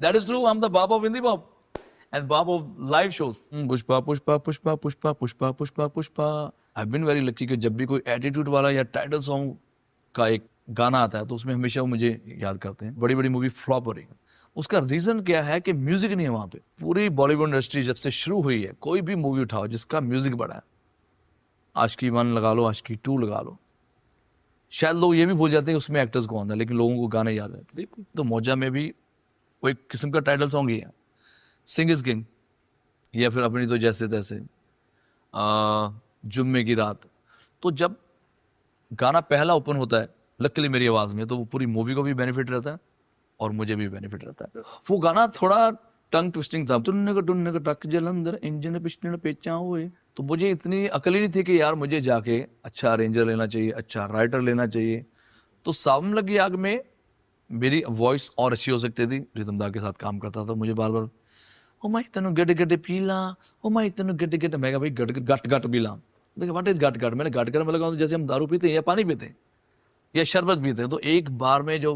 That is true. I'm the Baba of Hindi pop and Baba of live shows. Pushpa, Pushpa, Pushpa, Pushpa, Pushpa, Pushpa, Pushpa. I've been very lucky कि जब भी कोई attitude वाला या title song का एक गाना आता है तो उसमें हमेशा वो मुझे याद करते हैं. बड़ी बड़ी मूवी फ्लॉप हो रही है. उसका रीजन क्या है कि म्यूजिक नहीं है वहां पे. पूरी बॉलीवुड इंडस्ट्री जब से शुरू हुई है, कोई भी मूवी उठाओ जिसका म्यूजिक बड़ा है, आशिकी 1 लगा लो, आशिकी 2 लगा लो, शायद लोग ये भी भूल जाते हैं उसमें एक्टर्स कौन है, लेकिन लोगों को गाने याद है. तो मौजा में भी वो एक किस्म का टाइटल सॉन्ग ही है, सिंग इज किंग, या फिर अपनी तो जैसे तैसे, जुम्मे की रात. तो जब गाना पहला ओपन होता है लकीली मेरी आवाज़ में, तो वो पूरी मूवी को भी बेनिफिट रहता है और मुझे भी बेनिफिट रहता है. वो गाना थोड़ा टंग ट्विस्टिंग था. टुन्ने का टक जलंधर इंजन पिस्टन पेचा हुए. तो मुझे इतनी अकल ही नहीं थी कि यार मुझे जाके अच्छा अरेंजर लेना चाहिए, अच्छा राइटर लेना चाहिए. तो सावन लगी आग में मेरी वॉइस और अच्छी हो सकती थी. रिदमदार के साथ काम करता था, मुझे बार बार ओ माई तेनू गट गट पीला, ओ माई तेनू गट गट. मैं कहा भाई गट गट पीला. देखा व्हाट इज गट गट. मैंने गट गट में लगा जैसे हम दारू पीते हैं या पानी पीते हैं या शरबत पीते हैं, तो एक बार में जो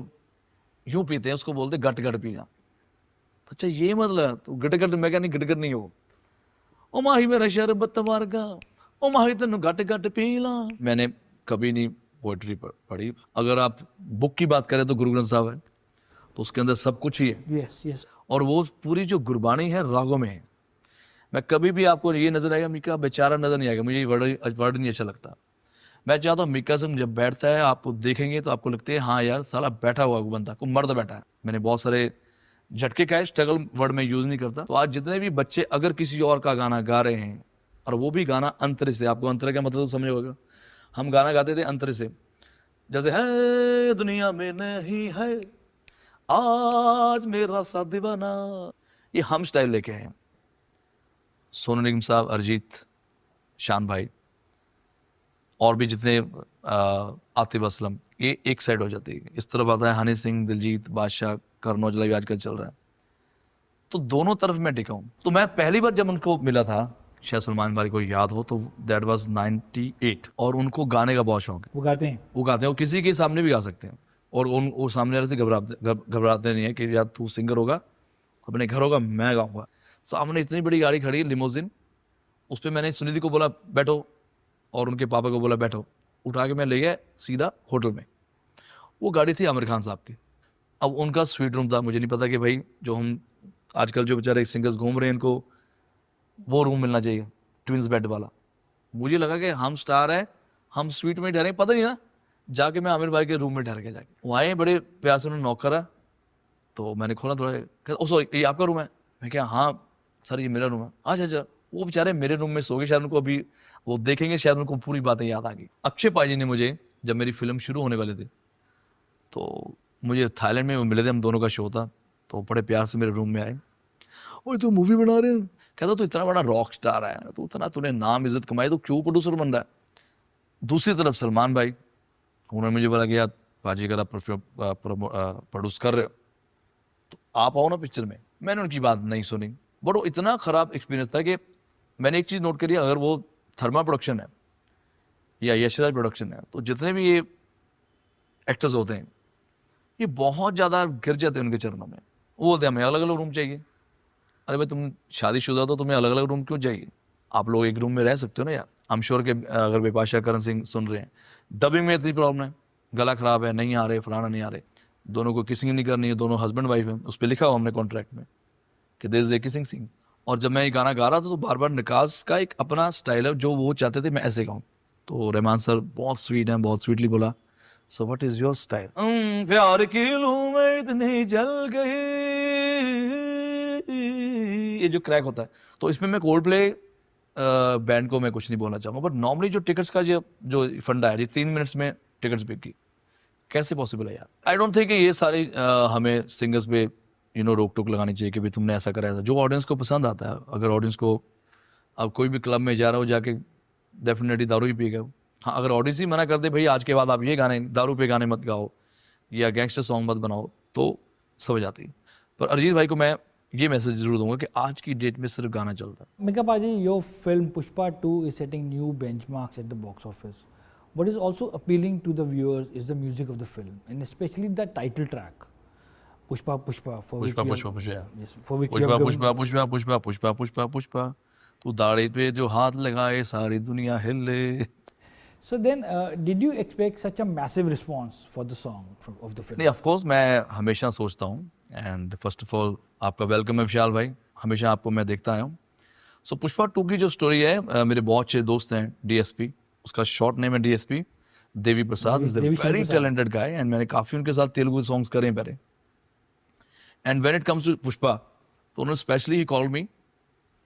यूं पीते हैं उसको बोलते गट गट पीला. तो अच्छा ये मतलब तो गट गट. मैं क्या नहीं, गट गट नहीं हो. ओ माही मेरा शरबत वर्गा, ओ माही तेनू गट गट पीला. मैंने कभी नहीं पोइट्री पढ़ी. अगर आप बुक की बात करें तो गुरु ग्रंथ साहब है, तो उसके अंदर सब कुछ ही है. yes, yes. और वो पूरी जो गुरबानी है रागों में है. मैं कभी भी आपको ये नजर आएगा मीका बेचारा नजर नहीं आएगा. मुझे ये वर्ड नहीं अच्छा लगता. मैं चाहता हूँ मीका सिंह जब बैठता है आपको देखेंगे तो आपको लगता है हाँ यार साला बैठा हुआ वो बंदा, को मर्द बैठा है. मैंने बहुत सारे झटके खाए, स्ट्रगल वर्ड में यूज नहीं करता. तो आज जितने भी बच्चे अगर किसी और का गाना गा रहे हैं और वो भी गाना अंतर से, आपको अंतर का मतलब तो समझ होगा. हम गाना गाते थे अंतर से, जैसे है दुनिया में नहीं है आज मेरा साथ दीवाना, ये हम स्टाइल लेके हैं. सोनू निगम साहब, अरिजीत, शान भाई और भी जितने आतिफ असलम, ये एक साइड हो जाती है. इस तरफ आता है हनी सिंह, दिलजीत, बादशाह, करण औजला भी आजकल चल रहा है. तो दोनों तरफ मैं टिका हूँ. तो मैं पहली बार जब उनको मिला था, शायद सलमान भाई को याद हो तो दैट वाज 98. और उनको गाने का बहुत शौक है. वो गाते हैं. वो गाते हैं, वो किसी के सामने भी गा सकते हैं. और उन वो सामने वाले से घबराते नहीं है कि यार तू सिंगर होगा, अपने घर होगा, मैं गाऊंगा. सामने इतनी बड़ी गाड़ी खड़ी है लिमोजिन, उस पर मैंने सुनिधि को बोला बैठो और उनके पापा को बोला बैठो. उठा के मैं ले गया सीधा होटल में. वो गाड़ी थी आमिर खान साहब की. अब उनका स्वीट रूम था. मुझे नहीं पता कि भाई जो हम आजकल जो बेचारे सिंगर्स घूम रहे हैं इनको वो रूम मिलना चाहिए ट्विंस बेड वाला. मुझे लगा कि हम स्टार हैं, हम स्वीट में ठहरे, पता नहीं ना. जाके मैं आमिर भाई के रूम में ठहर के जाके वो आए, बड़े प्यार से उन्होंने नॉक करा. तो मैंने खोला थोड़ा, ओ सॉरी ये आपका रूम है. मैं क्या हाँ सर ये मेरा रूम है. अच्छा अच्छा. वो बेचारे मेरे रूम में सो गए. शायद उनको अभी वो देखेंगे, शायद उनको पूरी बातें याद आ गई. अक्षय पाजी ने मुझे जब मेरी फिल्म शुरू होने वाले थे तो मुझे थाईलैंड में मिले थे, हम दोनों का शो था. तो बड़े प्यार से मेरे रूम में आए. ओए तू मूवी बना रहे हैं? कहता तू इतना बड़ा रॉक स्टार है, तू इतना तूने नाम इज्जत कमाई, तो क्यों प्रोड्यूसर बन रहा है. दूसरी तरफ सलमान भाई, उन्होंने मुझे बोला कि यार पाजी अगर आप प्रोड्यूस कर रहे हो तो आप आओ ना पिक्चर में. मैंने उनकी बात नहीं सुनी. बट वो इतना ख़राब एक्सपीरियंस था कि मैंने एक चीज़ नोट करी, अगर वो थर्मा प्रोडक्शन है या यशराज प्रोडक्शन है तो जितने भी ये एक्टर्स होते हैं ये बहुत ज़्यादा गिर जाते हैं उनके चरणों में. वो बोलते हैं हमें अलग अलग रूम चाहिए. अरे भाई तुम शादीशुदा तो तुम्हें अलग अलग रूम क्यों चाहिए? आप लोग एक रूम में रह सकते हो ना यार. आई एम श्योर कि अगर बिपाशा, करण सिंह सुन रहे हैं, डबिंग में इतनी प्रॉब्लम है, गला खराब है, नहीं आ रहे, फलाना नहीं आ रहे, दोनों को किसिंग नहीं करनी है, दोनों हस्बैंड वाइफ हैं, उस पर लिखा हुआ हमने कॉन्ट्रैक्ट में कि there is a kissing scene. और जब मैं ये गाना गा रहा था तो बार बार निकास का एक अपना स्टाइल है जो वो चाहते थे मैं ऐसे गाऊँ. तो रहमान सर बहुत स्वीट हैं, बहुत स्वीटली बोला so what is your style. प्यार की लूं मैं इतनी जल गई, ये जो क्रैक होता है. तो इसमें मैं कोल्ड प्ले बैंड को मैं कुछ नहीं बोलना चाहूँगा. बट नॉर्मली जो टिकट्स का जो फंडा है, 3 मिनट्स में टिकट्स बिक गई, कैसे पॉसिबल है यार? आई डोंट थिंक कि ये सारे हमें सिंगर्स पे रोक टोक लगानी चाहिए कि भाई तुमने ऐसा करा है. जो ऑडियंस को पसंद आता है, अगर ऑडियंस को अब कोई भी क्लब में जा रहा हो जाके डेफिनेटली दारू ही पी गए. हाँ अगर ऑडियंस ही मना कर दे भाई आज के बाद आप ये गाने दारू पे गाने मत गाओ या गैंगस्टर सॉन्ग मत बनाओ तो समझ आती है. पर अरिजीत भाई को मैं ये मैसेज जरूर दूंगा कि आज की डेट में सिर्फ गाना चलता है. Mika Paji, your film Pushpa 2 is setting new benchmarks at the box office. What is also appealing to the viewers is the music of the film, and especially the title track. Pushpa Pushpa for Pushpa which you Pushpa Pushpa yes, for which you Pushpa have Pushpa given. Pushpa Pushpa Pushpa Pushpa Pushpa तू दाढ़ी पे जो हाथ लगाए सारी दुनिया हिले. So then, did you expect such a massive response for the song of the film? नहीं, ऑफ कोर्स मैं हमेशा सोचता हूँ. एंड फर्स्ट ऑफ ऑल आपका वेलकम है विशाल भाई, हमेशा आपको मैं देखता आया हूँ. सो पुष्पा 2 की जो स्टोरी है, मेरे बहुत अच्छे दोस्त हैं डीएसपी, उसका शॉर्ट नेम है DSP, Devi Prasad. Is a Devi Shankar very Prasad. Talented guy and मैंने काफ़ी उनके साथ तेलुगु सॉन्ग्स करे हैं पहले. And when it comes to Pushpa, तो उन्होंने specially he called me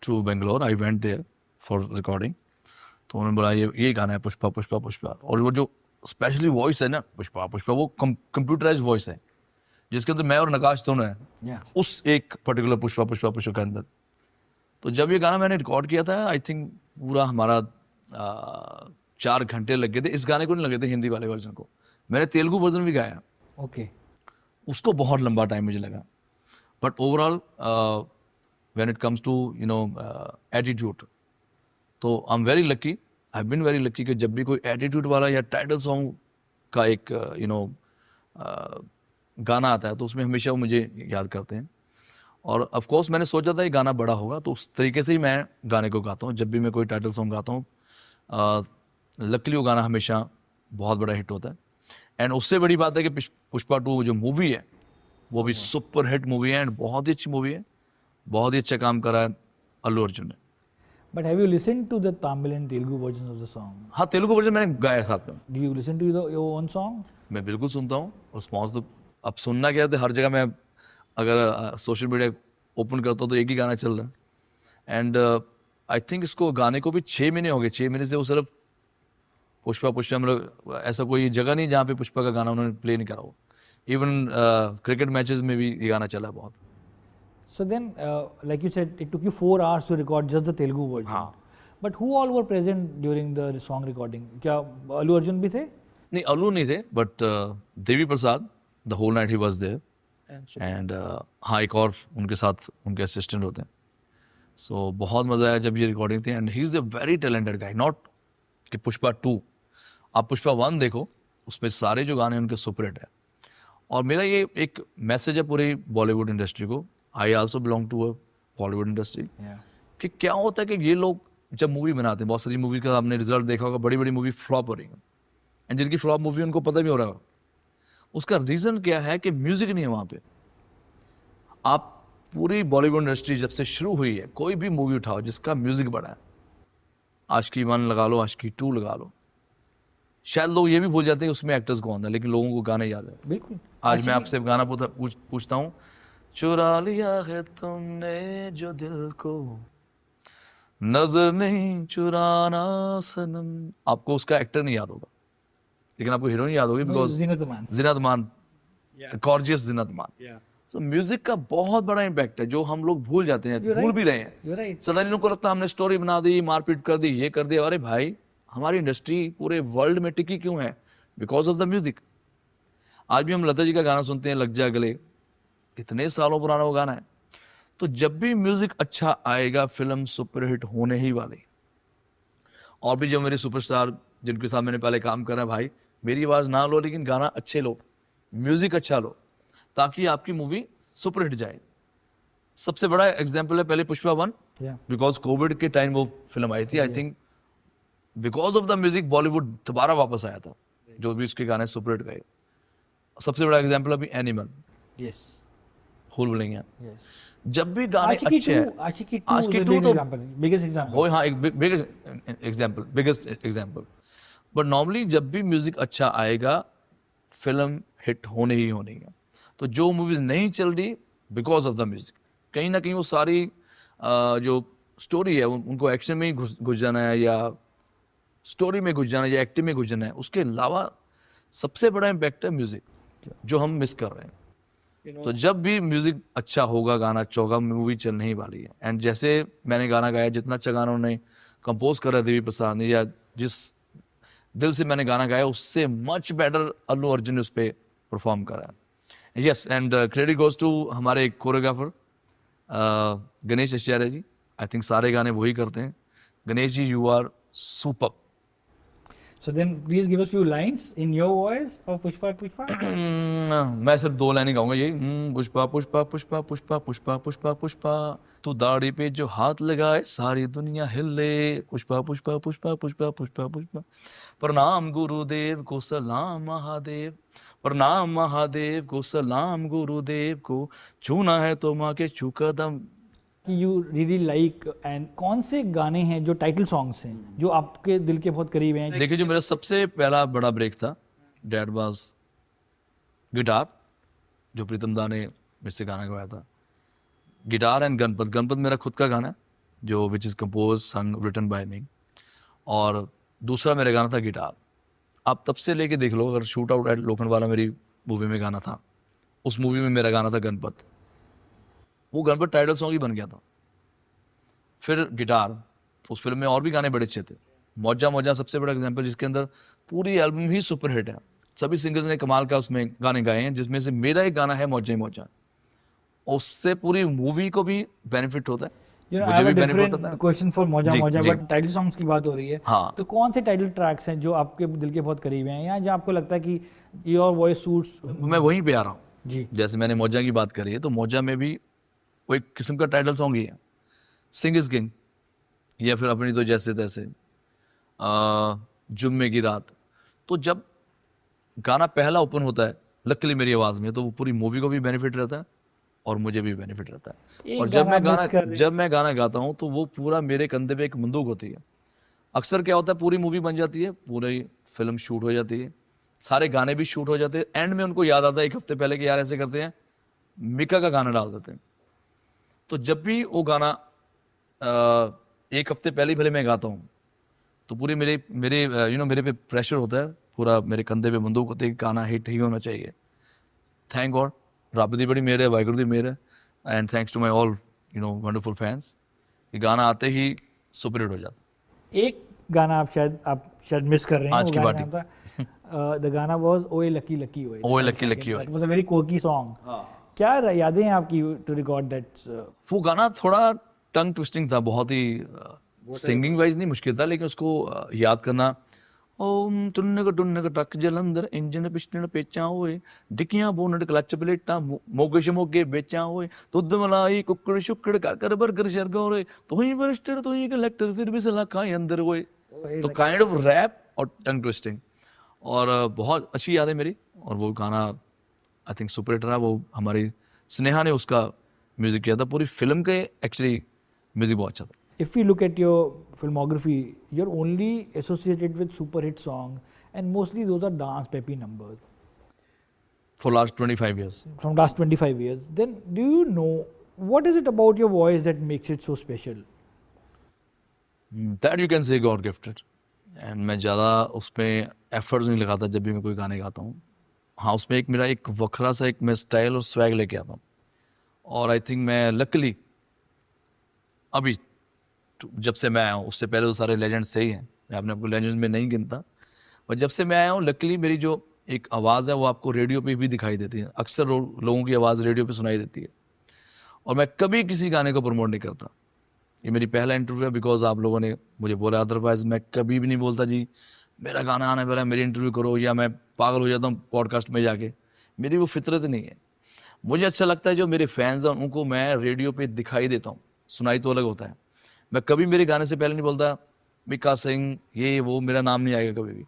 to Bangalore. I went there for recording. तो उन्होंने बोला ये गाना है पुष्पा पुष्पा पुष्पा. और वो जो स्पेशली वॉइस है ना पुष्पा पुष्पा, वो कंप्यूटराइज वॉइस है जिसके अंदर मैं और नकाश दोनों हैं, Yeah. उस एक पर्टिकुलर पुष्पा पुष्पा पुष्पा के अंदर. तो जब ये गाना मैंने रिकॉर्ड किया था, आई थिंक पूरा हमारा 4 घंटे लग गए थे. इस गाने को नहीं लगे थे, हिंदी वाले वर्जन को. मैंने तेलुगु वर्जन भी गाया, Okay. उसको बहुत लंबा टाइम मुझे लगा. But overall when it comes to attitude, तो I am very lucky, I have been very lucky कि जब भी कोई एटीट्यूड वाला या टाइटल सॉन्ग का एक गाना आता है तो उसमें हमेशा वो मुझे याद करते हैं. और ऑफ कोर्स मैंने सोचा था ये गाना बड़ा होगा, तो उस तरीके से ही मैं गाने को गाता हूँ. जब भी मैं कोई टाइटल सॉन्ग गाता हूँ, लकीली वो गाना हमेशा बहुत बड़ा हिट होता है. एंड उससे बड़ी बात है कि पुष्पा 2 जो मूवी है वो भी सुपर हिट मूवी है एंड बहुत ही अच्छी मूवी है. बहुत ही अच्छा काम करा है अल्लू अर्जुन ने. But have you listened to the Tamil and Telugu versions of the song? हाँ, तेलुगु वर्जन मैंने गाया साथ में. Do you listen to your own song? मैं बिल्कुल सुनता हूँ. रिस्पॉन्स तो अब सुनना क्या है, हर जगह मैं अगर सोशल मीडिया ओपन करता हूँ तो एक ही गाना चल रहा है. एंड आई थिंक इसको गाने को भी 6 महीने हो गए. 6 महीने से वो सिर्फ पुष्पा पुष्पा, मतलब ऐसा कोई जगह नहीं जहाँ पे पुष्पा का गाना उन्होंने प्ले नहीं करा हो. इवन क्रिकेट मैचेस में भी ये गाना चला है बहुत. So then, like you said, it took you 4 hours to record just the Telugu version. हाँ. But who all were present during the song recording? क्या अल्लू अर्जुन भी थे? नहीं, अल्लू नहीं थे, but Devi Prasad, the whole night he was there. And हाँ, एक और उनके साथ उनके असिस्टेंट होते हैं. सो बहुत मज़ा आया जब ये रिकॉर्डिंग थी. And he is a very talented guy. Not कि पुष्पा 2, आप पुष्पा 1 देखो, उसमें सारे जो गाने उनके सुपर हिट है. और मेरा ये एक मैसेज है पूरी बॉलीवुड इंडस्ट्री को. I also belong to a Bollywood industry. Yeah. कि क्या होता है कि ये लोग जब मूवी बनाते हैं, बहुत सारी मूवी का आपने रिजल्ट देखा होगा, बड़ी बड़ी मूवी फ्लॉप हो रही है. एंड जिनकी फ्लॉप मूवी उनको पता भी हो रहा है उसका रीज़न क्या है, कि म्यूजिक नहीं है वहाँ पे. आप पूरी बॉलीवुड इंडस्ट्री जब से शुरू हुई है, कोई भी मूवी उठाओ जिसका म्यूजिक बड़ा है, आशिकी 1 लगा लो, आशिकी 2 लगा लो, शायद लोग ये भी भूल जाते हैं उसमें एक्टर्स कौन है, लेकिन लोगों को गाने याद है. बिल्कुल. आज मैं आपसे गाना पूछता हूँ, चुरा लिया है तुमने जो दिल को, नजर नहीं चुराना सनम. आपको उसका एक्टर नहीं याद होगा, लेकिन आपको हीरोइन याद होगी, because Zinat Aman. Zeenat Aman, the gorgeous Zeenat Aman. तो म्यूजिक का बहुत बड़ा इम्पैक्ट है जो हम लोग भूल जाते हैं, भूल भी रहे हैं. You're right. सडनली उनको लगता है हमने स्टोरी बना दी, मारपीट कर दी, ये कर दिया. अरे भाई, हमारी इंडस्ट्री पूरे वर्ल्ड में टिकी क्यों है? Because of the music. आज भी हम लता जी का गाना सुनते हैं, लग जा गले, कितने सालों पुराना वो गाना है. तो जब भी म्यूजिक अच्छा आएगा, फिल्म सुपरहिट होने ही वाली. और भी जो मेरे सुपरस्टार जिनके साथ मैंने पहले काम करा, भाई मेरी आवाज़ ना लो लेकिन गाना अच्छे लो, म्यूजिक अच्छा लो, ताकि आपकी मूवी सुपरहिट जाए. सबसे बड़ा एग्जाम्पल है पहले पुष्पा 1, Yeah. बिकॉज कोविड के टाइम वो फिल्म आई थी. I think because of the music Bollywood दोबारा वापस आया था, जो भी उसके गाने सुपरहिट गए. सबसे बड़ा एग्जाम्पल अभी एनिमल, Yes. भूल भुलैया. Yes. जब भी गाने आशिकी अच्छे हैं, 2, आशिकी 2 आशिकी is a 2 big तो example, biggest example. हो, हाँ, एक बिगेस्ट एग्जाम्पल. बट नॉर्मली जब भी म्यूजिक अच्छा आएगा, फिल्म हिट होने ही होनी है. तो जो मूवीज नहीं चल रही बिकॉज ऑफ द म्यूजिक, कहीं ना कहीं वो सारी जो स्टोरी है उनको एक्शन में ही घुस जाना है, या स्टोरी में घुस जाना है, या एक्टिंग में घुस जाना है. उसके अलावा सबसे बड़ा इम्पैक्ट है म्यूजिक, जो हम मिस कर रहे हैं. तो जब भी म्यूजिक अच्छा होगा, गाना अच्छा होगा, मूवी चलने ही वाली है. एंड जैसे मैंने गाना गाया, जितना अच्छा गाना उन्होंने कंपोज करा देवी प्रसाद ने, या जिस दिल से मैंने गाना गाया, उससे मच बेटर अल्लू अर्जुन ने उस पर परफॉर्म करा. Yes, and credit goes to हमारे choreographer Ganesh Acharya ji. I think सारे गाने वही करते हैं. Ganesh ji, you are super. So then please give us few lines in your voice of Pushpa Pushpa. मैं सिर्फ 2 लाइन ही गाऊंगा यही पुष्पा पुष्पा पुष्पा पुष्पा पुष्पा पुष्पा पुष्पा तू दाढ़ी पे जो हाथ लगाए सारी दुनिया हिले पुष्पा पुष्पा पुष्पा पुष्पा पुष्पा पुष्पा प्रणाम गुरुदेव को सलाम महादेव प्रणाम महादेव को सलाम गुरुदेव को छूना है तो माँ के छू कदम कि यू रियली लाइक एंड कौन से गाने हैं जो टाइटल सॉन्ग्स हैं जो आपके दिल के बहुत करीब हैं? देखिए जो मेरा सबसे पहला बड़ा ब्रेक था डैट वाज गिटार जो प्रीतम दा ने मेरे से गाना गवाया था गिटार एंड गणपत गणपत मेरा खुद का गाना है जो विच इज़ कंपोज संग रिटन बाय मी और दूसरा मेरा गाना था गिटार आप तब से लेके देख लो अगर शूट आउट एट लोखंडवाला मेरी मूवी में गाना था उस मूवी में मेरा गाना था गणपत वो गणपत टाइटल सॉन्ग ही बन गया था फिर गिटार उस फिल्म में और भी गाने बड़े अच्छे थे मौजा मौजा सबसे बड़ा एग्जांपल जिसके अंदर पूरी एल्बम ही सुपर हिट है सभी सिंगर्स ने कमाल का उसमें गाने गाए हैं जिसमें से मेरा एक गाना है मौजा ही मौजा उससे पूरी मूवी को भी बेनिफिट होता है You know, I मुझे have भी a बेनिफिट different होता है question for मौजा जी, मौजा जी। बट टाइटल सॉन्ग्स की बात हो रही है हाँ। तो कौन से टाइटल ट्रैक्स हैं जो आपके दिल के बहुत करीब हैं या जहाँ आपको लगता है कि योर वॉइस सूट्स? मैं वहीं पे आ रहा हूँ जी जैसे मैंने मौजा की बात करी है तो मौजा में भी वो एक किस्म का टाइटल सॉन्ग ही है सिंग इज किंग या फिर अपनी तो जैसे तैसे जुम्मे की रात तो जब गाना पहला ओपन होता है लकीली मेरी आवाज़ में तो वो पूरी मूवी को भी बेनिफिट रहता है और मुझे भी बेनिफिट रहता है एक और जब गाना miss कर रहे जब मैं गाना गाता हूँ तो वो पूरा मेरे कंधे पे एक बंदूक होती है अक्सर क्या होता है पूरी मूवी बन जाती है पूरी फिल्म शूट हो जाती है सारे गाने भी शूट हो जाते हैं एंड में उनको याद आता है एक हफ्ते पहले कि यार ऐसे करते हैं मिका का गाना डाल देते हैं तो जब भी वो गाना एक हफ्ते पहले ही भले मैं गाता हूँ तो पूरी मेरे मेरे मेरे पे प्रेशर होता है पूरा मेरे कंधे पे बंदूक होती है गाना हिट ही होना चाहिए थैंक गॉड रब दी बड़ी मेहर है वाहिगुरू दी मेहर है and thanks to my all wonderful fans ये गाना आते ही सुपर हिट हो जाता एक गाना आप शायद मिस कर रहे हैं आज की बाटी। द गाना वाज ओए लकी लकी ओए लकी लकी ओए। इट वाज अ वेरी कोकी सॉन्ग क्या यादें हैं आपकी टू रिकॉर्ड दैट? वो गाना थोड़ा टंग ट्विस्टिंग था बहुत ही सिंगिंग वाइज नहीं मुश्किल था लेकिन उसको याद करना ओम टुन्न का टक जलंधर इंजन पिस्टन पेचा होए डिक्कियां बोनट क्लच प्लेटा मोगे शमोगे बेचा होए दुध मलाई कुकड़ शुकड़ कर बर्गर शर्गर होए तू ही बरिस्टर तू ही कलेक्टर फिर भी सलाखा अंदर होए तो काइंड ऑफ रैप और टंग ट्विस्टिंग और बहुत अच्छी याद है मेरी और वो गाना आई थिंक सुपर हिट रहा वो हमारी स्नेहा ने उसका म्यूजिक किया था पूरी फिल्म के एक्चुअली म्यूजिक बहुत अच्छा था If we look at your filmography, you're only associated with super hit song, and mostly those are dance peppy numbers for last 25 years from last 25 years. Then, do you know what is it about your voice that makes it so special? that you can say God gifted and मैं ज़्यादा उस पर efforts नहीं लगाता जब भी मैं कोई गाने गाता हूँ हाँ उसमें एक मेरा एक वखरा सा एक मैं स्टाइल और स्वैग लेके आता हूँ और आई थिंक मैं लकली अभी जब से मैं आया हूँ उससे पहले तो सारे लेजेंड्स से ही हैं मैं अपने आपको लेजेंड्स में नहीं गिनता पर जब से मैं आया हूँ लकली मेरी जो एक आवाज़ है वो आपको रेडियो पे भी दिखाई देती है अक्सर लोगों की आवाज़ रेडियो पे सुनाई देती है और मैं कभी किसी गाने को प्रमोट नहीं करता ये मेरी पहला इंटरव्यू है बिकॉज आप लोगों ने मुझे बोला अदरवाइज मैं कभी भी नहीं बोलता जी मेरा गाना आने वाला है मेरी इंटरव्यू करो या मैं पागल हो जाता हूँ पॉडकास्ट में जाके मेरी वो फितरत नहीं है मुझे अच्छा लगता है जो मेरे फैंस हैं उनको मैं रेडियो पे दिखाई देता हूँ सुनाई तो अलग होता है मैं कभी मेरे गाने से पहले नहीं बोलता मिका सिंह ये वो मेरा नाम नहीं आएगा कभी भी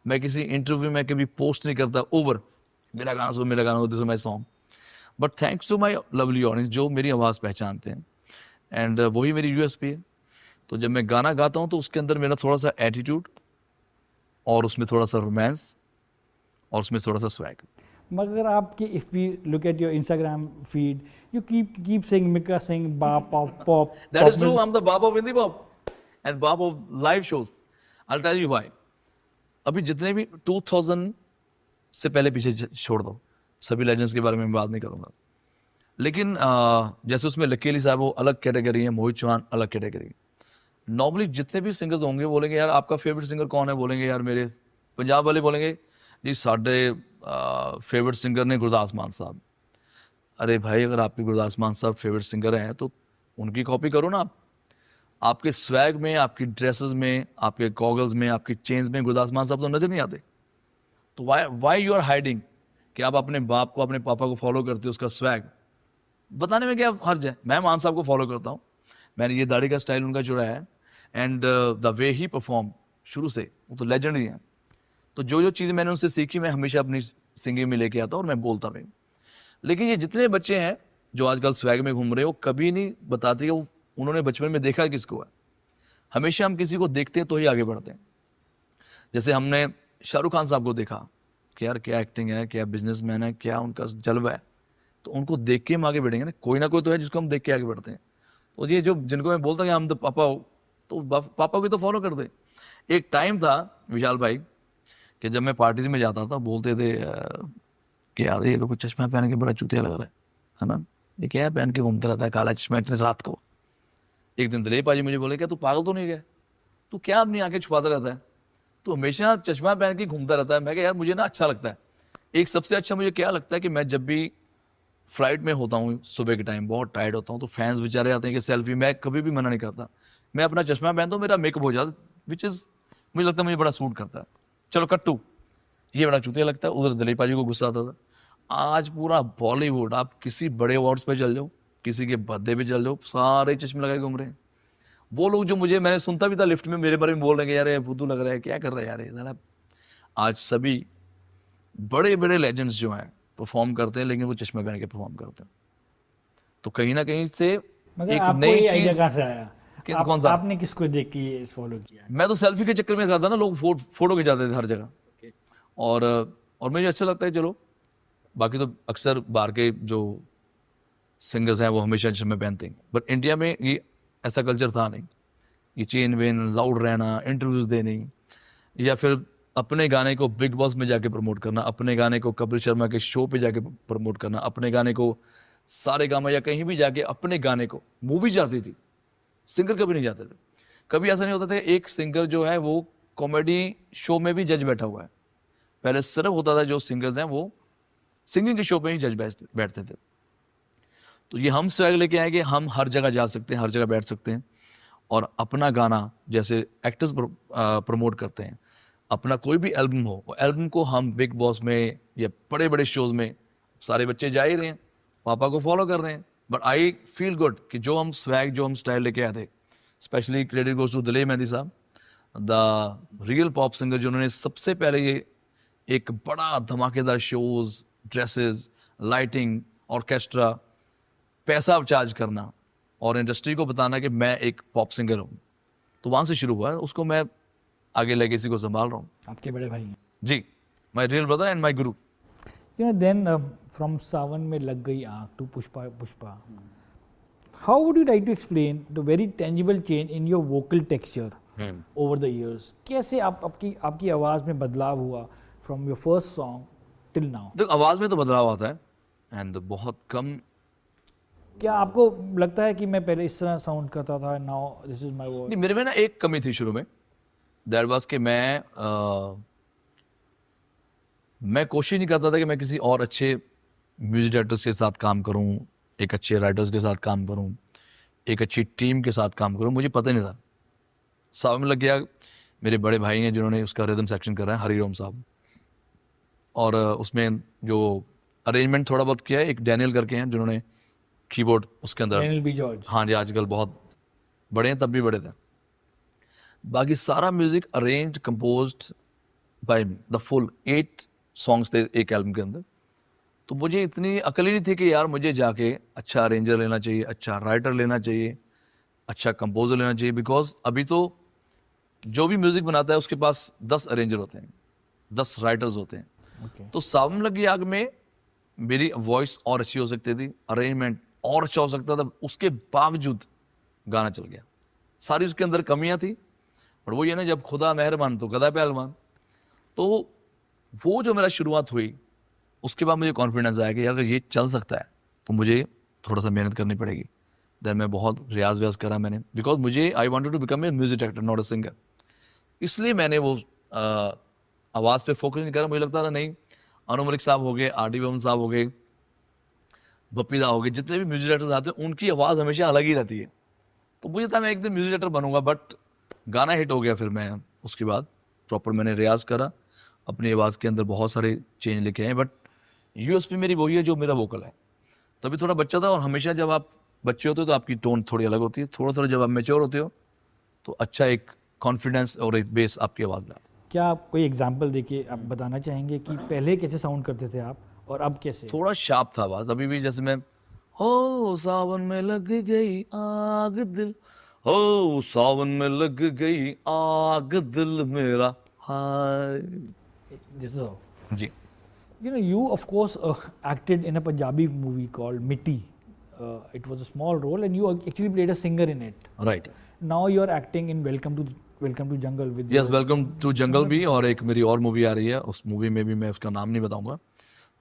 मैं किसी इंटरव्यू में कभी पोस्ट नहीं करता ओवर मेरा गाना सुनो मेरा गाना हो this my song but thanks to my lovely audience जो मेरी आवाज़ पहचानते हैं एंड वही मेरी यूएसपी है तो जब मैं गाना गाता हूँ तो उसके अंदर मेरा थोड़ा सा एटीट्यूड और उसमें थोड़ा सा रोमांस और उसमें थोड़ा सा स्वैग मगर आपकी if we look at your Instagram feed you keep saying Mika Singh बाप of pop That is true. I'm the Bob of Indie Pop and Bob of live shows. I'll tell you why. अभी जितने भी 2000 से पहले पीछे छोड़ दो सभी लेजेंड्स के बारे में बात नहीं करूँगा लेकिन जैसे उसमें लकीली साहब वो अलग कैटेगरी है मोहित चौहान अलग कैटेगरी नॉर्मली जितने भी सिंगर्स होंगे बोलेंगे यार आपका फेवरेट सिंगर कौन है बोलेंगे यार मेरे पंजाब वाले बोलेंगे जी साढ़े फेवरेट सिंगर ने गुरदास मान साहब अरे भाई अगर आपके गुरदास मान साहब फेवरेट सिंगर हैं तो उनकी कॉपी करो ना आप आपके स्वैग में, आपकी ड्रेसेस में, आपके गॉगल्स में, आपकी चेन्स में गुरदास मान साहब तो नजर नहीं आते। तो वाई यू आर हाइडिंग कि आप अपने बाप को, अपने पापा को फॉलो करते हो, उसका स्वैग बताने में क्या हर्ज है? मैं मान साहब को फॉलो करता हूँ, मैंने ये दाढ़ी का स्टाइल उनका चुराया है, and the way he perform शुरू से, वो तो लेजेंड ही है। तो जो जो चीज़ें मैंने उनसे सीखी मैं हमेशा अपनी सिंगिंग में लेके आता हूँ और मैं बोलता भी। लेकिन ये जितने बच्चे हैं जो आजकल स्वैग में घूम रहे हो, कभी नहीं बताते कि वो उन्होंने बचपन में देखा किसको है। हमेशा हम किसी को देखते हैं तो ही आगे बढ़ते हैं। जैसे हमने शाहरुख खान साहब को देखा कि यार क्या एक्टिंग है, क्या बिजनेसमैन है, क्या उनका जलवा है, तो उनको देख के हम आगे बढ़ेंगे ना। कोई ना कोई तो है जिसको हम देख के आगे बढ़ते हैं। तो ये जो जिनको मैं बोलता कि हम तो पापा हो, तो पापा को तो फॉलो कर दे। एक टाइम था विशाल भाई कि जब मैं पार्टीज में जाता था बोलते थे कि यार ये लोग चश्मा पहन के बड़ा चूतिया लग रहा है ना, ये क्या पहन के घूमता रहता है काला चश्मा इतने रात को। एक दिन दिलीप पाजी मुझे बोले क्या तू पागल तो नहीं गया, तू क्या अपनी आंखें छुपाता रहता है, तो हमेशा चश्मा पहन के घूमता रहता है। मैं कहा यार मुझे ना अच्छा लगता है। एक सबसे अच्छा मुझे क्या लगता है कि मैं जब भी फ्लाइट में होता हूँ सुबह के टाइम, बहुत टायर्ड होता हूँ, तो फैंस बेचारे आते हैं कि सेल्फी, मैं कभी भी मना नहीं करता, मैं अपना चश्मा पहनता हूँ, मेरा मेकअप हो जाता, विच इज़ मुझे लगता है मुझे बड़ा सूट करता है। चलो कट्टू ये बड़ा चूतिया लगता है, उधर दिलीप पाजी को गुस्सा आता था। आज पूरा बॉलीवुड, आप किसी बड़े अवार्ड्स पे चल जाओ, किसी के बर्थडे पे चल जाओ, सारे चश्मे लगाए घूम रहे हैं। वो लोग जो मुझे, मैंने सुनता भी था लिफ्ट में, मेरे बारे में बोल रहे हैं कि यार ये फुद्दू लग रहा है, क्या कर रहा है यार ये साला। आज सभी बड़े बड़े लेजेंड्स जो हैं परफॉर्म करते हैं, लेकिन वो चश्मे पहन के परफॉर्म करते हैं। तो कहीं ना कहीं से मगर एक आपको नई ये आइडिया चीज। कहाँ से आया? कौन सा? आपने किसको देख के ये फॉलो किया? मैं तो सेल्फी के चक्कर में करता ना, लोग फोटो खिंचाते थे हर जगह। और मुझे अच्छा लगता है। चलो बाकी तो अक्सर बाहर के जो सिंगर्स हैं वो हमेशा चश्मे पहनते हैं, बट इंडिया में ये ऐसा कल्चर था नहीं। ये चेन वेन, लाउड रहना, इंटरव्यूज देने, या फिर अपने गाने को बिग बॉस में जाके प्रमोट करना, अपने गाने को कपिल शर्मा के शो पे जाके प्रमोट करना, अपने गाने को सारे गामा या कहीं भी जाके अपने गाने को, मूवी जाती थी, सिंगर कभी नहीं जाते थे। कभी ऐसा नहीं होता था एक सिंगर जो है वो कॉमेडी शो में भी जज बैठा हुआ है। पहले सिर्फ होता था जो सिंगर्स हैं वो सिंगिंग के शो पे ही जज बैठते थे। तो ये हम स्वैग लेके आए कि हम हर जगह जा सकते हैं, हर जगह बैठ सकते हैं और अपना गाना, जैसे एक्टर्स प्रमोट करते हैं, अपना कोई भी एल्बम हो, वो एल्बम को हम बिग बॉस में या बड़े बड़े शोज में, सारे बच्चे जा ही रहे हैं, पापा को फॉलो कर रहे हैं। बट आई फील गुड कि जो हम स्वैग, जो हम स्टाइल लेके आए थे, specially credit goes to Dilip Mehndi साहब, द रियल पॉप सिंगर, जिन्होंने सबसे पहले ये एक बड़ा धमाकेदार शोज, ड्रेसेस, लाइटिंग, ऑर्केस्ट्रा, पैसा चार्ज करना और इंडस्ट्री को बताना कि मैं एक पॉप सिंगर हूँ, तो वहाँ से शुरू हुआ है। उसको मैं आगे लेगेसी को संभाल रहा हूँ। आपके बड़े भाई हैं जी, my real brother and my guru. Then from Saawan Mein Lag Gayi Aankh to Pushpa Pushpa, how would you like to explain the very tangible change in your vocal texture over the years? कैसे आपकी आवाज़ में बदलाव हुआ from your first song till now? देखो आवाज़ में तो बदलाव आता है, एंड बहुत कम। क्या आपको लगता है कि मैं पहले इस तरह साउंड करता था, now this is my voice? नहीं, मेरे में ना एक कमी थी शुरू में, दैट वाज कि मैं कोशिश नहीं करता था कि मैं किसी और अच्छे म्यूजिक डायरेक्टर्स के साथ काम करूं, एक अच्छे राइटर्स के साथ काम करूं, एक अच्छी टीम के साथ काम करूं। मुझे पता ही नहीं था। सावन में लग गया, मेरे बड़े भाई हैं जिन्होंने उसका रिदम सेक्शन कर रहा है, हरिओम साहब, और उसमें जो अरेंजमेंट थोड़ा बहुत किया है, एक डैनियल करके हैं जिन्होंने कीबोर्ड उसके अंदर। Daniel B George. हाँ जी, आजकल बहुत बड़े हैं, तब भी बड़े थे। बाकी सारा music arrange composed by the full 8 songs थे एक एल्बम के अंदर। तो मुझे इतनी अकल ही नहीं थी कि यार मुझे जाके अच्छा अरेंजर लेना चाहिए, अच्छा राइटर लेना चाहिए, अच्छा कंपोजर लेना चाहिए, बिकॉज अभी तो जो भी म्यूजिक बनाता है उसके पास 10 अरेंजर होते हैं, 10 राइटर्स होते हैं। तो सावन लगी आग में मेरी वॉइस और अच्छी हो सकती थी, अरेंजमेंट और अच्छा हो सकता था, उसके बावजूद गाना चल गया। सारी उसके अंदर कमियां थी, पर वो ये ना, जब खुदा मेहरबान तो गदा पहलवान। तो वो जो मेरा शुरुआत हुई, उसके बाद मुझे कॉन्फिडेंस आया कि यार अगर ये चल सकता है तो मुझे थोड़ा सा मेहनत करनी पड़ेगी। देन मैं बहुत रियाज व्याज करा मैंने, बिकॉज मुझे I wanted to become a music director not a singer. इसलिए मैंने वो आवाज़ पे फोकस नहीं करा। मुझे लगता था नहीं, अनु मलिक साहब हो गए, आर.डी. बर्मन साहब हो गए, बप्पी दा हो गए, जितने भी म्यूजिक डायरेक्टर्स आते हैं उनकी आवाज़ हमेशा अलग ही रहती है। तो मुझे था मैं एक दिन म्यूजिक डायरेक्टर बनूंगा, बट गाना हिट हो गया। फिर मैं उसके बाद प्रॉपर मैंने रियाज करा, अपनी आवाज़ के अंदर बहुत सारे चेंज लेके आए, बट यूएसपी मेरी वही है जो मेरा वोकल है। तभी थोड़ा बच्चा था, और हमेशा जब आप बच्चे होते हो तो आपकी टोन थोड़ी अलग होती है, थोड़ा थोड़ा जब आप मेच्योर होते हो तो अच्छा एक कॉन्फिडेंस और एक बेस आपकी आवाज़ में आता है। क्या आप कोई एग्जांपल देके आप बताना चाहेंगे कि पहले कैसे साउंड करते थे आप और अब कैसे? थोड़ा शार्प था आवाज़ अभी भी, जैसे मैं हो सावन में लग गई आग दिल, हो सावन में लग गई आग दिल मेरा, हाय। जैसे जी you know, you of course acted in a Punjabi movie called Mitti. It was a small role and you actually played a singer in it. Right. Now you are acting in Welcome to Jungle with yes, your, Welcome to Jungle भी, और एक मेरी और movie आ रही है, उस movie में भी मैं उसका नाम नहीं बताऊंगा।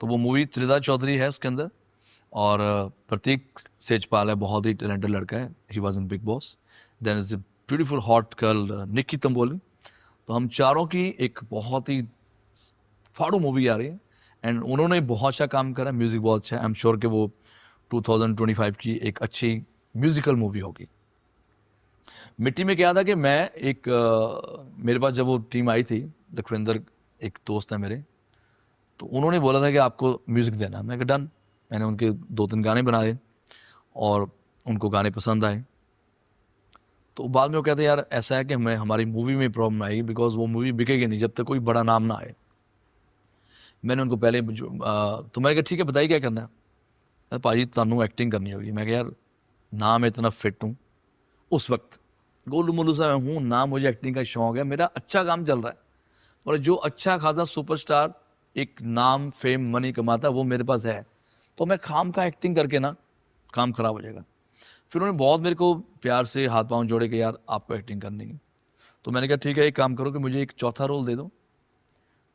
तो वो मूवी त्रिदा चौधरी है उसके अंदर, और प्रतीक सेजपाल है, बहुत ही टैलेंटेड लड़का है, he was in big boss. Then is a beautiful hot girl Nikki Tamboli. तो हम चारों की एक बहुत ही फाड़ू मूवी आ रही है, एंड उन्होंने बहुत अच्छा काम करा, म्यूजिक बहुत अच्छा है। आई एम श्योर कि वो 2025 की एक अच्छी म्यूजिकल मूवी होगी। मिट्टी में क्या था कि मैं एक मेरे पास जब वो टीम आई थी, लखविंदर एक दोस्त है मेरे, तो उन्होंने बोला था कि आपको म्यूज़िक देना। मैं कहा डन। मैंने उनके 2-3 गाने बनाए और उनको गाने पसंद आए। तो बाद में वो कहते यार ऐसा है कि हमें हमारी मूवी में प्रॉब्लम आएगी, बिकॉज वो मूवी बिकेगी नहीं जब तक कोई बड़ा नाम ना आए। मैंने उनको पहले तो मैंने कहा ठीक है बताइए क्या करना है। भाजी तानू एक्टिंग करनी होगी। मैं कहा यार ना मैं इतना फिट हूँ, उस वक्त गोलू मोलू सा मैं हूँ ना, मुझे एक्टिंग का शौक है, मेरा अच्छा काम चल रहा है, और जो अच्छा खासा सुपरस्टार एक नाम फेम मनी कमाता है वो मेरे पास है, तो मैं खाम का एक्टिंग करके ना काम खराब हो जाएगा। फिर उन्होंने बहुत मेरे को प्यार से हाथ पांव जोड़े कि यार आपको एक्टिंग करनी है। तो मैंने कहा ठीक है एक काम करो कि मुझे एक चौथा रोल दे दो,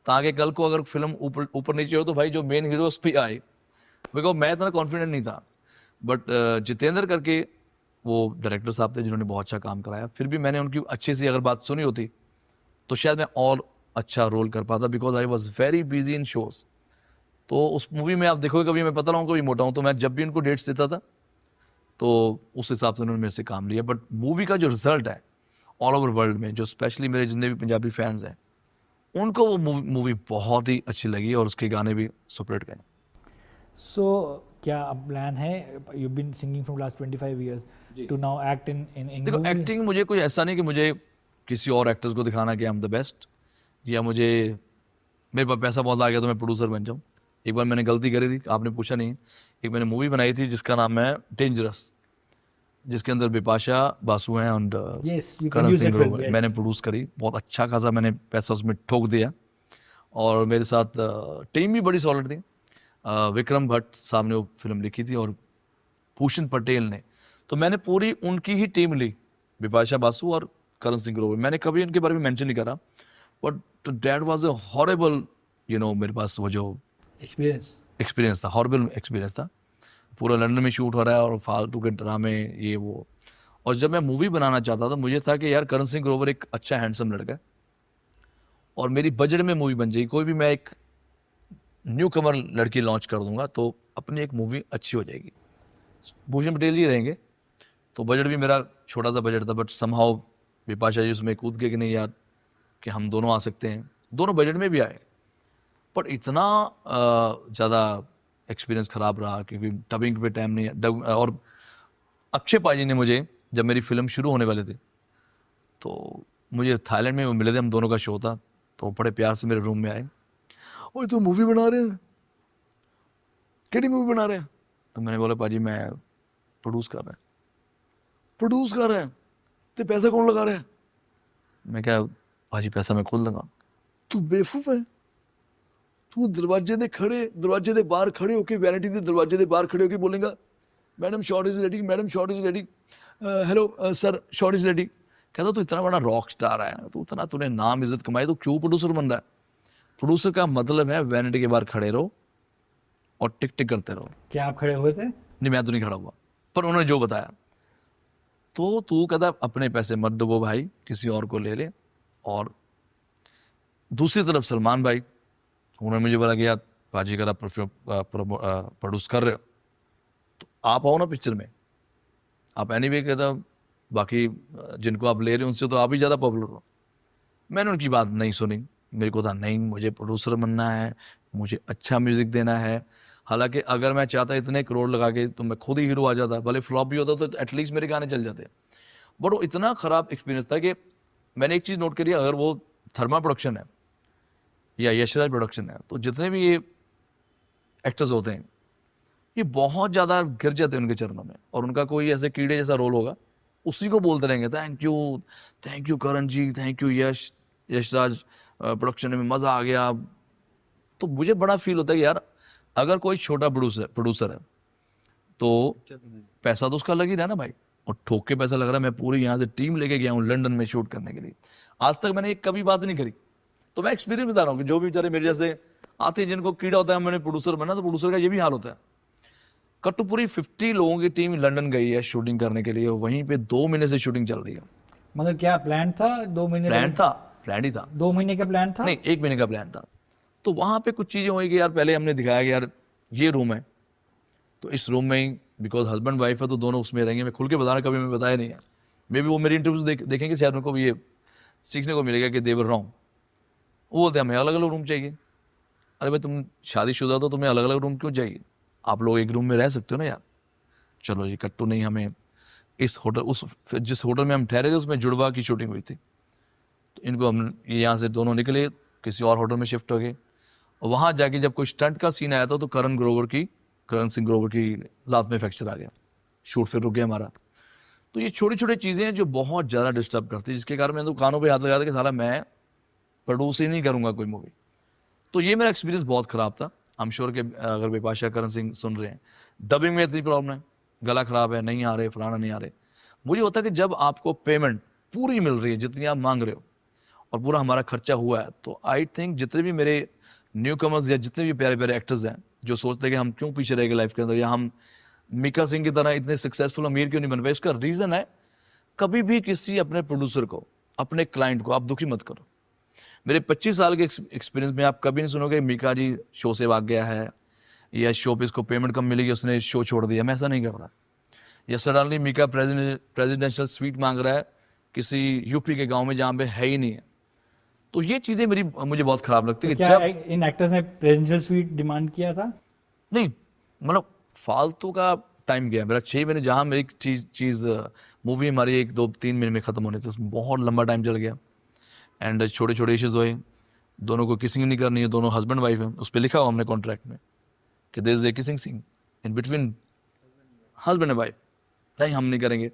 ताकि कल को अगर फिल्म ऊपर ऊपर नीचे हो तो भाई जो मेन हीरो उस पर आए। बिकॉज मैं इतना कॉन्फिडेंट नहीं था, बट जितेंद्र करके वो डायरेक्टर साहब थे जिन्होंने बहुत अच्छा काम कराया। फिर भी मैंने उनकी अच्छी सी अगर बात सुनी होती तो शायद मैं और अच्छा रोल कर पाता, because I was very busy in shows. तो उस मूवी में आप देखोगे कभी मैं पतला हूँ कभी मोटा हूँ, तो मैं जब भी उनको डेट्स देता था तो उस हिसाब से उन्होंने मेरे से काम लिया। बट मूवी का जो रिजल्ट है ऑल ओवर वर्ल्ड में, जो स्पेशली मेरे जितने भी पंजाबी फैंस हैं, उनको वो मूवी बहुत ही अच्छी लगी और उसके गाने भी सुपरहिट गए। so क्या अब प्लान है, you been singing from last 25 years to now act in देखो movie? एक्टिंग मुझे कोई ऐसा नहीं कि मुझे किसी और एक्टर्स को दिखाना कि आई एम द बेस्ट, या मुझे मेरे पास पैसा बहुत आ गया तो मैं प्रोड्यूसर बन जाऊँ। एक बार मैंने गलती करी थी, आपने पूछा नहीं। एक मैंने मूवी बनाई थी जिसका नाम है डेंजरस, जिसके अंदर बिपाशा बासु हैं और Yes, you can Karan use Singh that film, Grover. yes. मैंने प्रोड्यूस करी, बहुत अच्छा खासा मैंने पैसा उसमें ठोक दिया, और मेरे साथ टीम भी बड़ी सॉलिड थी। विक्रम भट्ट साहब ने वो फिल्म लिखी थी और भूषण पटेल ने। तो मैंने पूरी उनकी ही टीम ली, बिपाशा बासु और करण सिंह ग्रोवर। मैंने कभी उनके बारे में मेंशन नहीं करा, but that was a horrible, मेरे पास वो जो एक्सपीरियंस था, हॉरेबल एक्सपीरियंस था। पूरा लंदन में शूट हो रहा है और फालतू के ड्रामे ये वो। और जब मैं मूवी बनाना चाहता था मुझे था कि यार करण सिंह ग्रोवर एक अच्छा हैंडसम लड़का है और मेरी बजट में मूवी बन जाएगी। कोई भी मैं एक न्यू कमर लड़की लॉन्च कर दूंगा तो अपनी एक मूवी अच्छी हो जाएगी। भूषण पटेल जी रहेंगे तो बजट भी मेरा छोटा सा बजट था, बट समहाउ बिपाशा जी उसमें कूद के कि नहीं यार कि हम दोनों आ सकते हैं, दोनों बजट में भी आए। पर इतना ज़्यादा एक्सपीरियंस ख़राब रहा क्योंकि डबिंग पे टाइम नहीं और अक्षय पाजी ने मुझे जब मेरी फिल्म शुरू होने वाले थे तो मुझे थाईलैंड में मिले थे, हम दोनों का शो था, तो बड़े प्यार से मेरे रूम में आए, ओए तू मूवी बना रहे हैं, केड़ी मूवी बना रहे हैं? तो मैंने बोला पाजी मैं प्रोड्यूस कर रहे हैं, तो पैसा कौन लगा रहा है? मैं क्या पाजी पैसा मैं खुद लगा। तू बेवकूफ है, तू दरवाजे दे बाहर खड़े होके वैनिटी दे दरवाजे दे बाहर खड़े होके बोलेगा madam shot is ready, madam shot is ready, hello sir shot is ready. कहता तू इतना बड़ा रॉक स्टार है, तू इतना तूने नाम इज्जत कमाई, तो क्यों प्रोड्यूसर बन रहा है? प्रोड्यूसर का मतलब है वैनिटी के बाहर खड़े रहो और टिक टिक करते रहो। क्या आप खड़े हुए थे? नहीं मैं तो नहीं खड़ा हुआ, पर उन्होंने जो बताया। तो तू कहता अपने पैसे मत डुबो भाई, किसी और को ले ले। और दूसरी तरफ सलमान भाई, उन्होंने मुझे बोला कि यार पाजी अगर आप प्रोड्यूस कर रहे हो तो आप आओ ना पिक्चर में। आप एनीवे कहता बाकी जिनको आप ले रहे हो उनसे तो आप ही ज़्यादा पॉपुलर हो। मैंने उनकी बात नहीं सुनी, मेरे को था नहीं मुझे प्रोड्यूसर बनना है, मुझे अच्छा म्यूज़िक देना है। हालांकि अगर मैं चाहता इतने करोड़ लगा के तो मैं खुद ही हीरो आ जाता, भले फ्लॉप भी होता तो एटलीस्ट मेरे गाने चल जाते। बट वो इतना ख़राब एक्सपीरियंस था कि मैंने एक चीज़ नोट करी, अगर वो थर्मा प्रोडक्शन है या यशराज प्रोडक्शन है तो जितने भी ये एक्टर्स होते हैं ये बहुत ज़्यादा गिर जाते हैं उनके चरणों में, और उनका कोई ऐसे कीड़े जैसा रोल होगा, उसी को बोलते रहेंगे thank you Karan ji, thank you Yashraj production में मज़ा आ गया। तो मुझे बड़ा फील होता है कि यार अगर कोई छोटा प्रोड्यूसर है तो पैसा तो उसका लग ही रहा है ना भाई, और ठोक के पैसा लग रहा है। मैं पूरी यहाँ से टीम लेके गया हूँ लंदन में शूट करने के लिए, आज तक मैंने एक कभी बात नहीं करी। तो मैं एक्सपीरियंस बता रहा हूँ कि जो भी बेचारे मेरे जैसे आते हैं जिनको कीड़ा होता है मैंने प्रोड्यूसर बना, तो प्रोड्यूसर का ये भी हाल होता है। कटुपुरी 50 लोगों की टीम लंदन गई है शूटिंग करने के लिए, वहीं पे 2 महीने से शूटिंग चल रही है। मतलब क्या प्लान था? 2 महीने प्लान ही था 2 महीने का प्लान था? नहीं, 1 महीने का प्लान था। तो वहां पे कुछ चीजें हुई कि यार पहले हमने दिखाया कि यार ये रूम है, तो इस रूम में ही बिकॉज हस्बैंड वाइफ है तो दोनों उसमें रहेंगे। मैं खुल के बताना कभी मैं बताया नहीं है, मे भी वो मेरी इंटरव्यूज देखेंगे शायद उनको भी ये सीखने को मिलेगा कि देवर रॉन्ग। वो बोलते हैं हमें अलग अलग रूम चाहिए। अरे भाई तुम शादीशुदा तो तुम्हें अलग अलग रूम क्यों चाहिए, आप लोग एक रूम में रह सकते हो ना यार। चलो ये कट्टू नहीं, हमें इस होटल जिस होटल में हम ठहरे थे उसमें जुड़वा की शूटिंग हुई थी, तो इनको हम यहाँ से दोनों निकले किसी और होटल में शिफ्ट हो गए। और वहाँ जाके जब कोई स्टंट का सीन आया था तो करण सिंह ग्रोवर की लात में फ्रैक्चर आ गया, शूट फिर रुक गया हमारा। तो ये छोटी छोटी चीज़ें हैं जो बहुत ज़्यादा डिस्टर्ब करती है, जिसके कारण मैं तो कानों पे हाथ लगाया था कि साला मैं प्रोड्यूस ही नहीं करूँगा कोई मूवी। तो ये मेरा एक्सपीरियंस बहुत ख़राब था। आई एम श्योर कि अगर बिपाशा करण सिंह सुन रहे हैं, डबिंग में इतनी प्रॉब्लम है, गला ख़राब है, नहीं आ रहे, फलाना नहीं आ रहे। मुझे होता है कि जब आपको पेमेंट पूरी मिल रही है जितनी आप मांग रहे हो और पूरा हमारा खर्चा हुआ है, तो आई थिंक जितने भी मेरे न्यू कमर्स या जितने भी प्यारे प्यारे एक्टर्स हैं जो सोचते हैं कि हम क्यों पीछे रह गए लाइफ के अंदर, या हम मीका सिंह की तरह इतने सक्सेसफुल अमीर क्यों नहीं बन पाए, इसका रीज़न है कभी भी किसी अपने प्रोड्यूसर को, अपने क्लाइंट को आप दुखी मत करो। मेरे 25 साल के एक्सपीरियंस में आप कभी नहीं सुनोगे मीका जी शो से भाग गया है, या शो पे इसको पेमेंट कम मिलेगी उसने शो छोड़ दिया। मैं ऐसा नहीं कर रहा। या सडनली मीका प्रेसिडेंशियल स्वीट मांग रहा है किसी यूपी के गांव में जहाँ पे है ही नहीं है। तो ये चीज़ें मुझे बहुत ख़राब लगती है तो कि क्या जब इन एक्टर्स ने प्रेसिडेंशियल स्वीट डिमांड किया था? नहीं, मतलब फालतू का टाइम गया मेरा 6 महीने, जहाँ मेरी चीज़ मूवी हमारी 1 2 3 महीने में ख़त्म होनी थी, उसमें बहुत लंबा टाइम चल गया। एंड छोटे छोटे इश्यूज हुए, दोनों को किसिंग नहीं करनी है, दोनों हस्बैंड वाइफ हैं, उस पर लिखा हुआ हमने कॉन्ट्रैक्ट में कि there is a kissing scene in between husband and wife, नहीं हम नहीं करेंगे।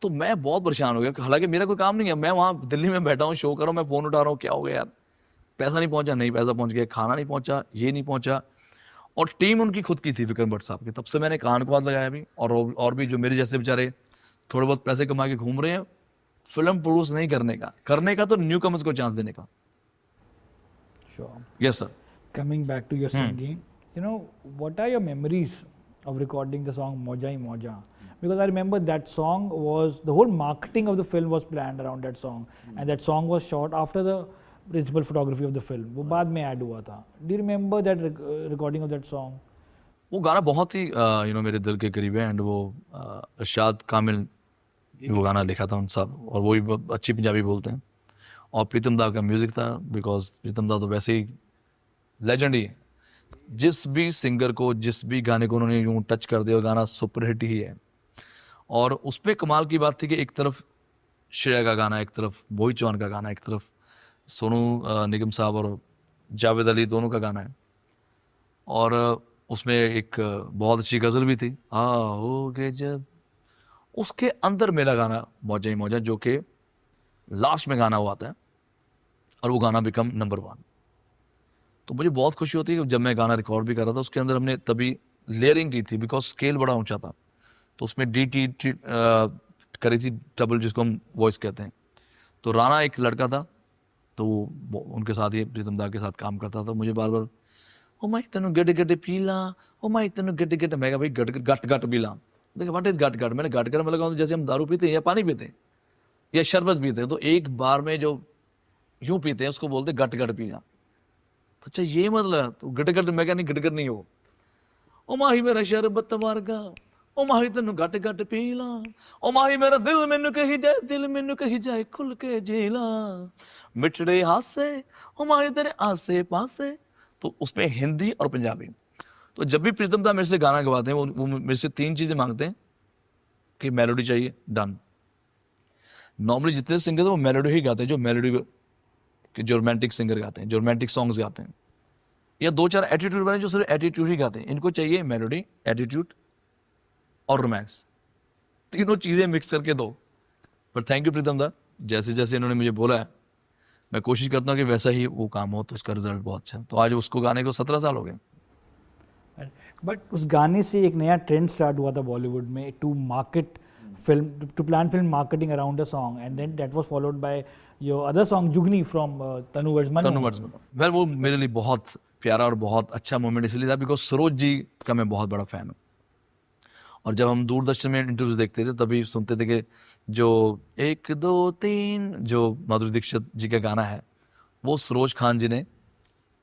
तो मैं बहुत परेशान हो गया, हालांकि मेरा कोई काम नहीं है, मैं वहाँ दिल्ली में बैठा हूँ, शो कर रहा हूँ, मैं फ़ोन उठा रहा हूँ, क्या हो गया यार, पैसा नहीं पहुँचा, नहीं पैसा पहुँच गया, खाना नहीं पहुँचा, ये नहीं पहुँचा। और टीम उनकी खुद की थी विक्रम भट्ट साहब की, तब से मैंने कान को हाथ लगाया भी। और भी जो मेरे जैसे बेचारे थोड़े बहुत पैसे कमा के घूम रहे हैं, फिल्म प्रोड्यूस नहीं करने का तो न्यू कमर्स को चांस देने का। Sure. Yes sir. Coming back to your singing, what are your memories of recording the song Moja Hi Moja? Because I remember that song the whole marketing of the film was planned around that song, and that song was shot after the principal photography of the film. वो बाद में add हुआ था. Do you remember that recording of that song? वो गाना बहुत ही मेरे दिल के करीब है, एंड वो अरशाद कामिल वो गाना लिखा था उन सब, और वो भी अच्छी पंजाबी बोलते हैं। और प्रीतम दा का म्यूज़िक था, बिकॉज प्रीतम दा तो वैसे ही लेजेंड ही है। जिस भी सिंगर को, जिस भी गाने को उन्होंने यूँ टच कर दिया, गाना सुपरहिट ही है। और उस पर कमाल की बात थी कि एक तरफ श्रेया का गाना, एक तरफ मोहित चौहान का गाना, एक तरफ सोनू निगम साहब और जावेद अली दोनों का गाना है। और उसमें एक बहुत अच्छी गज़ल भी थी, आओगे जब, उसके अंदर मेरा गाना मौजा ही मौजा, जो कि लास्ट में गाना हुआ था, और वो गाना बिकम नंबर 1। तो मुझे बहुत खुशी होती है कि जब मैं गाना रिकॉर्ड भी कर रहा था, उसके अंदर हमने तभी लेयरिंग की थी, बिकॉज स्केल बड़ा ऊंचा था, तो उसमें डी करी थी डबल, जिसको हम वॉइस कहते हैं। तो राणा एक लड़का था, तो वो उनके साथ ही प्रीतम दा के साथ काम करता था। मुझे बार बार ओ माई तेन गट गट पीला, ओ माई तेन गट गट, मैं भाई गट गट पीला, देखा व्हाट इज गट गट, मैंने गट गट में लगा जैसे हम दारू पीते हैं या पानी पीते हैं या शरबत पीते हैं, तो एक बार में जो यूं पीते हैं उसको बोलते गट गट पीना। तो अच्छा ये मतलब, तो गट गट, मैं क्या नहीं, गट गट नहीं हो, ओ माही मेरा शरबत मारगा, ओ माही तेनू गट गट पी ला, ओ माही मेरा दिल मैनू कही जाए, दिल मैनू कही जाए खुल के जी ला, मिठड़े हासे ओ माही तेरे आसे पासे। तो उसमें हिंदी और पंजाबी। तो जब भी प्रीतम दा मेरे से गाना गवाते हैं वो मेरे से 3 चीजें मांगते हैं कि मेलोडी चाहिए, डन। नॉर्मली जितने सिंगर वो मेलोडी ही गाते हैं, जो मेलोडी के जो रोमांटिक सिंगर गाते हैं, जो रोमांटिक सॉन्ग्स गाते हैं, या 2-4 एटीट्यूड वाले जो सिर्फ एटीट्यूड ही गाते हैं। इनको चाहिए मेलोडी, एटीट्यूड और रोमांस, तीनों चीजें मिक्स करके दो। पर थैंक यू प्रीतम दा, जैसे जैसे इन्होंने मुझे बोला है मैं कोशिश करता हूँ कि वैसा ही वो काम हो, तो उसका रिजल्ट बहुत अच्छा है। तो आज उसको गाने को 17 साल हो गए। बट उस गाने से एक नया ट्रेंड स्टार्ट हुआ था बॉलीवुड में, to market film, to plan film marketing around a song, and then that was followed by your other song Jugni from Tanu Verma. Well वो मेरे लिए बहुत प्यारा और बहुत अच्छा मोमेंट इसलिए था बिकॉज सरोज जी का मैं बहुत बड़ा फैन हूँ। और जब हम दूरदर्शन में इंटरव्यूज देखते थे तभी सुनते थे कि जो 1 2 3 जो माधुरी दीक्षित जी का गाना है वो सरोज खान जी ने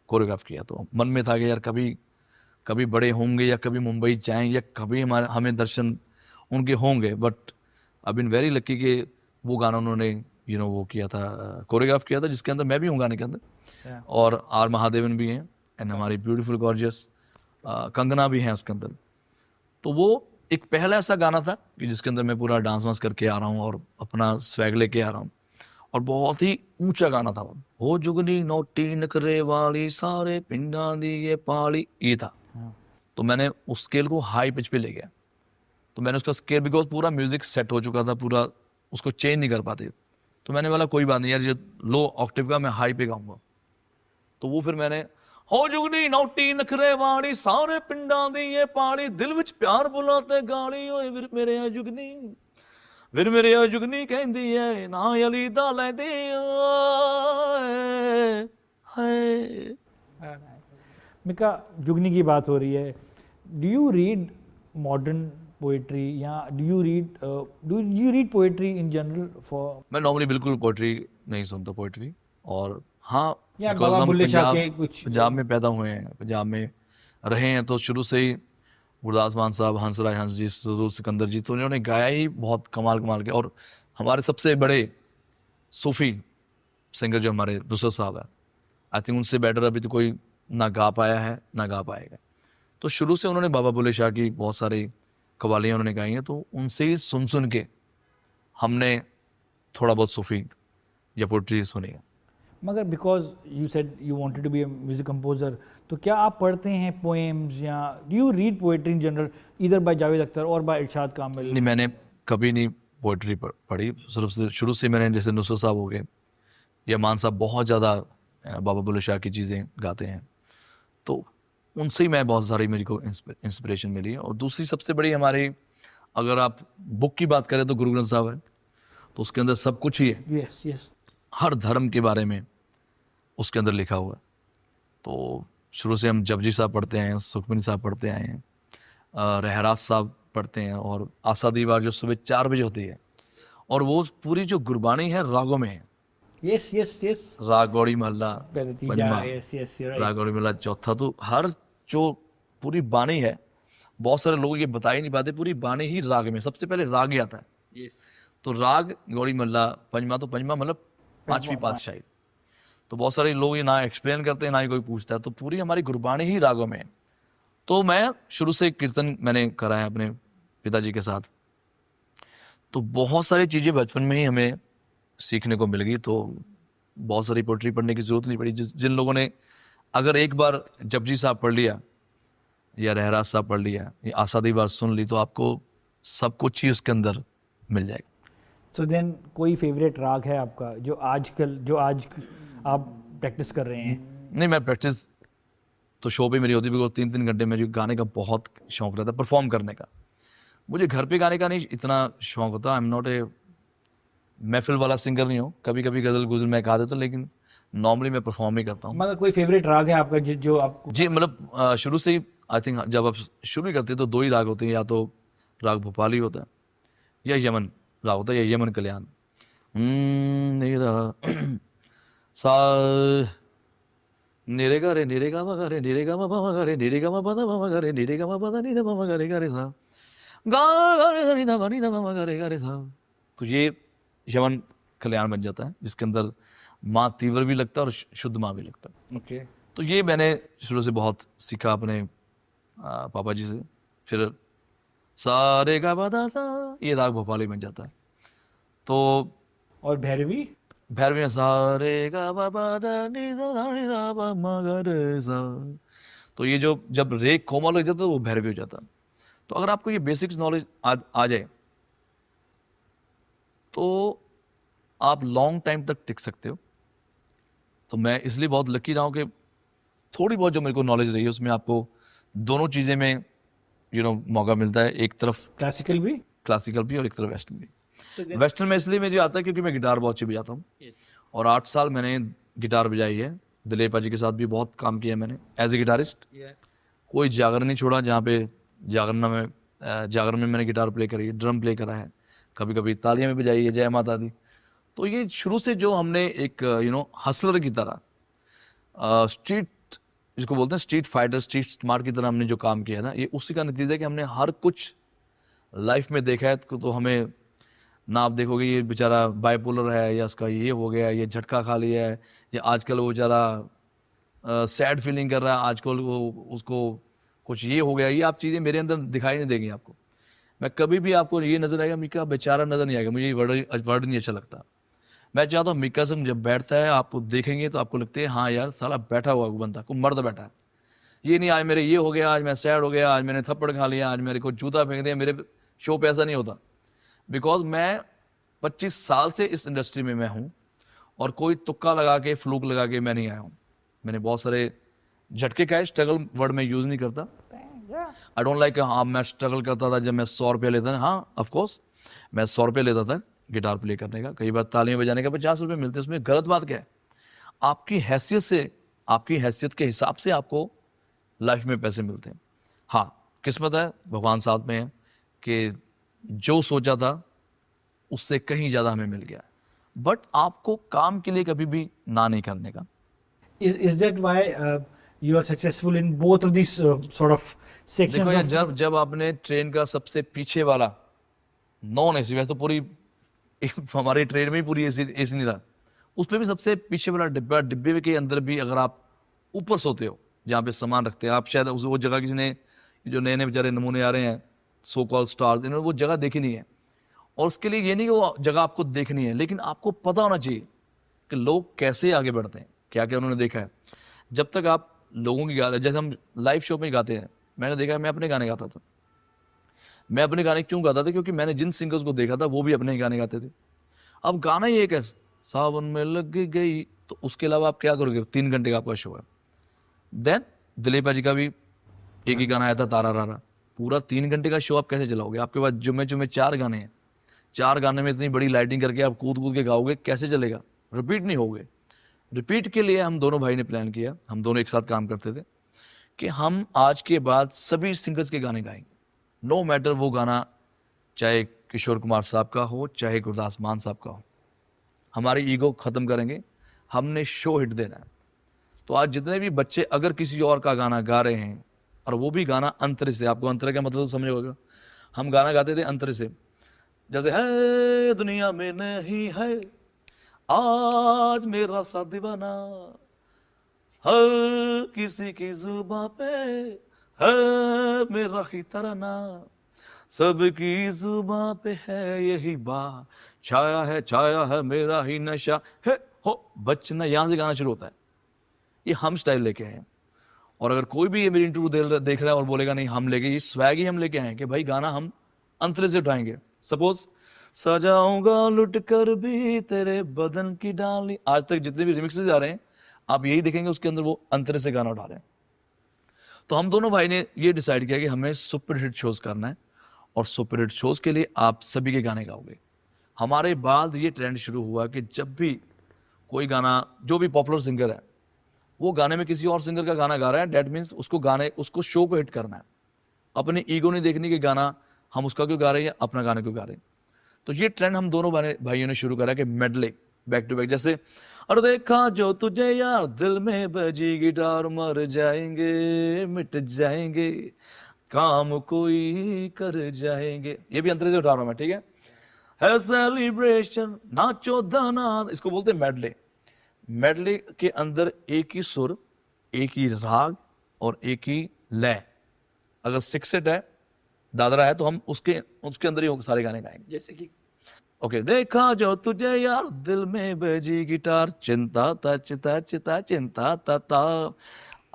कोरियोग्राफ किया। तो मन में था कि यार कभी कभी बड़े होंगे या कभी मुंबई जाएं या कभी हमें दर्शन उनके होंगे। But I been very lucky कि वो गाना उन्होंने वो किया था, कोरियोग्राफ किया था, जिसके अंदर मैं भी हूँ गाने के अंदर, और आर महादेवन भी हैं, एंड हमारी ब्यूटीफुल गॉर्जियस कंगना भी हैं उसके अंदर। तो वो एक पहला ऐसा गाना था कि जिसके अंदर मैं पूरा डांस वांस करके आ रहा हूँ और अपना स्वैग लेके आ रहा हूँ, और बहुत ही ऊंचा गाना था वो। हो जुगनी नोटी नखरे वाली सारे पिंडा दी ये पाली, ये था। तो मैंने उस स्केल को हाई पिच पे ले गया। तो मैंने उसका स्केल, बिकॉज पूरा म्यूजिक सेट हो चुका था, पूरा उसको चेंज नहीं कर पाते, तो मैंने बोला कोई बात नहीं यार, ये लो ऑक्टेव का मैं हाई पे गाऊंगा। तो वो फिर मैंने हो जुगनी नौटी नखरे वाली सारे पिंडा दी ये पाली, दिल विच प्यार बुलाते गाली, ओए फिर मेरे आ जुगनी, फिर मेरे आ जुगनी कहंदी है ना अली दा लैंदे हाय। मिका, जुगनी की बात हो रही है, do you read modern poetry या do you read poetry in general? For मैं नॉर्मली बिल्कुल पोइट्री नहीं सुनता पोइट्री। और हाँ, या बिकॉज बाबा हम बुल्ले शाह के कुछ पंजाब में पैदा हुए हैं, पंजाब में रहे हैं, तो शुरू से ही गुरदास मान साहब, हंसराज हंस जी, सुदूर सिकंदर जी, तो उन्होंने गाया ही बहुत कमाल कमाल के। और हमारे सबसे बड़े सूफी सिंगर जो हमारे नुसरत साहब है, आई थिंक उनसे बेटर अभी तो कोई ना गा पाया है ना गा पाएगा। तो शुरू से उन्होंने बाबा बुल्ले शाह की बहुत सारी कवालियाँ उन्होंने गाई हैं, तो उनसे ही सुन सुन के हमने थोड़ा बहुत सूफी या पोइट्री सुनी है। मगर because you said you wanted to be a music composer, तो क्या आप पढ़ते हैं पोएम्स या do you read poetry in general, इधर बाय जावेद अख्तर और बाय इरशाद कामिल? नहीं, मैंने कभी नहीं पोइट्री पढ़ी। सिर्फ से शुरू से मैंने, जैसे नुसरत साहब हो गए या मान साहब, बहुत ज़्यादा बाबा बुल्ले शाह की चीज़ें गाते हैं, तो उनसे ही मैं बहुत सारी मेरे को इंस्पिरेशन मिली है। और दूसरी सबसे बड़ी हमारी, अगर आप बुक की बात करें तो गुरु ग्रंथ साहब है, तो उसके अंदर सब कुछ ही है, यस यस, हर धर्म के बारे में उसके अंदर लिखा हुआ है। तो शुरू से हम जपजी साहब पढ़ते हैं, सुखमनी साहब पढ़ते आए हैं, रहराज साहब पढ़ते हैं, और आशा दीवार जो सुबह 4 बजे होती है, और वो पूरी जो गुरबानी है रागों में है। यस यस यस, राग गौड़ी महला तीजा, पंजमा, यस यस, राग गौड़ी महला चौथा। तो हर जो पूरी बानी है, बहुत सारे लोग ये बता ही नहीं पाते, पूरी बानी ही राग में, सबसे पहले राग ही आता है। तो राग गौड़ी महला पंजमा, तो पंजमा मतलब 5वीं पातशाही। तो बहुत सारे लोग ये ना एक्सप्लेन करते हैं ना ही कोई पूछता है, तो पूरी हमारी गुरबानी ही रागों में है। तो मैं शुरू से कीर्तन मैंने करा है अपने पिताजी के साथ, तो बहुत सारी चीज़ें बचपन में ही हमें सीखने को मिल गई। तो बहुत सारी पोइट्री पढ़ने की जरूरत नहीं पड़ी। जिन लोगों ने अगर एक बार जपजी साहब पढ़ लिया या रहराज साहब पढ़ लिया या आशा दी बात सुन ली, तो आपको सब कुछ ही उसके अंदर मिल जाएगा। सो देन कोई फेवरेट राग है आपका जो आज आप प्रैक्टिस कर रहे हैं? नहीं, मैं प्रैक्टिस तो शो पे मेरी होती है, बिकॉज 3-3 घंटे मेरे गाने का बहुत शौक रहता है, परफॉर्म करने का। मुझे घर पे गाने का नहीं इतना शौक होता। आई एम नॉट ए महफिल वाला सिंगर नहीं हूँ, कभी कभी गजल गुजल मैं गा देता हूँ, लेकिन नॉर्मली मैं परफॉर्म ही करता हूँ। मगर कोई फेवरेट राग है आपका जो आपको? जी, मतलब शुरू से ही आई थिंक जब आप शुरू ही करते हैं तो 2 ही राग होते हैं, या तो राग भोपाली होता है या यमन राग होता है, या यमन कल्याण। सा निरे गा रे निरे गा मा गा रे निरे गा मा पा मा गा रे निरे गा मा पा दा पा मा गा रे निरे गा मा पा दा नी दा पा मा गा रे सा। गा गा रे सा नी धा पा नी धा पा मा गा रे सा। तो ये यमन कल्याण बन जाता है, जिसके अंदर माँ तीव्र भी लगता है और शुद्ध माँ भी लगता है। Okay. तो ये मैंने शुरू से बहुत सीखा अपने पापा जी से। फिर सा रे गा पा धा सा, ये राग भोपाली बन जाता है। तो और भैरवी? भैरवी में सा रे गा पा धा नी धा पा मा गा रे सा। तो ये जो जब रे कोमल लग जाता है वो भैरवी हो जाता है। तो अगर आपको ये बेसिक्स नॉलेज आ जाए तो आप लॉन्ग टाइम तक टिक सकते हो। तो मैं इसलिए बहुत लकी रहा हूँ कि थोड़ी बहुत जो मेरे को नॉलेज रही है उसमें आपको दोनों चीज़ें में मौका मिलता है। एक तरफ क्लासिकल भी? क्लासिकल भी और एक तरफ वेस्टर्न भी। वेस्टर्न में इसलिए मुझे आता है क्योंकि मैं गिटार बहुत अच्छी बजाता हूँ। और 8 साल मैंने गिटार बजाई है। दिलीप जी के साथ भी बहुत काम किया है मैंने एज ए गिटारिस्ट। कोई जागरण नहीं छोड़ा जहाँ पे जागरण में मैंने गिटार प्ले करी है, ड्रम प्ले करा है, कभी कभी तालियां भी बजाई है, जय माता दी। तो ये शुरू से जो हमने एक हसलर की तरह स्ट्रीट जिसको बोलते हैं स्ट्रीट फाइटर, स्ट्रीट स्मार्ट की तरह हमने जो काम किया है ना, ये उसी का नतीजा है कि हमने हर कुछ लाइफ में देखा है। तो हमें ना आप देखोगे ये बेचारा बाइपोलर है या इसका ये हो गया, ये झटका खा लिया है, या आजकल वो बेचारा सैड फीलिंग कर रहा है, आजकल वो उसको कुछ ये हो गया, ये आप चीज़ें मेरे अंदर दिखाई नहीं देंगी आपको। मैं कभी भी आपको ये नजर आएगा मिक्का बेचारा नजर नहीं आएगा, मुझे ये वर्ड नहीं अच्छा लगता। मैं चाहता हूँ मिक्का सिंह जब बैठता है आपको देखेंगे तो आपको लगता है हाँ यार साला बैठा हुआ बंदा को मर्द बैठा है। ये नहीं आज मेरे ये हो गया, आज मैं सैड हो गया, आज मैंने थप्पड़ खा लिया, आज मेरे को जूता फेंक दिया। मेरे शो पे ऐसा नहीं होता, बिकॉज मैं 25 साल से इस इंडस्ट्री में मैं हूँ और कोई तुक्का लगा के फ्लूक लगा के मैं नहीं आया हूँ। मैंने बहुत सारे झटके खाए, स्ट्रगल वर्ड में यूज नहीं करता। आई डोंट लाइक हाँ मैं स्ट्रगल करता था जब मैं 100 रुपये लेता था। हाँ ऑफकोर्स मैं 100 रुपये लेता था गिटार प्ले करने का, कई बार तालियां बजाने का 50 रुपये मिलते हैं। उसमें गलत बात क्या है? आपकी हैसियत से, आपकी हैसियत के हिसाब से आपको लाइफ में पैसे मिलते हैं। हाँ किस्मत है, भगवान साथ में है कि जो सोचा था उससे कहीं ज़्यादा हमें मिल गया। बट आपको काम के लिए कभी भी ना नहीं करने का। Is that why you are successful in both of these sort of sections? देखो यार, जब आपने ट्रेन का सबसे पीछे वाला नॉन एसी, वैसे तो पूरी हमारी ट्रेन में ही पूरी एसी नहीं था, उस पर भी सबसे पीछे वाला डिब्बे के अंदर भी अगर आप ऊपर सोते हो जहाँ पे सामान रखते हैं, आप शायद वो जगह किसी ने, जो नए नए बेचारे नमूने आ रहे हैं सो कॉल स्टार्स, इन्होंने वो जगह देखी नहीं है। और उसके लिए ये नहीं कि वो जगह आपको देखनी है, लेकिन आपको पता होना चाहिए कि लोग कैसे आगे बढ़ते हैं, क्या क्या उन्होंने देखा है। जब तक आप लोगों की गाने, जैसे हम लाइव शो में गाते हैं, मैंने देखा है, मैं अपने गाने गाता था। मैं अपने गाने क्यों गाता था? क्योंकि मैंने जिन सिंगर्स को देखा था वो भी अपने ही गाने गाते थे। अब गाना ही एक है, सावन में लग गई, तो उसके अलावा आप क्या करोगे? 3 घंटे का आपका शो है। देन दिलीप जी का भी एक ही गाना आया था, तारा रारा। पूरा 3 घंटे का शो आप कैसे चलाओगे? आपके पास जुम्मे 4 गाने हैं, 4 गाने में इतनी बड़ी लाइटिंग करके आप कूद कूद के गाओगे, कैसे चलेगा? रिपीट नहीं होगे। रिपीट के लिए हम दोनों भाई ने प्लान किया, हम दोनों एक साथ काम करते थे कि हम आज के बाद सभी सिंगर्स के गाने गाएंगे, नो मैटर वो गाना चाहे किशोर कुमार साहब का हो चाहे गुरदास मान साहब का हो। हमारी ईगो खत्म करेंगे, हमने शो हिट देना है। तो आज जितने भी बच्चे अगर किसी और का गाना गा रहे हैं, और वो भी गाना अंतर से, आपको अंतर का मतलब तो समझ होगा, हम गाना गाते थे अंतर से, जैसे है दुनिया में नहीं है आज मेरा सा दीवाना, हर किसी की जुबां पे है मेरा ही तराना, सबकी जुबां पे है यही बात, छाया है मेरा ही नशा है हो बचना। यहां से गाना शुरू होता है। ये हम स्टाइल लेके आए हैं। और अगर कोई भी ये मेरी इंटरव्यू देख रहा है और बोलेगा नहीं हम लेके, ये स्वैग ही हम लेके आए हैं कि भाई गाना हम अंतरे से उठाएंगे। सपोज सजाऊंगा लुट कर भी तेरे बदन की डाली, आज तक जितने भी रिमिक्सेस आ रहे हैं आप यही देखेंगे उसके अंदर वो अंतरे से गाना उठा रहे हैं। तो हम दोनों भाई ने ये डिसाइड किया कि हमें सुपर हिट शोज करना है, और सुपर हिट शोज के लिए आप सभी के गाने गाओगे। हमारे बाद ये ट्रेंड शुरू हुआ कि जब भी कोई गाना, जो भी पॉपुलर सिंगर है वो गाने में किसी और सिंगर का गाना गा रहा है, डेट मीन्स उसको शो को हिट करना है। अपनी ईगो नहीं देखनी कि गाना हम उसका क्यों गा रहे हैं या अपना गाना क्यों गा रहे हैं। तो ये ट्रेंड हम दोनों भाइयों ने शुरू करा कि मेडले बैक टू बैक, जैसे और देखा जो तुझे यार दिल में बजी गिटार, मर जाएंगे मिट जाएंगे, काम कोई कर जाएंगे, ये भी अंतरे से उठा रहा हूं मैं, ठीक है सेलिब्रेशन नाचो धना, इसको बोलते हैं मेडले। मेडले के अंदर एक ही सुर, एक ही राग और एक ही लय। अगर 6/8 है, दादरा है, तो हम उसके अंदर ही सारे गाने गाएंगे। जैसे कि ओके देखा जो तुझे यार दिल में बजी गिटार, चिंता ता चिता चिता चिंता ता ता,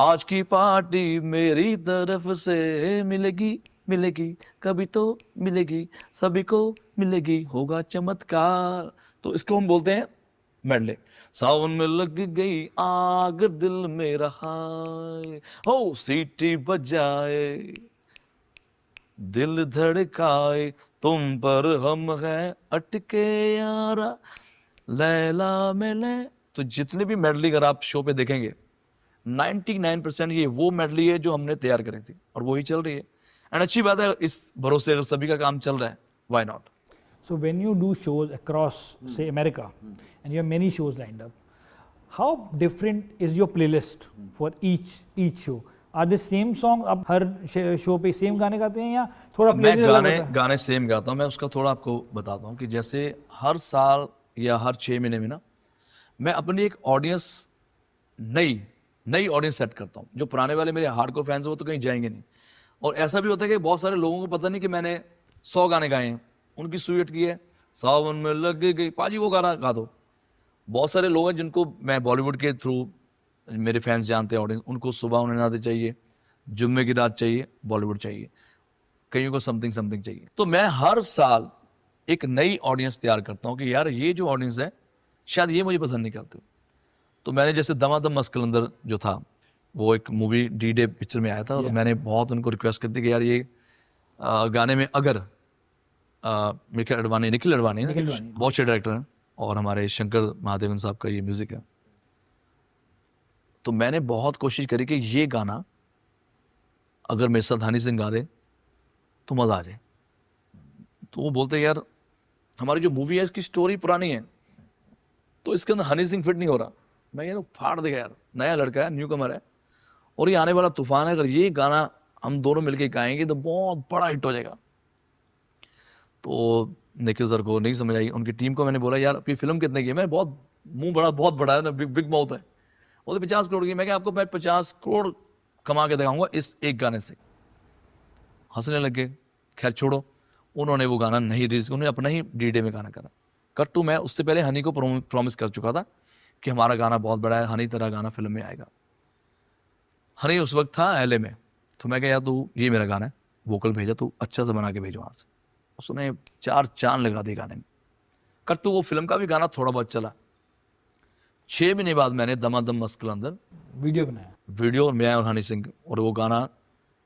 आज की पार्टी मेरी तरफ से मिलेगी मिलेगी, कभी तो मिलेगी, सभी को मिलेगी, होगा चमत्कार। तो इसको हम बोलते हैं मेडले। सावन में लग गई आग दिल में रहा, हो सीटी बजाए दिल धड़काए, तुम पर हम हैं अटके यारा, लैला में ले। तो जितने भी मेडली अगर आप शो पे देखेंगे 99% ये वो मेडली है जो हमने तैयार करी थी और वही चल रही है। एंड अच्छी बात है, इस भरोसे अगर सभी का काम चल रहा है, why not. so when you do shows across say America and you have many shows lined up, how different is your playlist for each show? Are the same song आप हर शो पे सेम गाने गाते हैं या थोड़ा मैं playlist अलग होता है? गाने सेम गाता हूँ। मैं उसका थोड़ा आपको बताता हूँ कि जैसे हर साल या हर 6 महीने में ना, मैं अपनी एक ऑडियंस नई ऑडियंस सेट करता हूँ। जो पुराने वाले मेरे हार्डकोर फैंस हैं वो तो कहीं जाएंगे नहीं। और ऐसा भी होता है कि बहुत सारे लोगों को पता नहीं कि मैंने 100 गाने गाए हैं, उनकी सुई की है सावन में लग गई, पाजी वो गाना गा दो। बहुत सारे लोग हैं जिनको मैं बॉलीवुड के थ्रू मेरे फैंस जानते हैं, ऑडियंस, उनको सुबह उन्हें नाते चाहिए, जुम्मे की रात चाहिए, बॉलीवुड चाहिए, कईयों को समथिंग चाहिए। तो मैं हर साल एक नई ऑडियंस तैयार करता हूँ कि यार ये जो ऑडियंस है शायद ये मुझे पसंद नहीं करते। तो मैंने जैसे दमादम मस्त कलंदर जो था, वो एक मूवी डी-डे पिक्चर में आया था, और मैंने बहुत उनको रिक्वेस्ट कर दी कि यार ये गाने में अगर निखिल अडवाणी ना, बहुत अच्छे डायरेक्टर हैं, और हमारे शंकर महादेवन साहब का ये म्यूजिक है। तो मैंने बहुत कोशिश करी कि ये गाना अगर मेरे साथ हनी सिंह गा दे तो मज़ा आ जाए। तो वो बोलते यार हमारी जो मूवी है इसकी स्टोरी पुरानी है, तो इसके अंदर हनी सिंह फिट नहीं हो रहा। मैं यार फाड़ देगा यार, नया लड़का है, न्यू कमर है, और ये आने वाला तूफान है, अगर ये गाना हम दोनों मिलके गाएंगे तो बहुत बड़ा हिट हो जाएगा। तो निखिल सर को नहीं समझ आई, उनकी टीम को मैंने बोला यार अब ये फिल्म कितने की है, मैं बहुत मुंह बहुत बड़ा है ना, बिग माउथ है, वो तो 50 करोड़ की। मैं क्या आपको मैं 50 करोड़ कमा के दिखाऊंगा इस एक गाने से। हंसने लगे। खैर छोड़ो, उन्होंने वो गाना नहीं रिलीज, उन्होंने अपना ही डी-डे में गाना करा। कट टू, मैं उससे पहले हनी को प्रॉमिस कर चुका था कि हमारा गाना बहुत बड़ा है, हनी तरह गाना फिल्म में आएगा। हनी उस वक्त था एलए में, तो मैं कहा यार तू ये मेरा गाना है, वोकल भेजा, तू अच्छा से बना के भेजो वहाँ से। उसने 4 चांद लगा दिए गाने में। कट टू, वो फिल्म का भी गाना थोड़ा बहुत चला। 6 महीने बाद मैंने दमादम मस्त कलंदर वीडियो बनाया, वीडियो, मैं और हनी सिंह, और वो गाना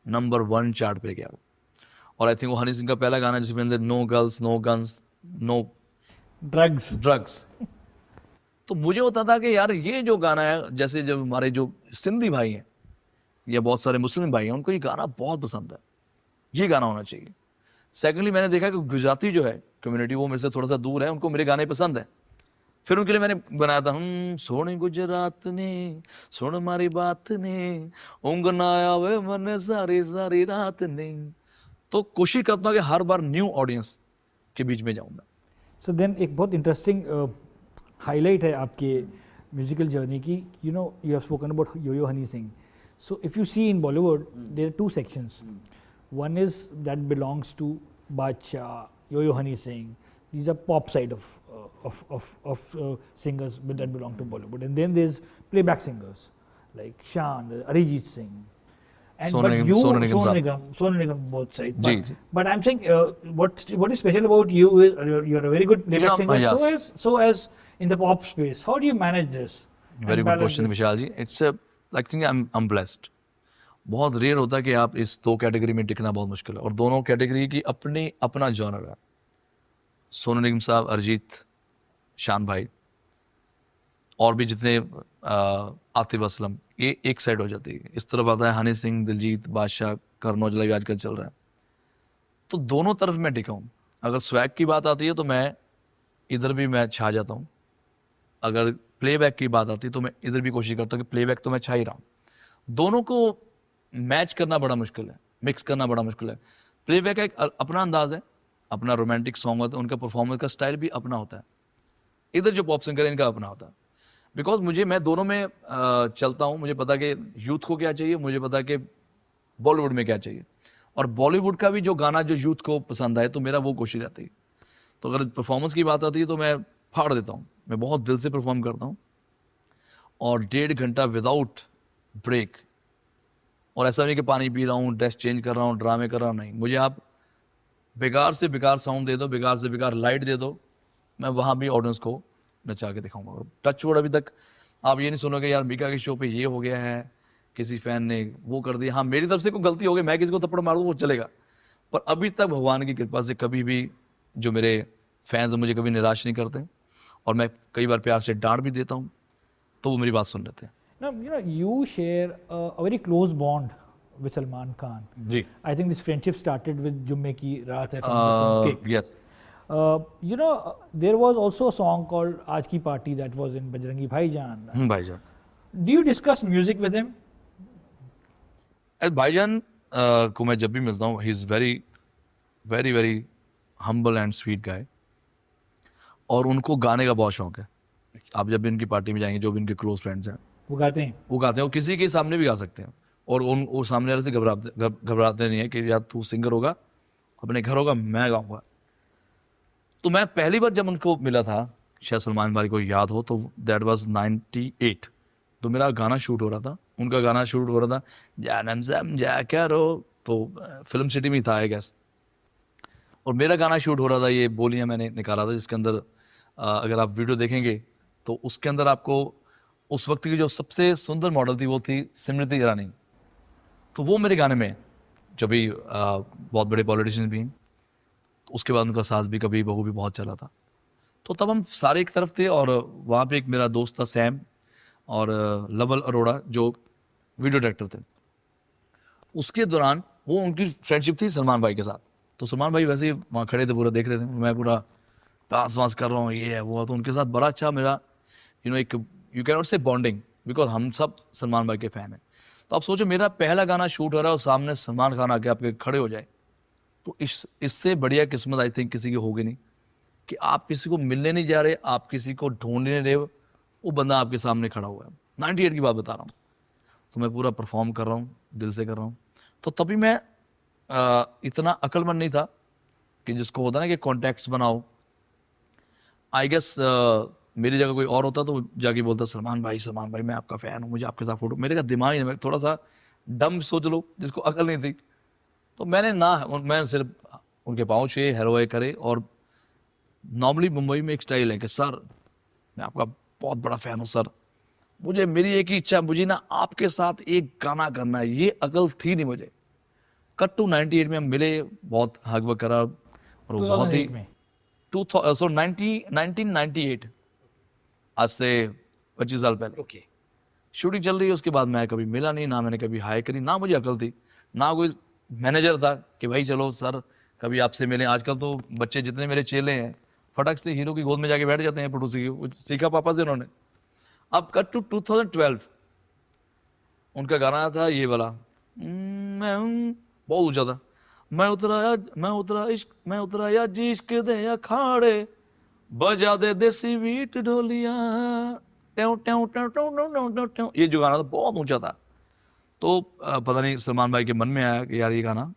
नंबर 1 चार्ट पे गया। और आई थिंक वो हनी सिंह का पहला गाना जिसमें अंदर no girls no guns no drugs. तो मुझे होता था कि यार ये जो गाना है, जैसे जब हमारे जो सिंधी भाई हैं या बहुत सारे मुस्लिम भाई हैं, उनको ये गाना बहुत पसंद है, ये गाना होना चाहिए। सेकेंडली मैंने देखा कि गुजराती जो है कम्युनिटी, वो मेरे से थोड़ा सा दूर है, उनको मेरे गाने पसंद है। फिर उनके लिए मैंने बनाया था सोने गुजरात ने सुन मारी बात ने, ऊँग ना आवे मन सारी सारी रात ने। तो कोशिश करता हूँ कि हर बार न्यू ऑडियंस के बीच में जाऊँ मैं। सो देन एक बहुत इंटरेस्टिंग हाईलाइट है आपके म्यूजिकल जर्नी की, you know you have spoken about Yo Yo Honey Singh. So if you see in Bollywood there are two sections. One is that belongs to Badshah, Yo-Yo Honey Singh. These are pop side of singers that belong to Bollywood, and then there's playback singers like Shan, Arijit Singh, and Sonu Nigam, both sides. But I'm saying what is special about you is you're a very good playback singer. Yes. So as in the pop space, how do you manage this? Very good question, Vishal ji. It's I think I'm blessed. बहुत rare होता है कि आप इस 2 category में टिकना बहुत मुश्किल है, और दोनों कैटेगरी की अपना जॉनर है। सोनू निगम साहब, अरिजीत, शान भाई, और भी जितने आतिफ असलम, ये एक साइड हो जाती है। इस तरफ आता है हनी सिंह, दिलजीत, बादशाह, करण औजला भी आजकल चल रहा है। तो दोनों तरफ मैं टिका हूँ। अगर स्वैग की बात आती है तो मैं इधर भी मैं छा जाता हूँ, अगर प्लेबैक की बात आती है तो मैं इधर भी कोशिश करता हूँ कि प्लेबैक तो मैं छा ही रहा हूँ। दोनों को मैच करना बड़ा मुश्किल है, मिक्स करना बड़ा मुश्किल है। प्लेबैक का एक अपना अंदाज है, अपना रोमांटिक सॉन्ग होता है, उनका परफॉर्मेंस का स्टाइल भी अपना होता है। इधर जो पॉप सिंगर है इनका अपना होता है। बिकॉज मैं दोनों में चलता हूँ। मुझे पता कि यूथ को क्या चाहिए, मुझे पता कि बॉलीवुड में क्या चाहिए, और बॉलीवुड का भी जो गाना जो यूथ को पसंद आए तो मेरा वो कोशिश रहती है। तो अगर परफॉर्मेंस की बात आती है तो मैं फाड़ देता हूँ, मैं बहुत दिल से परफॉर्म करता हूँ, और 1.5 घंटा विदाउट ब्रेक। और ऐसा नहीं कि पानी पी रहा हूँ, ड्रेस चेंज कर रहा हूँ, ड्रामे कर रहा हूँ, नहीं। मुझे आप बेकार से बेकार साउंड दे दो, बेकार से बेकार लाइट दे दो, मैं वहाँ भी ऑडियंस को नचा के दिखाऊंगा। और टच वुड अभी तक आप ये नहीं सुनोगे यार मीका के शो पे ये हो गया है, किसी फैन ने वो कर दिया। हाँ, मेरी तरफ से कोई गलती हो गई, मैं किसी को थप्पड़ मार दूँ वो चलेगा, पर अभी तक भगवान की कृपा से कभी भी जो मेरे फैंस मुझे कभी निराश नहीं करते, और मैं कई बार प्यार से डांट भी देता हूँ तो वो मेरी बात सुन लेते हैं। Now, you share a very close bond with Salman Khan. जी, I think this friendship started with Jumme Ki Raat Hai from Kick. Yes. There was also a song called Aaj Ki Party that was in Bajrangi Bhaijaan. भाईजान, Do you discuss music with him? भाईजान को मैं जब भी मिलता हूँ, he is very very very humble and sweet guy, और उनको गाने का बहुत शौक है। आप जब भी इनकी पार्टी में जाएंगे, जो भी इनके क्लोज फ्रेंड्स हैं वो गाते हैं? वो गाते हैं, वो किसी के सामने भी गा सकते हैं, और वो सामने वाले से घबराते नहीं है कि यार तू सिंगर होगा, अपने घर होगा, मैं गाऊंगा। तो मैं पहली बार जब उनको मिला था, शायद सलमान भाई को याद हो तो, दैट वाज 98। तो मेरा गाना शूट हो रहा था, उनका गाना शूट हो रहा था, जानन समझा करो, तो फिल्म सिटी में था आई गेस। और मेरा गाना शूट हो रहा था, ये बोलियां मैंने निकाला था, जिसके अंदर अगर आप वीडियो देखेंगे तो उसके अंदर आपको उस वक्त की जो सबसे सुंदर मॉडल थी वो थी स्मृति ईरानी। तो वो मेरे गाने में, जब भी बहुत बड़े पॉलिटिशियन भी हैं, तो उसके बाद उनका सास भी कभी बहू भी बहुत चला था। तो तब हम सारे एक तरफ थे, और वहाँ पे एक मेरा दोस्त था सैम, और लवल अरोड़ा जो वीडियो डायरेक्टर थे। उसके दौरान वो उनकी फ्रेंडशिप थी सलमान भाई के साथ। तो सलमान भाई वैसे ही वहाँ खड़े थे, पूरा देख रहे थे, मैं पूरा डांस वांस कर रहा हूँ, ये है वो है। तो उनके साथ बड़ा अच्छा मेरा एक यू कैन नॉट से बॉन्डिंग, बिकॉज हम सब सलमान भाई के फ़ैन हैं। तो आप सोचो मेरा पहला गाना शूट हो रहा है और सामने सलमान खान आके आपके खड़े हो जाए, तो इससे बढ़िया किस्मत आई थिंक किसी की होगी नहीं, कि आप किसी को मिलने नहीं जा रहे, आप किसी को ढूंढ नहीं रहे, वो बंदा आपके सामने खड़ा हुआ है। 98 की बात बता रहा हूँ। तो मैं पूरा परफॉर्म कर रहा हूँ, दिल से कर रहा हूँ। तो तभी मैं इतना अक्लमंद नहीं था कि जिसको होता ना कि कॉन्टैक्ट्स बनाओ। आई गेस मेरी जगह कोई और होता तो जाके बोलता सलमान भाई मैं आपका फ़ैन हूँ, मुझे आपके साथ फोटो। मेरे का दिमाग ही नहीं, थोड़ा सा डम सोच लो, जिसको अकल नहीं थी। तो मैं सिर्फ उनके पाँव छुए, हेरो करे। और नॉर्मली मुंबई में एक स्टाइल है कि सर मैं आपका बहुत बड़ा फ़ैन हूँ सर, मेरी एक ही इच्छा, मुझे ना आपके साथ एक गाना करना है। ये अकल थी नहीं मुझे। कट टू 98 में हम मिले, बहुत हग वग करा, और वो बहुत ही 1998, आज से 25 साल पहले। ओके। शूटिंग चल रही है, उसके बाद मैं कभी मिला नहीं, ना मैंने कभी हाई करी, ना मुझे अकल थी, ना कोई मैनेजर था कि भाई चलो सर कभी आपसे मिलें। आजकल तो बच्चे जितने मेरे चेले हैं फटक से हीरो की गोद में जाके बैठ जाते हैं, प्रोड्यूसर की, सीखा पापा से उन्होंने। अब कट टू 2012, उनका गाना था ये वाला, बहुत ऊंचा था, मैं उतरा या इश्क दे अखाड़े, बजा दे देसी बीट ढोलिया, ट्यों ट्यों ट्यों ट्यों ट्यों ट्यों ट्यों ट्यों। ये जो गाना था बहुत ऊंचा था। तो पता नहीं सलमान भाई के मन में आया कि यार ये गाना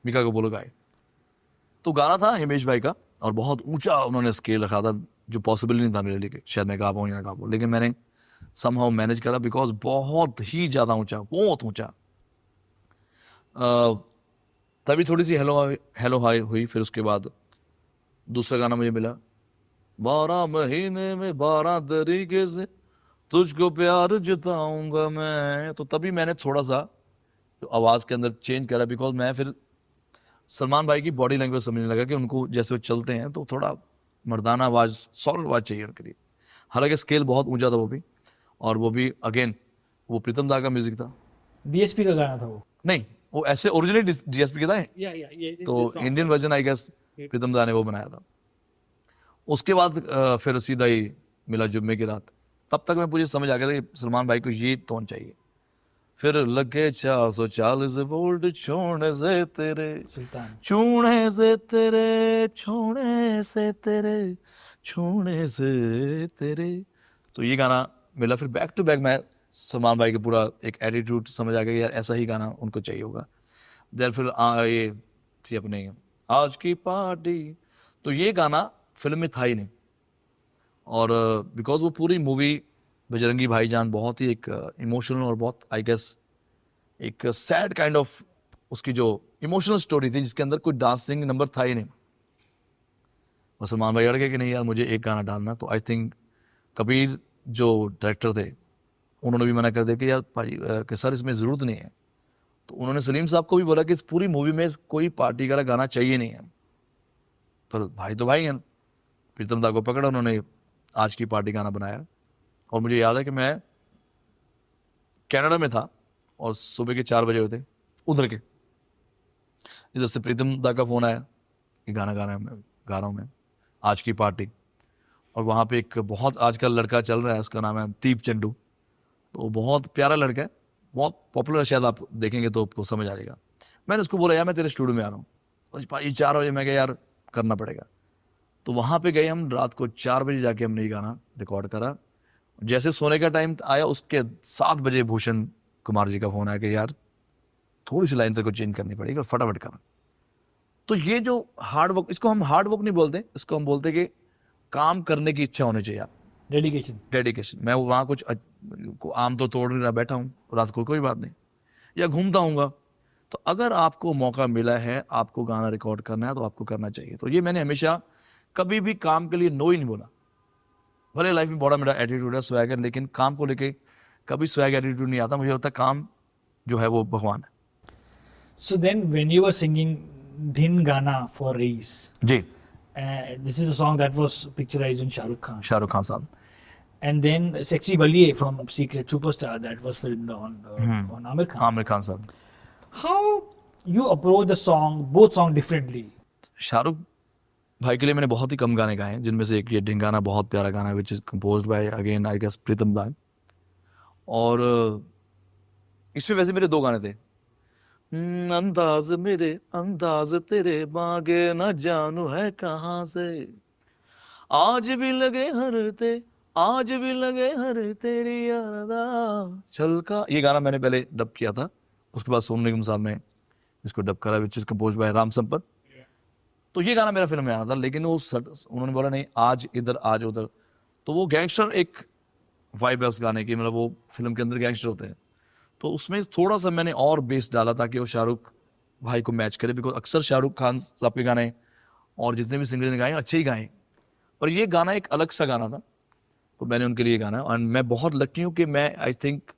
मीका को बोलो गाए। तो गाना था हिमेश भाई का, और बहुत ऊंचा उन्होंने स्केल रखा था, जो पॉसिबल नहीं था मेरे लिए, शायद मैं गा पाऊँ या ना गा पाऊँ, लेकिन मैंने समहाउ मैनेज करा, बिकॉज बहुत ही ज़्यादा ऊंचा, बहुत ऊंचा। तभी थोड़ी सी हेलो हाई हुई। फिर उसके बाद दूसरा गाना मुझे मिला, 12 महीने में 12 तरीके से तुझको प्यार जताऊंगा मैं। तो तभी मैंने थोड़ा सा तो आवाज़ के अंदर चेंज करा, बिकॉज मैं फिर सलमान भाई की बॉडी लैंग्वेज समझने लगा कि उनको जैसे वो चलते हैं तो थोड़ा मर्दाना आवाज़, सॉलिड आवाज़ चाहिए उनके लिए। हालांकि स्केल बहुत ऊंचा था वो भी, और वो भी अगेन वो प्रीतम दा का म्यूजिक था। डीएसपी का गाना था वो? नहीं, वो ऐसे ओरिजिनली डीएसपी का था, तो Indian version I guess Pritam दा ने वो बनाया था। उसके बाद फिर सीधा ही मिला जुम्मे की रात। तब तक मैं मुझे समझ आ गया था कि सलमान भाई को ये टोन चाहिए। फिर लगे 440 वोल्ट छोड़ने से तेरे, सुल्तान। छूने से तेरे, छोड़ने से तेरे, छूने से तेरे। तो ये गाना मिला। फिर बैक टू बैक मैं सलमान भाई का पूरा एक एटीट्यूड समझ आ गया कि यार ऐसा ही गाना उनको चाहिए होगा। देन फिर ये थी अपनी आज की पार्टी। तो ये गाना फिल्म में था ही नहीं, और बिकॉज वो पूरी मूवी बजरंगी भाईजान बहुत ही एक इमोशनल और बहुत आई गेस एक सैड काइंड ऑफ उसकी जो इमोशनल स्टोरी थी, जिसके अंदर कोई डांसिंग नंबर था ही नहीं। और सलमान भाई अड़ गए कि नहीं यार मुझे एक गाना डालना। तो आई थिंक कबीर जो डायरेक्टर थे उन्होंने भी मना कर दिया कि यार भाई कि सर इसमें ज़रूरत नहीं है। तो उन्होंने सलीम साहब को भी बोला कि इस पूरी मूवी में कोई पार्टी का गाना चाहिए नहीं है। पर भाई तो भाई हैं, प्रीतम दा को पकड़ा, उन्होंने आज की पार्टी गाना बनाया। और मुझे याद है कि मैं कनाडा में था और सुबह के 4 बजे होते उधर के, इधर से प्रीतम दा का फ़ोन आया कि गाना गाना है, मैं गा रहा हूँ मैं आज की पार्टी। और वहाँ पे एक बहुत आजकल लड़का चल रहा है, उसका नाम है दीप चंडू। तो बहुत प्यारा लड़का है, बहुत पॉपुलर है, शायद आप देखेंगे तो आपको समझ आ जाएगा। मैंने उसको बोला यार मैं तेरे स्टूडियो में आ रहा हूँ। और भाई 4 बजे मैं कहा यार करना पड़ेगा। तो वहाँ पे गए हम, रात को 4 बजे जाके हमने ये गाना रिकॉर्ड करा। जैसे सोने का टाइम आया उसके 7 बजे भूषण कुमार जी का फ़ोन आया कि यार थोड़ी सी लाइन तेरे को चेंज करनी पड़ेगी और फटाफट करना। तो ये जो हार्ड वर्क, इसको हम हार्ड वर्क नहीं बोलते, इसको हम बोलते कि काम करने की इच्छा होनी चाहिए आप, डेडिकेशन। डेडिकेशन। मैं वहाँ कुछ आम तो तोड़ नहीं रहा बैठा हूँ रात को, कोई बात नहीं, या घूमता हूँगा। तो अगर आपको मौका मिला है, आपको गाना रिकॉर्ड करना है तो आपको करना चाहिए। तो ये मैंने हमेशा कभी भी काम के लिए नो ही नहीं बोला। भले लाइफ में बड़ा मेरा एटीट्यूड है, स्वैगर, लेकिन काम को लेके कभी स्वैग एटीट्यूड नहीं आता। मुझे लगता है काम जो है वो भगवान है। So then when you were singing Dhin Gana for Reis, ji, this is a song that was picturized in Shah Rukh Khan. Shahrukh Khan साहब। And then Sexy Baliye from Secret Superstar that was filmed on Amir Khan. Aamir Khan साहब। How you approach the song, both songs differently? Shahrukh भाई के लिए मैंने बहुत ही कम गाने गाए हैं, जिनमें से एक ये ढिंगाना बहुत प्यारा गाना है, which is composed by again I guess Pritam da. और इसमें वैसे मेरे 2 गाने थे, अंदाज मेरे अंदाज तेरे बागे न जानू है कहाँ से, आज भी लगे हरते, आज भी लगे हर तेरी यादा छलका। ये गाना मैंने पहले डब किया था, उसके बाद सोनू निगम साहब ने इसको डब करा, which is composed by Ram Sampath. तो ये गाना मेरा फिल्म में आना था, लेकिन वो उन्होंने बोला नहीं आज इधर आज उधर। तो वो गैंगस्टर एक वाइब है उस गाने की, मतलब वो फिल्म के अंदर गैंगस्टर होते हैं। तो उसमें थोड़ा सा मैंने और बेस डाला ताकि वो शाहरुख भाई को मैच करे, बिकॉज अक्सर शाहरुख खान साहब के गाने और जितने भी सिंगर ने गाए अच्छे ही गाए, पर ये गाना एक अलग सा गाना था। तो मैंने उनके लिए गाना, और मैं बहुत लकी हूँ कि मैं आई थिंक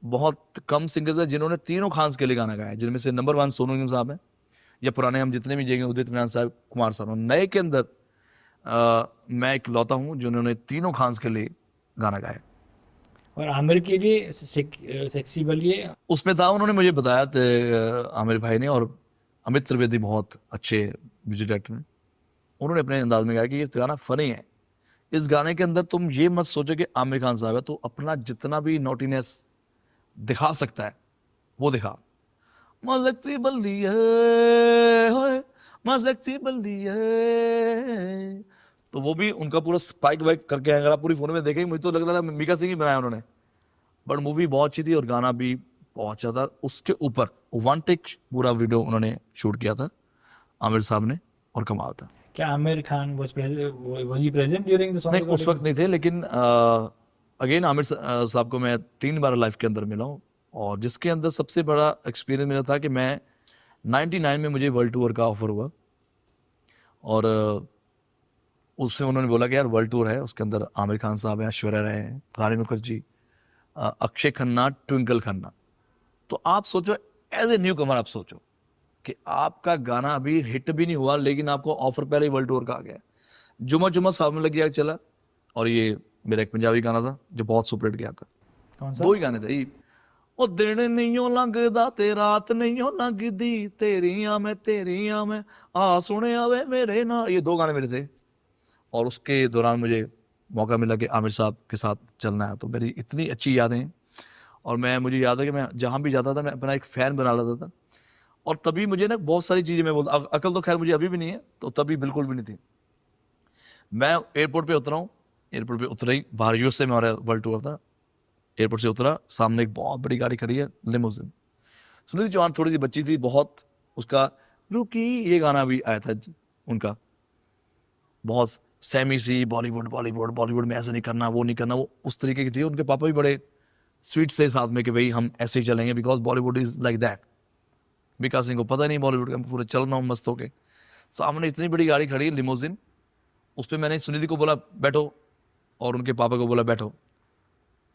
बहुत कम सिंगर्स हैं जिन्होंने तीनों खान्स के लिए गाना गाया, जिनमें से नंबर 1 सोनू निगम साहब हैं, या पुराने हम जितने भी जगह उदित नारायण साहब, कुमार साहब। नए के अंदर मैं एक लौता हूँ जिन्होंने तीनों खान्स के लिए गाना गाया। और आमिर के लिए सेक्सी बलिए उसमें था, उन्होंने मुझे बताया आमिर भाई ने, और अमित त्रिवेदी बहुत अच्छे म्यूजिक डायरेक्टर हैं, उन्होंने अपने अंदाज में गाया कि ये गाना फनी है। इस गाने के अंदर तुम ये मत सोचो कि आमिर खान साहब है तो अपना जितना भी नोटीनेस दिखा सकता है वो दिखा। मज़क्सी बल्ली है, मज़क्सी बल्ली है, तो वो भी उनका पूरा स्पाइक वाइक करके, अगर आप पूरी फोन में देखेंगे मुझे तो लगता था मीका सिंह ही बनाया उन्होंने। बट मूवी बहुत अच्छी थी और गाना भी बहुत अच्छा था। उसके ऊपर 1 टेक पूरा वीडियो उन्होंने शूट किया था आमिर साहब ने, और कमाल था। क्या Aamir Khan was present during the song नहीं, उस वक्त नहीं थे, लेकिन अगेन आमिर साहब को मैं 3 बार लाइफ के अंदर मिला हूँ, और जिसके अंदर सबसे बड़ा एक्सपीरियंस मेरा था कि मैं 99 में मुझे वर्ल्ड टूर का ऑफर हुआ, और उससे उन्होंने बोला कि यार वर्ल्ड टूर है, उसके अंदर आमिर खान साहब हैं, ऐश्वर्या राय हैं, रानी मुखर्जी, अक्षय खन्ना, ट्विंकल खन्ना। तो आप सोचो एज ए न्यू कमर, आप सोचो कि आपका गाना अभी हिट भी नहीं हुआ लेकिन आपको ऑफर पहले ही वर्ल्ड टूर का आ गया। जुमा जुमा साहब में लग गया चला, और ये मेरा एक पंजाबी गाना था जो बहुत सुपरहिट गया था। कौन सा? 2 ही गाने थे, ओ दिन नहीं लंघदा ते रात नहीं लंघदी, तेरियां मैं आ सुने आवे मेरे ना, ये 2 गाने मेरे थे। और उसके दौरान मुझे मौका मिला कि आमिर साहब के साथ चलना है, तो मेरी इतनी अच्छी यादें। और मुझे याद है कि मैं जहाँ भी जाता था मैं अपना एक फ़ैन बना लेता था। और तभी मुझे ना बहुत सारी चीज़ें मैं बोलता, अकल तो खैर मुझे अभी भी नहीं है, तो तभी बिल्कुल भी नहीं थी। मैं एयरपोर्ट पे उतरा हूँ, एयरपोर्ट पे उतरा ही, बाहर यूएस से में हमारा वर्ल्ड टूर था, एयरपोर्ट से उतरा, सामने एक बहुत बड़ी गाड़ी खड़ी है, लिमोजिन। सुनिधि चौहान थोड़ी सी बच्ची थी बहुत, उसका रुकी ये गाना भी आया था उनका, बहुत सैमी सी, बॉलीवुड बॉलीवुड बॉलीवुड में ऐसा नहीं करना, वो नहीं करना, वो उस तरीके की थी। उनके पापा भी बड़े स्वीट से साथ में कि भाई हम ऐसे ही चलेंगे, because Bollywood is like that. Vikas Singh को पता नहीं बॉलीवुड का, पूरे चल रहा हूँ मस्त होके। सामने इतनी बड़ी गाड़ी खड़ी है लिमोजिन, उस पर मैंने सुनिधि को बोला बैठो, और उनके पापा को बोला बैठो,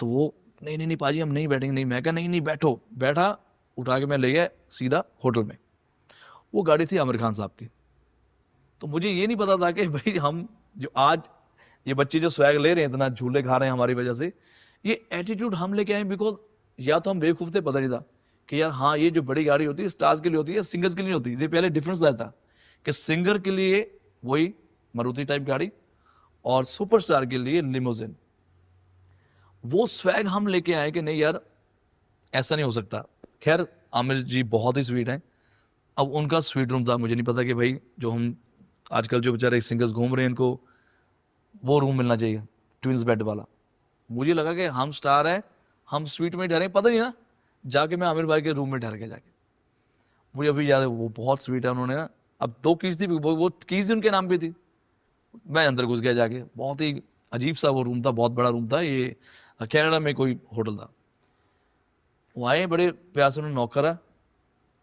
तो वो नहीं नहीं नहीं पाजी हम नहीं बैठेंगे, नहीं। मैं कहा नहीं नहीं बैठो। बैठा, उठा के मैं ले गया सीधा होटल में। वो गाड़ी थी आमिर खान साहब की। तो मुझे ये नहीं पता था कि भाई हम जो आज ये बच्चे जो स्वैग ले रहे हैं, इतना झूले खा रहे हैं हमारी वजह से, ये एटीट्यूड हम लेके आए। बिकॉज या तो हम बेवकूफ़ थे, पता नहीं था कि यार हाँ ये जो बड़ी गाड़ी होती है स्टार्स के लिए होती है, सिंगर्स के लिए होती है। ये पहले डिफरेंस आया था कि सिंगर के लिए वही मारुति टाइप गाड़ी और सुपरस्टार के लिए लिमोजिन। वो स्वैग हम लेके आए कि नहीं यार ऐसा नहीं हो सकता। खैर आमिर जी बहुत ही स्वीट हैं। अब उनका स्वीट रूम था, मुझे नहीं पता कि भाई जो हम आजकल जो बेचारे सिंगर्स घूम रहे हैं इनको वो रूम मिलना चाहिए ट्विंस बेड वाला। मुझे लगा कि हम स्टार हैं, हम स्वीट में ठहरे, पता नहीं ना, जाके मैं आमिर भाई के रूम में ठहर के जाके, मुझे अभी याद है वो बहुत स्वीट है। उन्होंने ना, अब 2 कीज थी, वो कीज उनके नाम पे थी। मैं अंदर घुस गया जाके, बहुत ही अजीब सा वो रूम था, बहुत बड़ा रूम था, ये कनाडा में कोई होटल था। वो आए बड़े प्यार से, उन्होंने नॉक करा,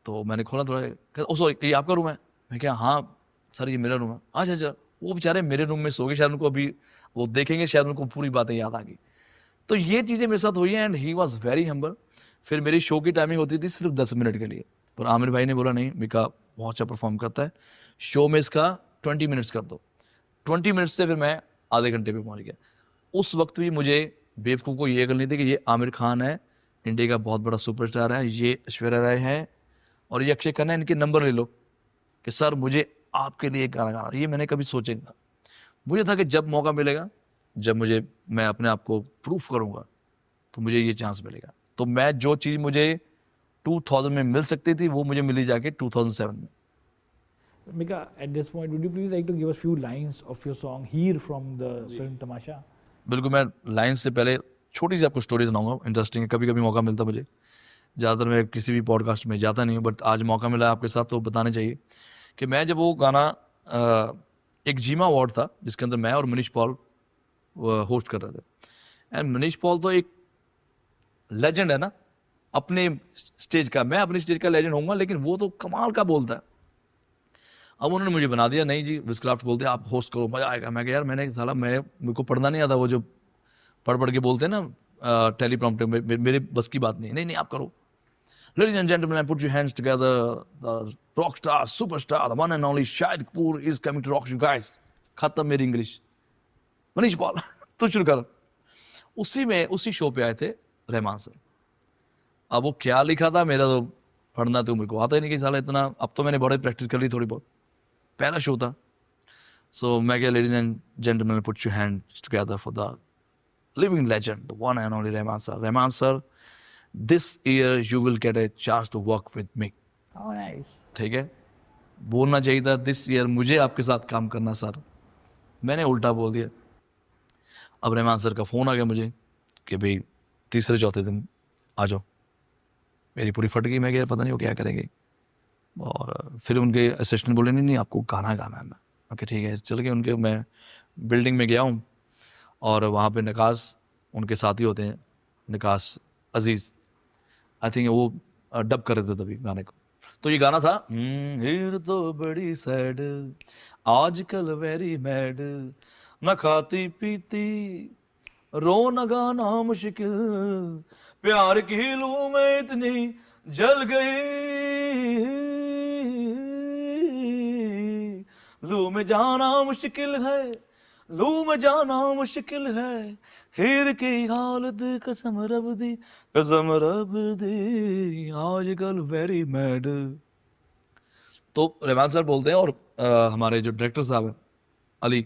तो मैंने खोला थोड़ा, ओ सॉरी ये आपका रूम है? मैं क्या हाँ सर ये मेरा रूम है। अच्छा अच्छा। वो बेचारे मेरे रूम में सो गए, शायद उनको अभी वो देखेंगे, शायद उनको पूरी बातें याद आ गई। तो ये चीज़ें मेरे साथ हुई हैं and he was very humble. फिर मेरी शो की टाइमिंग होती थी सिर्फ 10 मिनट के लिए, पर आमिर भाई ने बोला नहीं मिका बहुत अच्छा परफॉर्म करता है, शो में इसका 20 मिनट्स कर दो। 20 मिनट्स से फिर मैं आधे घंटे पे पहुंच गया। उस वक्त भी मुझे बेवकूफ़ को ये अकल नहीं थी कि ये आमिर खान है, इंडिया का बहुत बड़ा सुपरस्टार है, ये ऐश्वर्या राय है और ये अक्षय खन्ना है, इनके नंबर ले लो कि सर मुझे आपके लिए एक गाना गाना। ये मैंने कभी सोचा नहीं था। मुझे था कि जब मौका मिलेगा, जब मैं अपने आप को प्रूफ करूंगा, तो मुझे ये चांस मिलेगा। तो मैं जो चीज़ मुझे 2000 में मिल सकती थी वो मुझे मिली जाके 2007 में। Mika, at this point, would you please like to give us few lines of your song "Heer" from the film Tamasha? बिल्कुल, मैं लाइन्स से पहले छोटी सी आपको स्टोरी सुनाऊंगा, इंटरेस्टिंग है। कभी कभी मौका मिलता मुझे, ज़्यादातर मैं किसी भी पॉडकास्ट में जाता नहीं हूँ, बट आज मौका मिला आपके साथ तो बताने चाहिए कि मैं जब वो गाना एक जीमा अवार्ड था जिसके अंदर मैं और मनीष पॉल होस्ट कर रहे थे। एंड मनीष पॉल तो एक लेजेंड है ना अपने स्टेज का, मैं अपनी स्टेज का लेजेंड होऊंगा, लेकिन वो तो कमाल का बोलता है। अब उन्होंने मुझे बना दिया, नहीं जी विस्क्राफ्ट बोलते हैं, आप होस्ट करो मजा आएगा। मैं यार मेरे को पढ़ना नहीं आता, वो जो पढ़ के बोलते हैं ना टेलीप्रॉम्प्टर में, मेरे बस की बात नहीं। नहीं आप करो। Ladies and gentlemen, put your hands together. The rock star, superstar, the one and only Shahid Kapoor is coming to rock you guys. खत्म मेरी इंग्लिश। मनीष पॉल तो शुरू कर। उसी शो पे आए थे रहमान सर। अब वो क्या लिखा था, मेरा तो पढ़ना तो मेरे को आता ही नहीं कि साला इतना। अब तो मैंने बड़े प्रैक्टिस कर ली थोड़ी बहुत, पहला शो था। सो मैं क्या, ladies and gentleman put your hands together for the living legend, the one and only Rahman sir. Rahman sir, this year you will get a chance to work with me. Oh, nice. ठीक है, बोलना चाहिए था this year मुझे आपके साथ काम करना सर, मैंने उल्टा बोल दिया। अब रहमान सर का फ़ोन आ गया मुझे कि भाई तीसरे चौथे दिन आ जाओ। मेरी पूरी फट गई, मैं क्या पता नहीं वो क्या करेंगे। और फिर उनके असिस्टेंट बोले नहीं आपको गाना गाना है। मैं ओके ठीक है, चल के उनके मैं बिल्डिंग में गया हूँ और वहाँ पे नकास उनके साथी होते हैं, नकास अजीज़, आई थिंक वो डब कर रहे थे तभी गाने को। तो ये गाना था हीर तो बड़ी सैड आजकल वेरी मैड, न खाती पीती रो न गाना मुश्किल, प्यार की लू में इतनी जल गई, लू में जाना मुश्किल है, लू में जाना मुश्किल है, हीर की हालत कसम रब दी आजकल वेरी मैड। तो रहमान सर बोलते हैं और हमारे जो डायरेक्टर साहब हैं अली,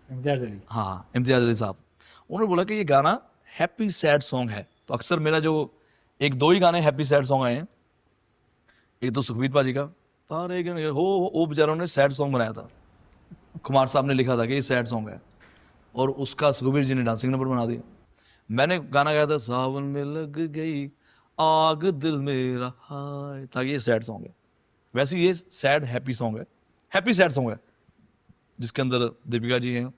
इम्तियाज अली, हाँ इम्तियाज अली साहब, उन्होंने बोला कि ये गाना हैप्पी सैड सॉन्ग है। तो अक्सर मेरा जो एक दो ही गाने हैप्पी सैड सॉन्ग आए हैं, एक तो सुखबीर पाजी का तारे गिन हो, वो बेचारों ने सैड सॉन्ग बनाया था, कुमार साहब ने लिखा था कि ये सैड सॉन्ग है, और उसका सुखबीर जी ने डांसिंग नंबर बना दिया। मैंने गाना गाया था सावन में लग गई आग दिल मेरा हाय, ताकि ये सैड सॉन्ग है। वैसे ये सैड हैप्पी सॉन्ग है, हैप्पी सैड सॉन्ग है, जिसके अंदर दीपिका जी हैं।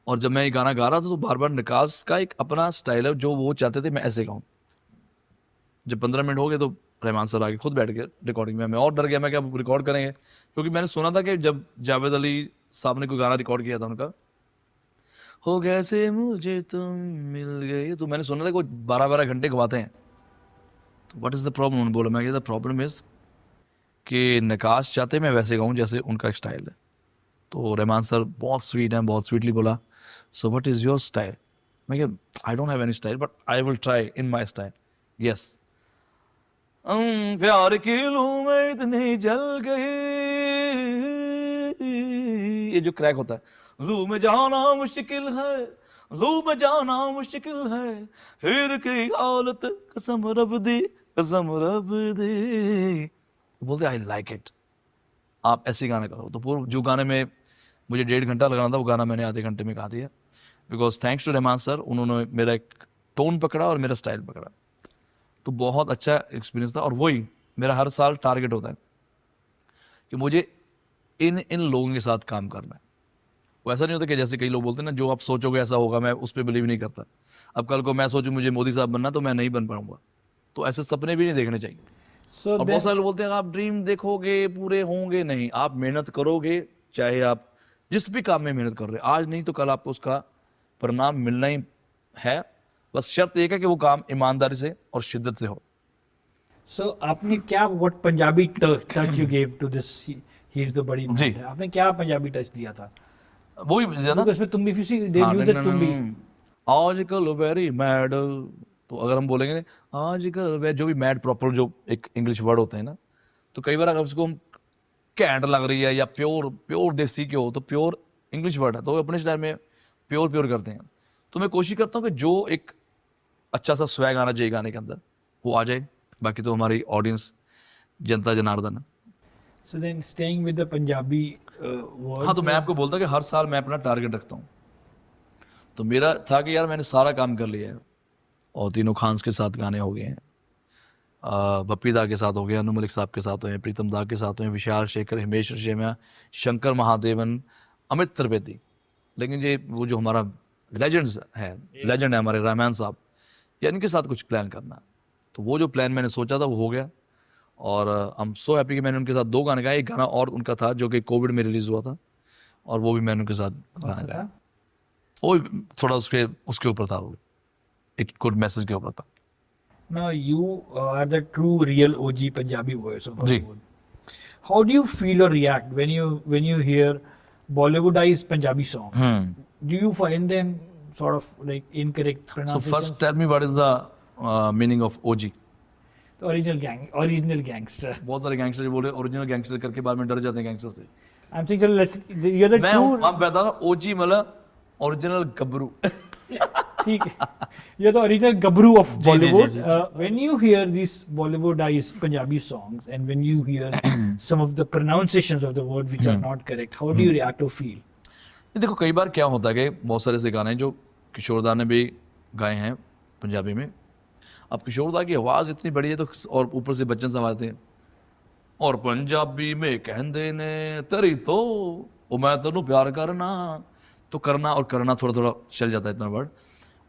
और जब मैं ये गाना गा रहा था तो बार बार निकास का एक अपना स्टाइल है, जो वो चाहते थे मैं ऐसे गाऊं। जब 15 मिनट हो गए तो रहमान सर आके खुद बैठ गए रिकॉर्डिंग में। मैं और डर गया, मैं क्या रिकॉर्ड करेंगे, क्योंकि मैंने सुना था कि जब जावेद अली साहब ने कोई गाना रिकॉर्ड किया था उनका, हो कैसे मुझे तुम मिल गए, तो मैंने सुना था कोई 12-12 घंटे गवाते हैं। तो व्हाट इज़ द प्रॉब्लम, उन्होंने बोला। मैं द प्रॉब्लम इज़ कि नकाश चाहते मैं वैसे गाऊं जैसे उनका स्टाइल है। तो रहमान सर बहुत स्वीट हैं, बहुत स्वीटली बोला, so what is your style. मैं क्या, I don't have any style but I will try in my style. Yes, प्यार की लू में इतनी जल गई, ये जो क्रैक होता है, लू में जाना मुश्किल है, लू में जाना मुश्किल है, फिर की हालत कसम रब दी, कसम रब दी। बोलते आई लाइक इट, आप ऐसे गाना करो। तो पूरा जो गाने में मुझे 1.5 घंटा लगाना था वो गाना मैंने आधे घंटे में गा दिया, because thanks to Rahman sir, उन्होंने मेरा एक टोन पकड़ा और मेरा स्टाइल पकड़ा। तो बहुत अच्छा एक्सपीरियंस था। और वही मेरा हर साल टारगेट होता है कि मुझे इन इन लोगों के साथ काम करना है। वो ऐसा नहीं होता कि जैसे कई लोग बोलते हैं ना, जो आप सोचोगे ऐसा होगा, मैं उस पर बिलीव नहीं करता। अब कल को मैं सोचूं मुझे मोदी साहब बनना, तो मैं नहीं बन पाऊंगा। तो ऐसे सपने भी नहीं देखने चाहिए। So और बहुत सारे लोग बोलते हैं आप ड्रीम देखोगे पूरे होंगे, नहीं, आप मेहनत करोगे, चाहे आप जिस भी काम में मेहनत कर रहे हैं, आज नहीं तो कल आपको उसका परिणाम मिलना ही है। बस शर्त एक है कि वो काम ईमानदारी से और शिद्दत से हो। So आपने क्या what Punjabi touch you gave to this Here's the बड़ी जी। बात है, आपने क्या पंजाबी टच दिया था? वही है ना, क्योंकि उसमें तुम भी किसी they हाँ, use it तुम भी। आजकल वेरी मैड, तो अगर हम बोलेंगे आजकल जो भी मैड प्रॉपर जो एक इंग्लिश वर्ड होते हैं ना, तो कई बार अगर उसको हम कैंट लग रही है या प्योर प्योर देसी क्यों, तो प्योर इंग्लिश वर्ड है, तो अपने स्टाइल में प्योर प्योर करते हैं। तो मैं कोशिश करता हूँ कि जो एक अच्छा सा स्वैग आना चाहिए गाने के अंदर वो आ जाए। बाकी तो हमारी ऑडियंस जनता जनार्दन है। So then staying with the Punjabi words. हाँ, तो मैं आपको बोलता कि हर साल मैं अपना टारगेट रखता हूँ। तो मेरा था कि यार मैंने सारा काम कर लिया है, और तीनों खान्स के साथ गाने हो गए हैं, बप्पी दा के साथ हो गए, अनु मलिक साहब के साथ हुए, प्रीतम दा के साथ हुए, विशाल शेखर, हिमेश रेशमिया, शंकर महादेवन, अमित त्रिवेदी। लेकिन ये वो जो हमारा लेजेंड्स है, लेजेंड है हमारे रहमान साहब, या इनके साथ कुछ प्लान करना है। तो वो जो प्लान मैंने सोचा था वो हो गया, और आई एम सो हैप्पी कि मैंने उनके साथ 2 गाने गाए। एक गाना और उनका था जो कि कोविड में रिलीज हुआ था, और वो भी मैंने उनके साथ गाना गाया। वो भी थोड़ा उसके ऊपर था, वो एक गुड मैसेज के ऊपर था। Now you are the true real OG Punjabi voice of ji. Bollywood. How do you feel or react when you hear Bollywoodized Punjabi songs? Do you find them sort of like incorrect So pronunciation? first tell me what is the meaning of OG? The original gangster. बहुत सारे gangster बोल रहे original gangster करके बाद में डर जाते हैं गैंगस्टर से। I'm saying, chalo, you're the मैं true. आप बता रहा OG मतलब ओरिजिनल गबरू। ठीक है, you're the original gabru of ji, ji, Bollywood. Ji, ji. When you hear these Bollywoodized Punjabi songs and when you hear some of the pronunciations of the words which are not correct, how do you react or feel? देखो कई बार क्या होता है कि बहुत सारे ऐसे गाने जो किशोरदा ने भी गाए हैं पंजाबी में। अब किशोरदा की आवाज़ इतनी बड़ी है, तो और ऊपर से बच्चन साहब आते हैं और पंजाबी में कहंदे ने तेरी तो वो मैं तेनू प्यार करना, तो करना और करना थोड़ा थोड़ा चल जाता है इतना वर्ड।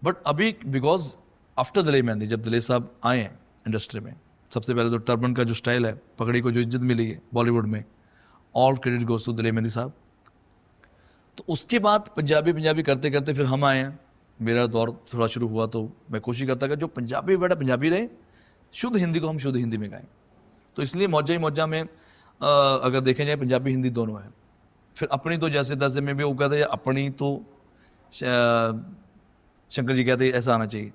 बट अभी बिकॉज आफ्टर दिलेर मेहंदी, जब दिलेर साहब आए हैं इंडस्ट्री में, सबसे पहले तो टर्बन का जो स्टाइल है, पगड़ी को जो इज्जत मिली है बॉलीवुड में, ऑल क्रेडिट गोज टू दिलेर मेहंदी साहब। तो उसके बाद पंजाबी करते करते फिर हम आए हैं, मेरा दौर थोड़ा शुरू हुआ। तो मैं कोशिश करता कि जो पंजाबी वर्ड है पंजाबी रहे, शुद्ध हिंदी को हम शुद्ध हिंदी में गाएं। तो इसलिए मौजा ही मौजा में अगर देखें जाए पंजाबी हिंदी दोनों है। फिर अपनी तो जैसे तैसे में भी वो कहते हैं अपनी तो शंकर जी कहते हैं ऐसा आना चाहिए।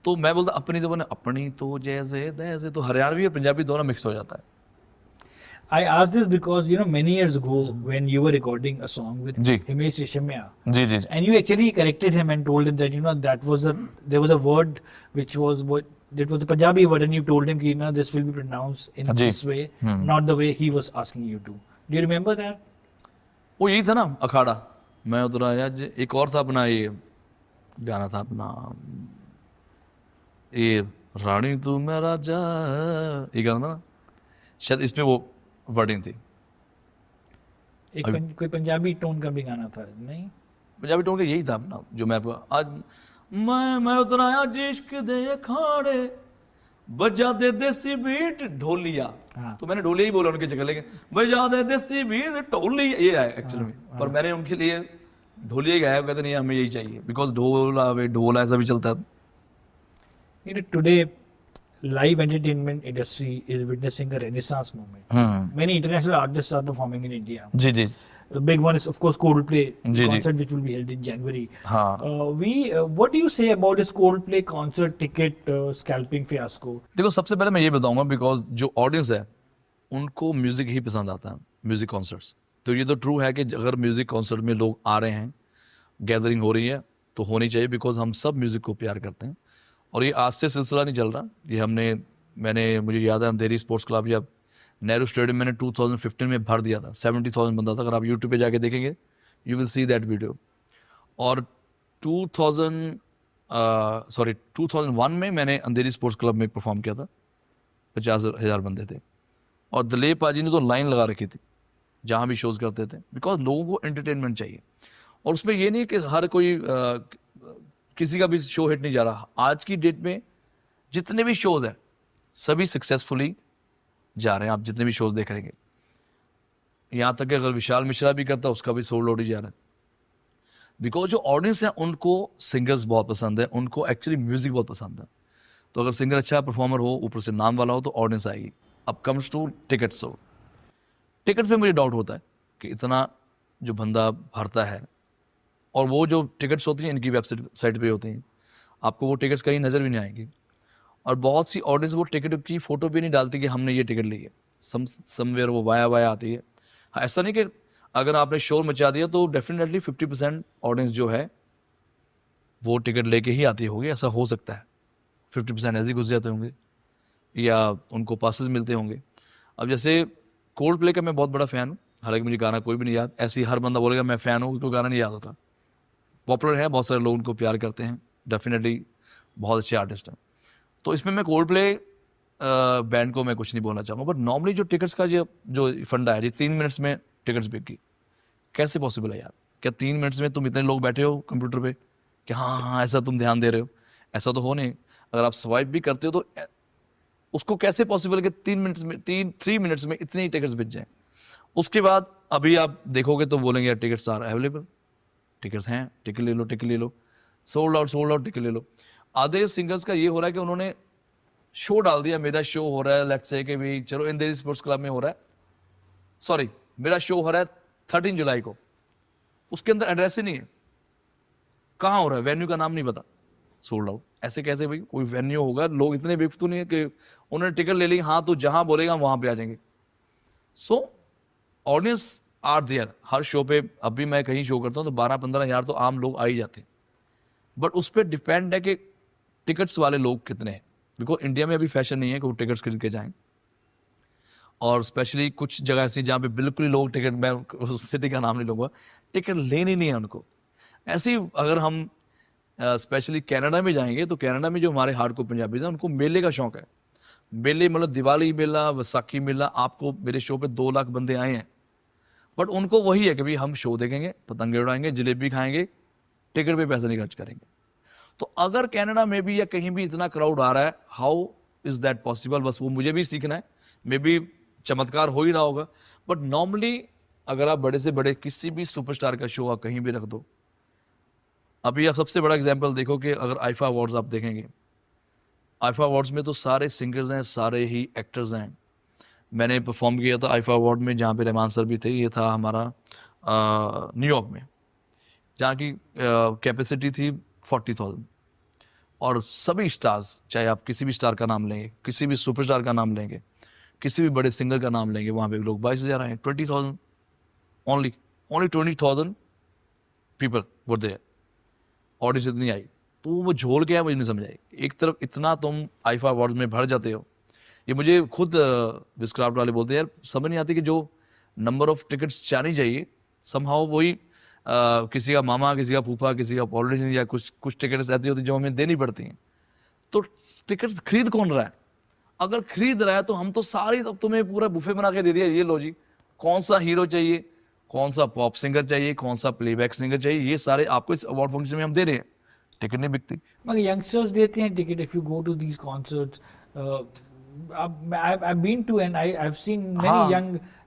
तो मैं बोलता अपनी तो बने अपनी तो जैसे तैसे, तो हरियाणवी और पंजाबी दोनों मिक्स हो जाता है। I asked this because many years ago when you were recording a song with ji. Himesh Reshammiya, ji ji and you actually corrected him and told him that there was a word which was that was a Punjabi word, and you told him that this will be pronounced in ji. this way, not the way he was asking you to. Do you remember that? वो यही था ना अखाड़ा, मैं उतरा आज। एक और था अपना, ये गाना था अपना, ये रानी तू मैं राजा, ये गाना था ना, शायद इसमें वो वर्डिंग थी। कोई पंजाबी टोन का भी गाना था नहीं? पंजाबी टोन का यही था अपना, जो मैं आपको आज, मैं उतरा आज इश्क दे अखाड़े, बजा दे देसी बीट ढोलिया। हाँ। तो मैंने ढोलिया ही बोला उनकी जगह, लेकिन बजा दे देसी बीट ढोलिया ये है एक्चुअली में। पर मैंने उनके लिए ढोलिया ही गाया, कहते नहीं हमें यही चाहिए, बिकॉज ढोला ऐसा भी चलता है। Today, live entertainment industry is witnessing a renaissance moment. Many international artists are performing in India. Ji ji The big one is, of course, Coldplay ji. concert, which will be held in January. हाँ। What do you say about this Coldplay concert ticket scalping fiasco? देखो, सबसे पहले मैं ये बताऊंगा, because जो audience है उनको म्यूजिक ही पसंद आता है, म्यूजिक कॉन्सर्ट्स। तो ये तो ट्रू है कि अगर म्यूजिक कॉन्सर्ट में लोग आ रहे हैं, गैदरिंग हो रही है, तो होनी चाहिए, बिकॉज हम सब म्यूजिक को प्यार करते हैं। और ये आज से सिलसिला नहीं चल रहा, ये मुझे याद है अंधेरी स्पोर्ट्स क्लब या नेहरू स्टेडियम मैंने 2015 में भर दिया था, 70,000 बंदा था। अगर आप यूट्यूब पे जाके देखेंगे you will see that video. और 2001 में मैंने अंधेरी स्पोर्ट्स क्लब में परफॉर्म किया था, 50,000 बंदे थे, और दलेप पाजी ने तो लाइन लगा रखी थी जहाँ भी शोज़ करते थे, बिकॉज लोगों को एंटरटेनमेंट चाहिए। और उसमें ये नहीं कि हर कोई किसी का भी शो हिट नहीं जा रहा। आज की डेट में जितने भी शोज़ हैं सभी सक्सेसफुली जा रहे हैं। आप जितने भी शोज़ देख रहे हैं, यहाँ तक कि अगर विशाल मिश्रा भी करता उसका भी सोल्ड आउट ही जा रहा है, बिकॉज जो ऑडियंस है उनको सिंगर्स बहुत पसंद है, उनको एक्चुअली म्यूजिक बहुत पसंद है। तो अगर सिंगर अच्छा परफॉर्मर हो, ऊपर से नाम वाला हो, तो ऑडियंस आएगी। अब कम्स टू टिकट्स, हो टिकट्स पे मुझे डाउट होता है कि इतना जो बंदा भरता है, और वो जो टिकट्स होती हैं इनकी वेबसाइट पे होती हैं, आपको वो टिकट्स कहीं नज़र भी नहीं आएंगी। और बहुत सी ऑडियंस वो टिकट की फ़ोटो भी नहीं डालती कि हमने ये टिकट ली है, समवेयर वो वाया आती है। हाँ, ऐसा नहीं कि अगर आपने शोर मचा दिया तो डेफिनेटली 50% ऑडियंस जो है वो टिकट लेके ही आती होगी, ऐसा हो सकता है। 50% ऐसे ही घुस जाते होंगे या उनको पासेस मिलते होंगे। अब जैसे कोल्ड प्ले का मैं बहुत बड़ा फ़ैन हूँ, हालांकि मुझे गाना कोई भी नहीं याद। ऐसे ही हर बंदा बोलेगा मैं फ़ैन हूँ, उसको गाना नहीं याद होता। पॉपुलर है, बहुत सारे लोग उनको प्यार करते हैं, डेफिनेटली बहुत अच्छे आर्टिस्ट हैं। तो इसमें मैं कोल्ड प्ले बैंड को मैं कुछ नहीं बोलना चाहूँगा, बट नॉर्मली जो टिकट्स का जो फंडा है, 3 मिनट्स में टिकट्स बिक गई, कैसे पॉसिबल है यार? क्या 3 मिनट्स में तुम इतने लोग बैठे हो कंप्यूटर पे कि हाँ ऐसा तुम ध्यान दे रहे हो? ऐसा तो हो नहीं। अगर आप स्वाइप भी करते हो तो उसको कैसे पॉसिबल है कि 3 मिनट्स में इतने ही टिकट्स बिक जाएं? उसके बाद अभी आप देखोगे तो बोलेंगे यार टिकट्स आर अवेलेबल, टिकट्स हैं, टिकट ले लो, सोल्ड आउट, टिकट ले लो। आधे सिंगर्स का ये हो रहा है कि उन्होंने शो डाल दिया, मेरा शो हो रहा है, लेट्स से कि भाई चलो अंधेरी स्पोर्ट्स क्लब में हो रहा है, सॉरी मेरा शो हो रहा है 13 जुलाई को, उसके अंदर एड्रेस ही नहीं है, कहाँ हो रहा है, वेन्यू का नाम नहीं पता, सोल्ड आउट। ऐसे कैसे भाई? कोई वेन्यू होगा, लोग इतने बेवकूफ नहीं है कि उन्होंने टिकट ले ली, हाँ तो जहां बोलेगा वहां पे आ जाएंगे। सो ऑडियंस आर देयर हर शो पे। अभी मैं कहीं शो करता हूँ तो 12-15 हज़ार तो आम लोग आ ही जाते हैं, बट उस पर डिपेंड है कि टिकट्स वाले लोग कितने हैं, बिकॉज इंडिया में अभी फैशन नहीं है कि वो टिकट्स खरीद के जाएं। और स्पेशली कुछ जगह ऐसी जहाँ पे बिल्कुल ही लोग टिकट, मैं उस सिटी का नाम नहीं लूँगा, टिकट लेनी नहीं है उनको। ऐसी अगर हम स्पेशली कनाडा में जाएंगे तो कनाडा में जो हमारे हार्डकोर पंजाबीज हैं उनको मेले का शौक है। मेले मतलब दिवाली मेला, वैसाखी मेला। आपको मेरे शो पे 2 लाख बंदे आए हैं, बट उनको वही है कि भाई हम शो देखेंगे, पतंगे उड़ाएंगे, जलेबी खाएंगे, टिकट पे पैसे नहीं खर्च करेंगे। तो अगर कनाडा में भी या कहीं भी इतना क्राउड आ रहा है, हाउ इज़ दैट पॉसिबल? बस वो मुझे भी सीखना है, मे बी चमत्कार हो ही रहा होगा। बट नॉर्मली अगर आप बड़े से बड़े किसी भी सुपरस्टार का शो आप कहीं भी रख दो, अभी आप सबसे बड़ा एग्जांपल देखो कि अगर आईफा अवार्ड्स आप देखेंगे, आईफा अवार्ड्स में तो सारे सिंगर्स हैं, सारे ही एक्टर्स हैं। मैंने परफॉर्म किया था आईफा अवार्ड में जहाँ पे रहमान सर भी थे, ये था हमारा न्यूयॉर्क में, जहाँ की कैपेसिटी थी 40,000, और सभी स्टार्स, चाहे आप किसी भी स्टार का नाम लेंगे, किसी भी सुपरस्टार का नाम लेंगे, किसी भी बड़े सिंगर का नाम लेंगे, वहाँ पे लोग 22,000 आए, 20,000 only 20,000 people were there, audition इतनी आई। तो वो झोल क्या है मुझे नहीं समझ आई। एक तरफ इतना तुम आईफा अवार्ड में भर जाते हो, ये मुझे खुद विस्क्राफ्ट वाले बोलते हैं यार समझ नहीं आती कि जो नंबर ऑफ टिकट्स जानी चाहिए समहाउ वही किसी का मामा, किसी का फूफा, किसी का पॉलिटिशियन, या कुछ टिकट्स ऐसी होती जो हमें देनी पड़ती हैं। तो टिकट्स खरीद कौन रहा है? अगर खरीद रहा है तो हम तो सारी, तो तुम्हें पूरा बुफे बना के दे दिया, ये लो जी, कौन सा हीरो चाहिए, कौन सा पॉप सिंगर चाहिए, कौन सा प्लेबैक सिंगर चाहिए, ये सारे आपको इस अवार्ड फंक्शन में हम दे रहे हैं, टिकट नहीं बिकती। मगर यंगस्टर्स देते हैं ticket if you go to these concerts. I've been to and I've seen many हाँ।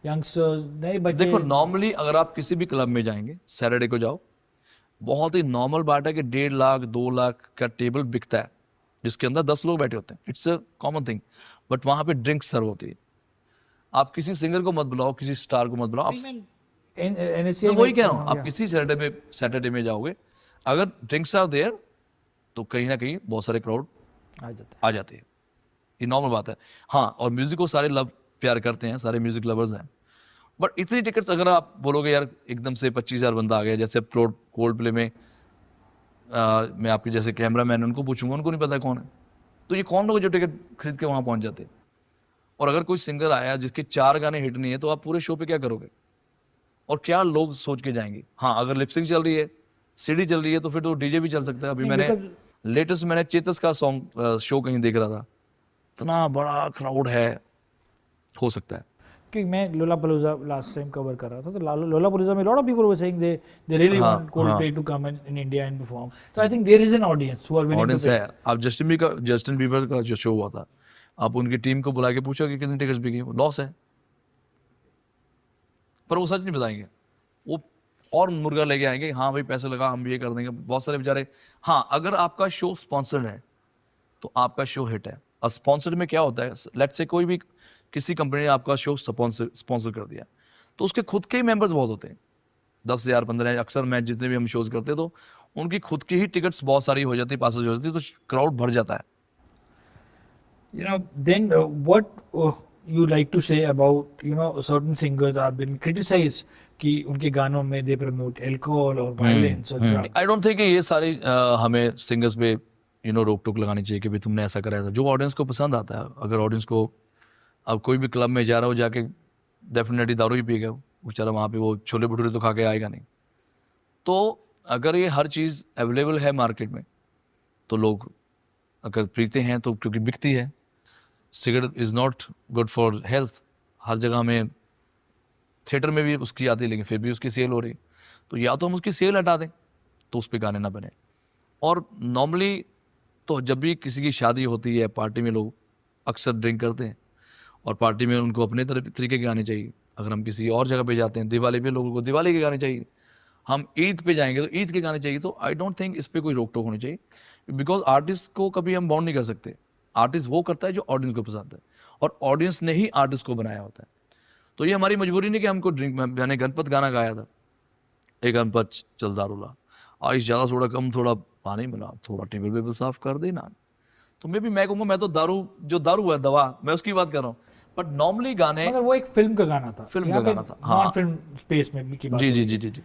youngsters, नए बच्चे। देखो नॉर्मली अगर आप किसी भी क्लब में जाएंगे, सैटरडे को जाओ, बहुत ही नॉर्मल बात है कि 1.5 लाख 2 लाख का टेबल बिकता है, जिसके अंदर 10 लोग बैठे होते हैं, it's a common thing. But वहां पे ड्रिंक सर्व होती है। आप किसी सिंगर को मत बुलाओ, किसी स्टार को मत बुलाओ, आप NSA मैं वही कह रहा हूँ, हाँ, आप yeah. किसी सैटरडे में जाओगे, अगर ड्रिंक्स आर देयर तो कहीं ना कहीं बहुत सारे क्राउड आ जाते हैं, ये नॉर्मल बात है। हाँ, और म्यूजिक को सारे लव प्यार करते हैं, सारे म्यूजिक लवर्स हैं, बट इतनी टिकट्स अगर आप बोलोगे यार एकदम से 25,000 बंदा आ गया, जैसे अब कोल्ड प्ले में मैं आपके जैसे कैमरा मैन उनको पूछूंगा, उनको नहीं पता कौन है, तो ये कौन लोग जो टिकट खरीद के वहां पहुंच जाते हैं। और अगर कोई सिंगर आया जिसके 4 गाने हिट नहीं है, तो आप पूरे शो पे क्या करोगे और क्या लोग सोच के जाएंगे? हाँ, अगर लिपसिंग चल रही है, सीडी चल रही है, तो फिर तो डीजे भी चल सकता है। अभी मैंने चेतस का सॉन्ग शो कहीं देख रहा था, इतना बड़ा क्राउड है, हो सकता है कि मैं लोलापालूजा लास्ट टाइम कवर कर रहा था, तो लोलापालूजा में lot of people were saying they really want Coldplay to come in India and perform. So I think there is an audience who are willing to audience है। आप Justin Bieber का जो show हुआ था, आप उनकी team को बुला के पूछो कि कितनी टिकट्स बिकी, लॉस है, पर वो सच नहीं बताएंगे, वो और मुर्गा लेके आएंगे, हाँ भाई पैसे लगा हम ये कर देंगे, बहुत सारे बेचारे। हाँ, अगर आपका शो स्पॉन्सर्ड है तो आपका शो हिट है। और स्पॉन्सर्ड में क्या होता है, लेट्स से कोई भी किसी कंपनी ने आपका शो स्पॉन्सर कर दिया, तो उसके खुद के ही मेंबर्स बहुत होते हैं, 10,000 15,000। अक्सर मैं जितने भी हम शोज करते हैं तो उनकी खुद की ही टिकट्स बहुत सारी हो जाती है, पासेज हो जाती है, तो क्राउड भर जाता है। You know, then what you like to say about, you know, certain singers have been criticized कि उनके गानों में they promote alcohol और violence और drugs। आई डोंट थिंक ये सारी हमें सिंगर्स पे रोक टोक लगानी चाहिए कि भाई तुमने ऐसा कराया था। जो ऑडियंस को पसंद आता है, अगर ऑडियंस को, अब कोई भी क्लब में जा रहा हो, जाके डेफिनेटली दारू ही पिएगा बेचारा, वहाँ पे वो छोले भटूरे तो खा के आएगा नहीं। तो अगर ये हर चीज़ अवेलेबल है मार्केट में, तो लोग अगर पीते हैं तो क्योंकि बिकती है। Cigarette is not good for health, हर जगह में, थिएटर में भी उसकी आती है लेकिन फिर भी उसकी सेल हो रही, तो या तो हम उसकी सेल हटा दें तो उस पर गाने ना बने। और नॉर्मली तो जब भी किसी की शादी होती है, पार्टी में लोग अक्सर ड्रिंक करते हैं, और पार्टी में उनको अपने तरीके के गाने चाहिए। अगर हम किसी और जगह पे जाते हैं, दिवाली पे लोगों को दिवाली के गाने चाहिए, हम ईद पे जाएंगे तो ईद के गाने चाहिए। तो आई डोंट थिंक इस पर कोई रोक टोक होनी चाहिए, बिकॉज आर्टिस्ट को कभी हम बाउंड नहीं कर सकते। आर्टिस्ट वो करता है जो ऑडियंस को पसंद है, और ऑडियंस ने ही आर्टिस्ट को बनाया होता है। तो ये हमारी मजबूरी नहीं कि हमको ड्रिंक, मैंने गणपत गाना गाया था, एक गणपत चल दारूला, आइस ज़्यादा थोड़ा कम, थोड़ा पानी मिला, थोड़ा टेबल वेबल साफ कर देना। तो मैं कहूँगा, मैं तो दारू है दवा, मैं उसकी बात कर रहा हूँ। बट नॉर्मली गाने, मगर वो एक फिल्म का गाना था, फिल्म का गाना था, हाँ, नॉन फिल्म स्पेस में की बात जी हो जी रही जी जी जी।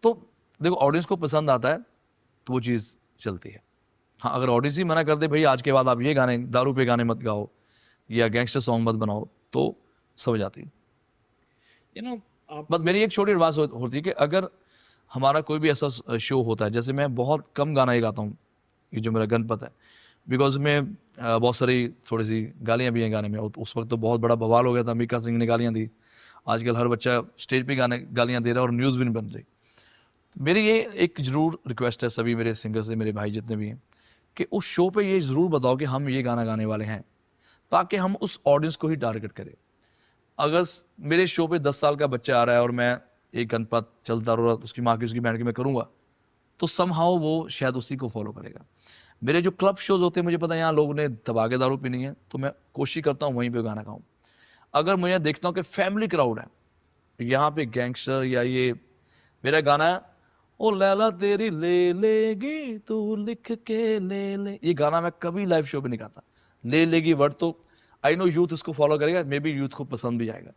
तो देखो ऑडियंस को पसंद आता है तो वो चीज़ चलती है। हाँ, अगर ऑडियंस ही मना कर दे भाई आज के बाद आप ये गाने, दारू पे गाने मत गाओ या गैंगस्टर सॉन्ग मत बनाओ, तो समझ आती है। You know, बट मेरी एक छोटी एडवाइस होती है कि अगर हमारा कोई भी ऐसा शो होता है, जैसे मैं बहुत कम गाना ही गाता हूँ, ये जो मेरा गणपत है, बिकॉज में बहुत सारी थोड़ी सी गालियाँ भी हैं गाने में। उस वक्त तो बहुत बड़ा बवाल हो गया था, मीका सिंह ने गालियाँ दी, आजकल हर बच्चा स्टेज पे गालियाँ दे रहा है और न्यूज़ भी नहीं बन रही। मेरी ये एक ज़रूर रिक्वेस्ट है सभी मेरे सिंगर से, मेरे भाई जितने भी हैं, कि उस शो पे ये ज़रूर बताओ कि हम ये गाना गाने वाले हैं, ताकि हम उस ऑडियंस को ही टारगेट करें। अगर मेरे शो पे 10 साल का बच्चा आ रहा है और मैं एक गणपत चलता रहा, उसकी माँ की उसकी बैंड की मैं करूँगा, तो समहाउ वो शायद उसी को फॉलो करेगा। मेरे जो क्लब शोज़ होते हैं, मुझे पता है यहाँ लोगों ने दबा के दारू पीनी है, तो मैं कोशिश करता हूँ वहीं पे गाना गाऊँ। अगर मैं देखता हूँ कि फैमिली क्राउड है, यहाँ पे गैंगस्टर या ये मेरा गाना है, ओ लैला तेरी ले लेगी तू लिख के ले ले, ये गाना मैं कभी लाइव शो पे नहीं गाता। ले लेगी वर्ड तो आई नो यूथ इसको फॉलो करेगा, मे बी यूथ को पसंद भी आएगा।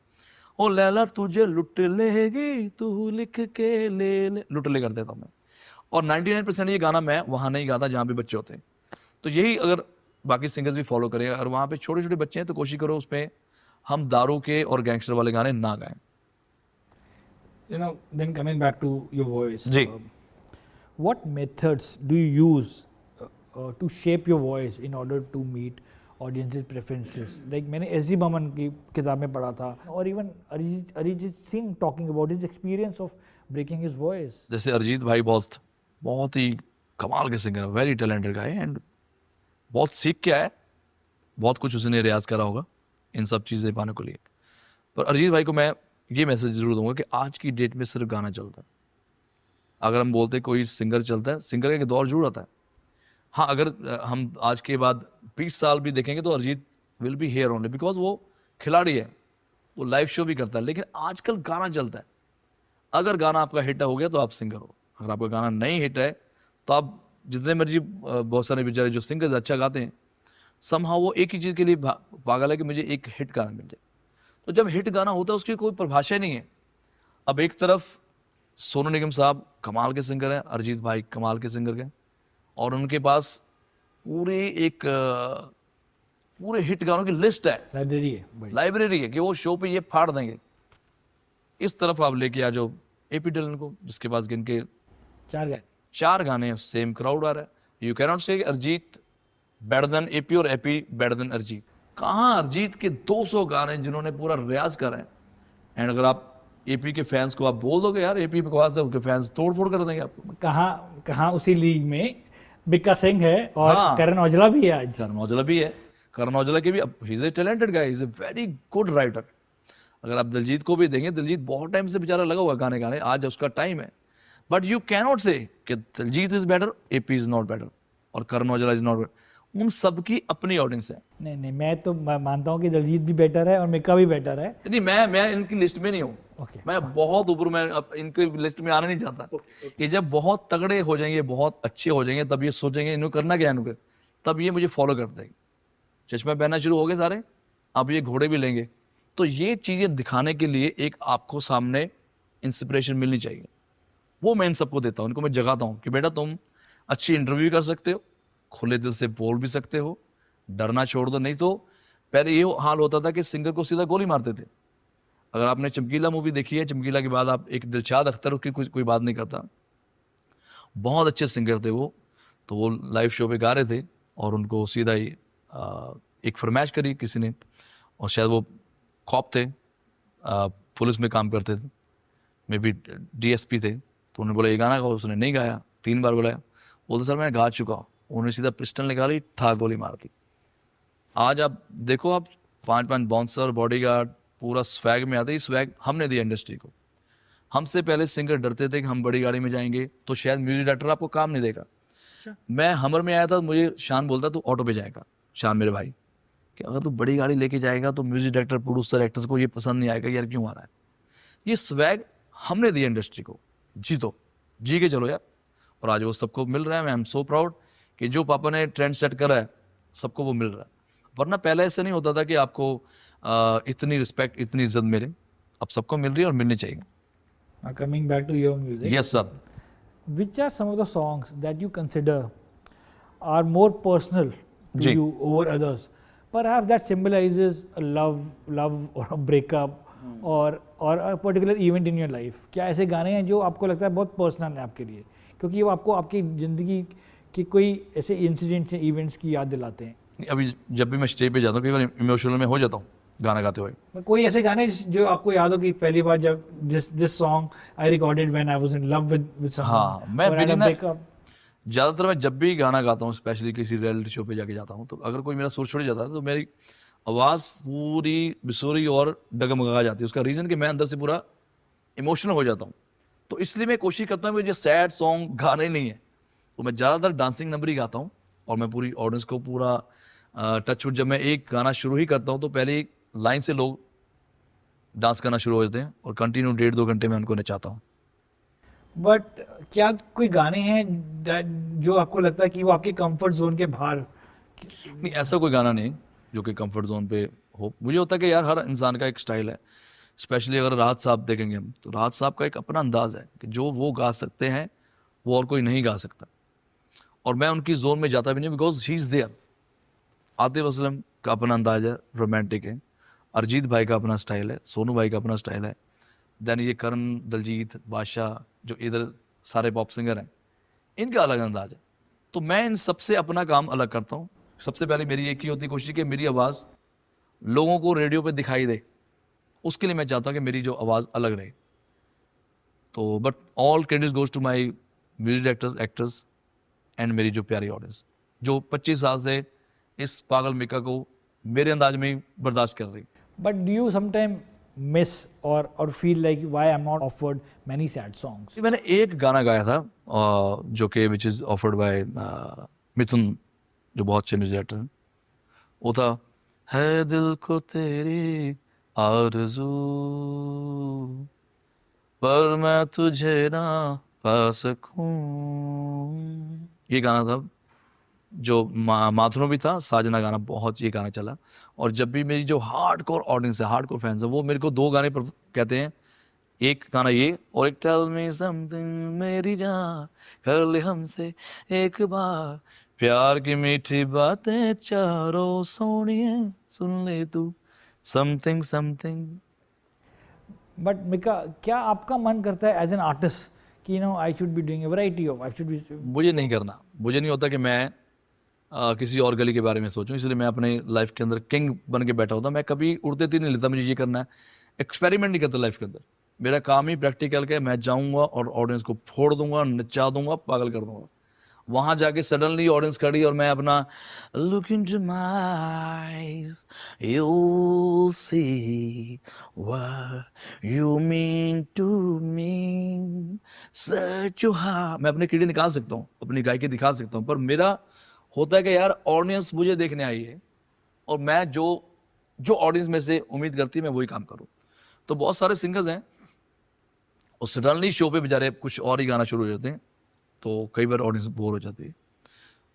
ओ लैला तुझे लुट लेगी तू लिख के ले, लुट ले कर देता हूँ मैं। और 99% ये गाना मैं वहाँ नहीं गाता जहाँ पे बच्चे होते हैं। तो यही अगर बाकी सिंगर्स भी फॉलो करें, अगर वहाँ पे छोटे छोटे बच्चे हैं तो कोशिश करो उसमें हम दारू के और गैंगस्टर वाले गाने ना गाएं। Then coming back to your voice, ji. what methods do you use to shape your voice in order to meet audience's preferences? Like मैंने S.G. Burman की किताब में पढ़ा था, और even Arijit Singh talking about his experience of breaking his voice. जैसे अरिजीत भाई बहुत ही कमाल के singer, very talented guy, and बहुत सीख के आया, बहुत कुछ उसने रियाज करा होगा इन सब चीज़ें पाने को लिए। पर अरिजीत भाई को मैं ये मैसेज जरूर दूंगा कि आज की डेट में सिर्फ गाना चलता है। अगर हम बोलते कोई सिंगर चलता है, सिंगर का एक दौर जरूर आता है। हाँ, अगर हम आज के बाद 20 साल भी देखेंगे तो Arijit will be here only, because वो खिलाड़ी है, वो लाइव शो भी करता है। लेकिन आजकल गाना चलता है। अगर गाना आपका हिट हो गया तो आप सिंगर हो, अगर आपका गाना नहीं हिट है तो आप जितने मर्जी, बहुत सारे बेचारे जो सिंगर्स अच्छा गाते हैं, समहाउ वो एक ही चीज़ के लिए पागल है कि मुझे एक हिट गाना मिल जाए। तो जब हिट गाना होता है उसकी कोई परिभाषा नहीं है। अब एक तरफ सोनू निगम साहब कमाल के सिंगर हैं, अरिजीत भाई कमाल के सिंगर हैं, और उनके पास पूरे हिट गानों की लिस्ट है, लाइब्रेरी है कि वो शो पे ये फाड़ देंगे। इस तरफ आप लेके आ जाओ एपी डिलन को, जिसके पास गिनके 4 गाने, सेम क्राउड आ रहा है। यू कैन नॉट से अरिजीत बेटर देन एपी और एपी बेटर देन अरिजीत। कहाँ अरिजीत के 200 गाने जिन्होंने पूरा रियाज करा है, एंड अगर आप एपी के फैंस को आप बोल दोगे यार एपी बकवास है, उनके फैंस तोड़ फोड़ कर देंगे आपको। कहाँ उसी लीग में बिक्का सिंह है और हाँ, करण औजला भी है। आज करण औजला भी है। करण औजला के भी, he is a talented guy, he is a very good writer. अगर आप दिलजीत को भी देंगे, दिलजीत बहुत टाइम से बेचारा लगा हुआ गाने, आज उसका टाइम है। बट यू कैन नॉट से कि Diljit is better, AP is not better, और Karan Aujla is not better. उन सबकी अपनी ऑडियंस है। नहीं, मैं तो मानता हूँ कि दिलजीत भी बेटर है और मिक्का भी बेटर है। नहीं, मैं इनकी लिस्ट में नहीं हूँ। मैं बहुत ऊपर, मैं इनकी लिस्ट में आना नहीं चाहता। कि जब बहुत तगड़े हो जाएंगे, बहुत अच्छे हो जाएंगे, तब ये सोचेंगे इन्होंने करना क्या है इनको, तब ये मुझे फॉलो कर देंगे। चश्मा पहनना शुरू हो गए सारे, अब ये घोड़े भी लेंगे। तो ये चीज़ें दिखाने के लिए एक आपको सामने इंस्पिरेशन मिलनी चाहिए, वो मैं इन सबको देता हूँ। इनको मैं जगाता हूँ कि बेटा तुम अच्छी इंटरव्यू कर सकते हो, खुले दिल से बोल भी सकते हो, डरना छोड़ दो। नहीं तो पहले ये हाल होता था कि सिंगर को सीधा गोली मारते थे। अगर आपने चमकीला मूवी देखी है, चमकीला के बाद आप एक दिलशाद अख्तर की कोई बात नहीं करता, बहुत अच्छे सिंगर थे वो, तो वो लाइव शो पे गा रहे थे और उनको सीधा ही एक फरमाइश करी किसी ने, और शायद वो कॉप थे, पुलिस में काम करते थे, मे बी डीएसपी थे, तो उन्होंने बोला ये गाना गाओ। उसने नहीं गाया, 3 बार बुलाया, बोलते सर मैं गा चुका हूँ। उन्होंने सीधा पिस्टल निकाली, ठा गोली मार दी। आज आप देखो, आप 5 बाउंसर, बॉडीगार्ड, पूरा स्वैग में आते ही। स्वैग हमने दिया इंडस्ट्री को। हमसे पहले सिंगर डरते थे कि हम बड़ी गाड़ी में जाएंगे तो शायद म्यूजिक डायरेक्टर आपको काम नहीं देगा। मैं हमर में आया था, मुझे शान बोलता तू ऑटो पे जाएगा, शान मेरे भाई, कि अगर तू बड़ी गाड़ी लेके जाएगा तो म्यूजिक डायरेक्टर, प्रोड्यूसर, एक्टर्स को ये पसंद नहीं आएगा, यार क्यों आ रहा है। ये स्वैग हमने दिया इंडस्ट्री को, जी के चलो यार। और आज वो सबको मिल रहा है। मैं एम सो प्राउड कि जो पापा ने ट्रेंड सेट करा है सबको वो मिल रहा है। वरना पहले ऐसा नहीं होता था कि आपको इतनी रिस्पेक्ट, इतनी इज्जत मिले। अब सबको मिल रही है और मिलनी चाहिए। Coming back to your music, yes sir, which are some of the songs that you consider are more personal to you over others? Perhaps that symbolizes a love or a breakup or a particular event in your life. क्या ऐसे गाने हैं जो आपको लगता है बहुत personal है आपके लिए, क्योंकि वो आपको आपकी ज़िंदगी की कोई ऐसे इंसिडेंट्स या इवेंट्स की याद दिलाते हैं? अभी जब भी मैं स्टेज पे जाता हूँ, कई बार इमोशनल में हो जाता हूँ गाना गाते हुए। कोई ऐसे गाने जो आपको याद हो कि पहली बार जब this song I recorded when I was in love with someone? हाँ, मैं ज़्यादातर मैं जब भी गाना गाता हूँ, स्पेशली किसी रियलिटी शो पे जाके जाता हूँ, तो अगर कोई मेरा सुर छोड़ जाता है तो मेरी आवाज़ पूरी बिसोरी और डगमगा जाती है। उसका रीज़न कि मैं अंदर से पूरा इमोशनल हो जाता हूँ। तो इसलिए मैं कोशिश करता हूँ कि मुझे सैड सॉन्ग गाने नहीं है, तो मैं ज़्यादातर डांसिंग नंबर ही गाता हूँ। और मैं पूरी ऑडियंस को पूरा टच वुड, जब मैं एक गाना शुरू ही करता हूँ तो पहले लाइन से लोग डांस करना शुरू हो जाते हैं और कंटिन्यू 1.5-2 घंटे में उनको नचाता हूँ। बट क्या कोई गाने हैं जो आपको लगता है कि वो आपके कंफर्ट जोन के बाहर? नहीं, ऐसा कोई गाना नहीं। जो कि कंफर्ट जोन पे हो। मुझे होता है कि यार हर इंसान का एक स्टाइल है, स्पेशली अगर राहत साहब देखेंगे हम, तो राहत साहब का एक अपना अंदाज है कि जो वो गा सकते हैं वो और कोई नहीं गा सकता, और मैं उनकी जोन में जाता भी नहीं, because he is there. Atif Aslam का अपना अंदाज है, रोमांटिक है। अरिजीत भाई का अपना स्टाइल है, सोनू भाई का अपना स्टाइल है। देन ये करण, दलजीत, बादशाह, जो इधर सारे पॉप सिंगर हैं, इनका अलग अंदाज है। तो मैं इन सबसे अपना काम अलग करता हूँ। सबसे पहले मेरी एक ही होती कोशिश कि मेरी आवाज़ लोगों को रेडियो पे दिखाई दे, उसके लिए मैं चाहता हूँ कि मेरी जो आवाज़ अलग रहे। तो but all credit goes to my music directors, actors and मेरी जो प्यारी ऑडियंस, जो 25 साल से इस पागल मिका को मेरे अंदाज में ही बर्दाश्त कर रही। But do you sometimes miss or feel like why I'm not offered many sad songs? मैंने एक गाना गाया था जो कि विच इज़ ऑफर्ड बाय मिथुन, जो बहुत अच्छे म्यूजिक डायरेक्टर हैं। वो था, है दिल को तेरी आरज़ू पर मैं तुझे ना पा सकूं। ये गाना था जो माथुरों भी था, साजना गाना बहुत, ये गाना चला। और जब भी मेरी जो हार्ड कोर ऑडियंस है, हार्ड कोर फैंस है, वो मेरे को 2 गाने पर कहते हैं, एक गाना ये और एक टेल मी समथिंग मेरी जान, कर ले हमसे एक बार प्यार की मीठी बातें चारों सोनिए, सुन ले तू समथिंग समथिंग। But Mika, क्या आपका मन करता है एज एन आर्टिस्ट कि I should be doing a variety of, I should be? मुझे नहीं करना, मुझे नहीं होता कि मैं किसी और गली के बारे में सोचूं, इसलिए मैं अपने लाइफ के अंदर किंग बन के बैठा होता। मैं कभी उड़ते तीर नहीं लेता, मुझे ये करना है, एक्सपेरिमेंट नहीं करता लाइफ के अंदर। मेरा काम ही प्रैक्टिकल का है, मैं जाऊंगा और ऑडियंस को फोड़ दूंगा, नचा दूंगा, पागल कर दूंगा। वहां जाके सडनली ऑडियंस खड़ी और मैं अपना look into my eyes you see what you mean to me such हां, मैं अपने कीड़े निकाल सकता हूँ, अपनी गायकी दिखा सकता हूँ, पर मेरा होता है कि यार ऑडियंस मुझे देखने आई है और मैं जो जो ऑडियंस में से उम्मीद करती है मैं वही काम करूँ। तो बहुत सारे सिंगर्स हैं, और सडनली शो पे बेचारे कुछ और ही गाना शुरू हो जाते हैं, तो कई बार ऑडियंस बोर हो जाती है,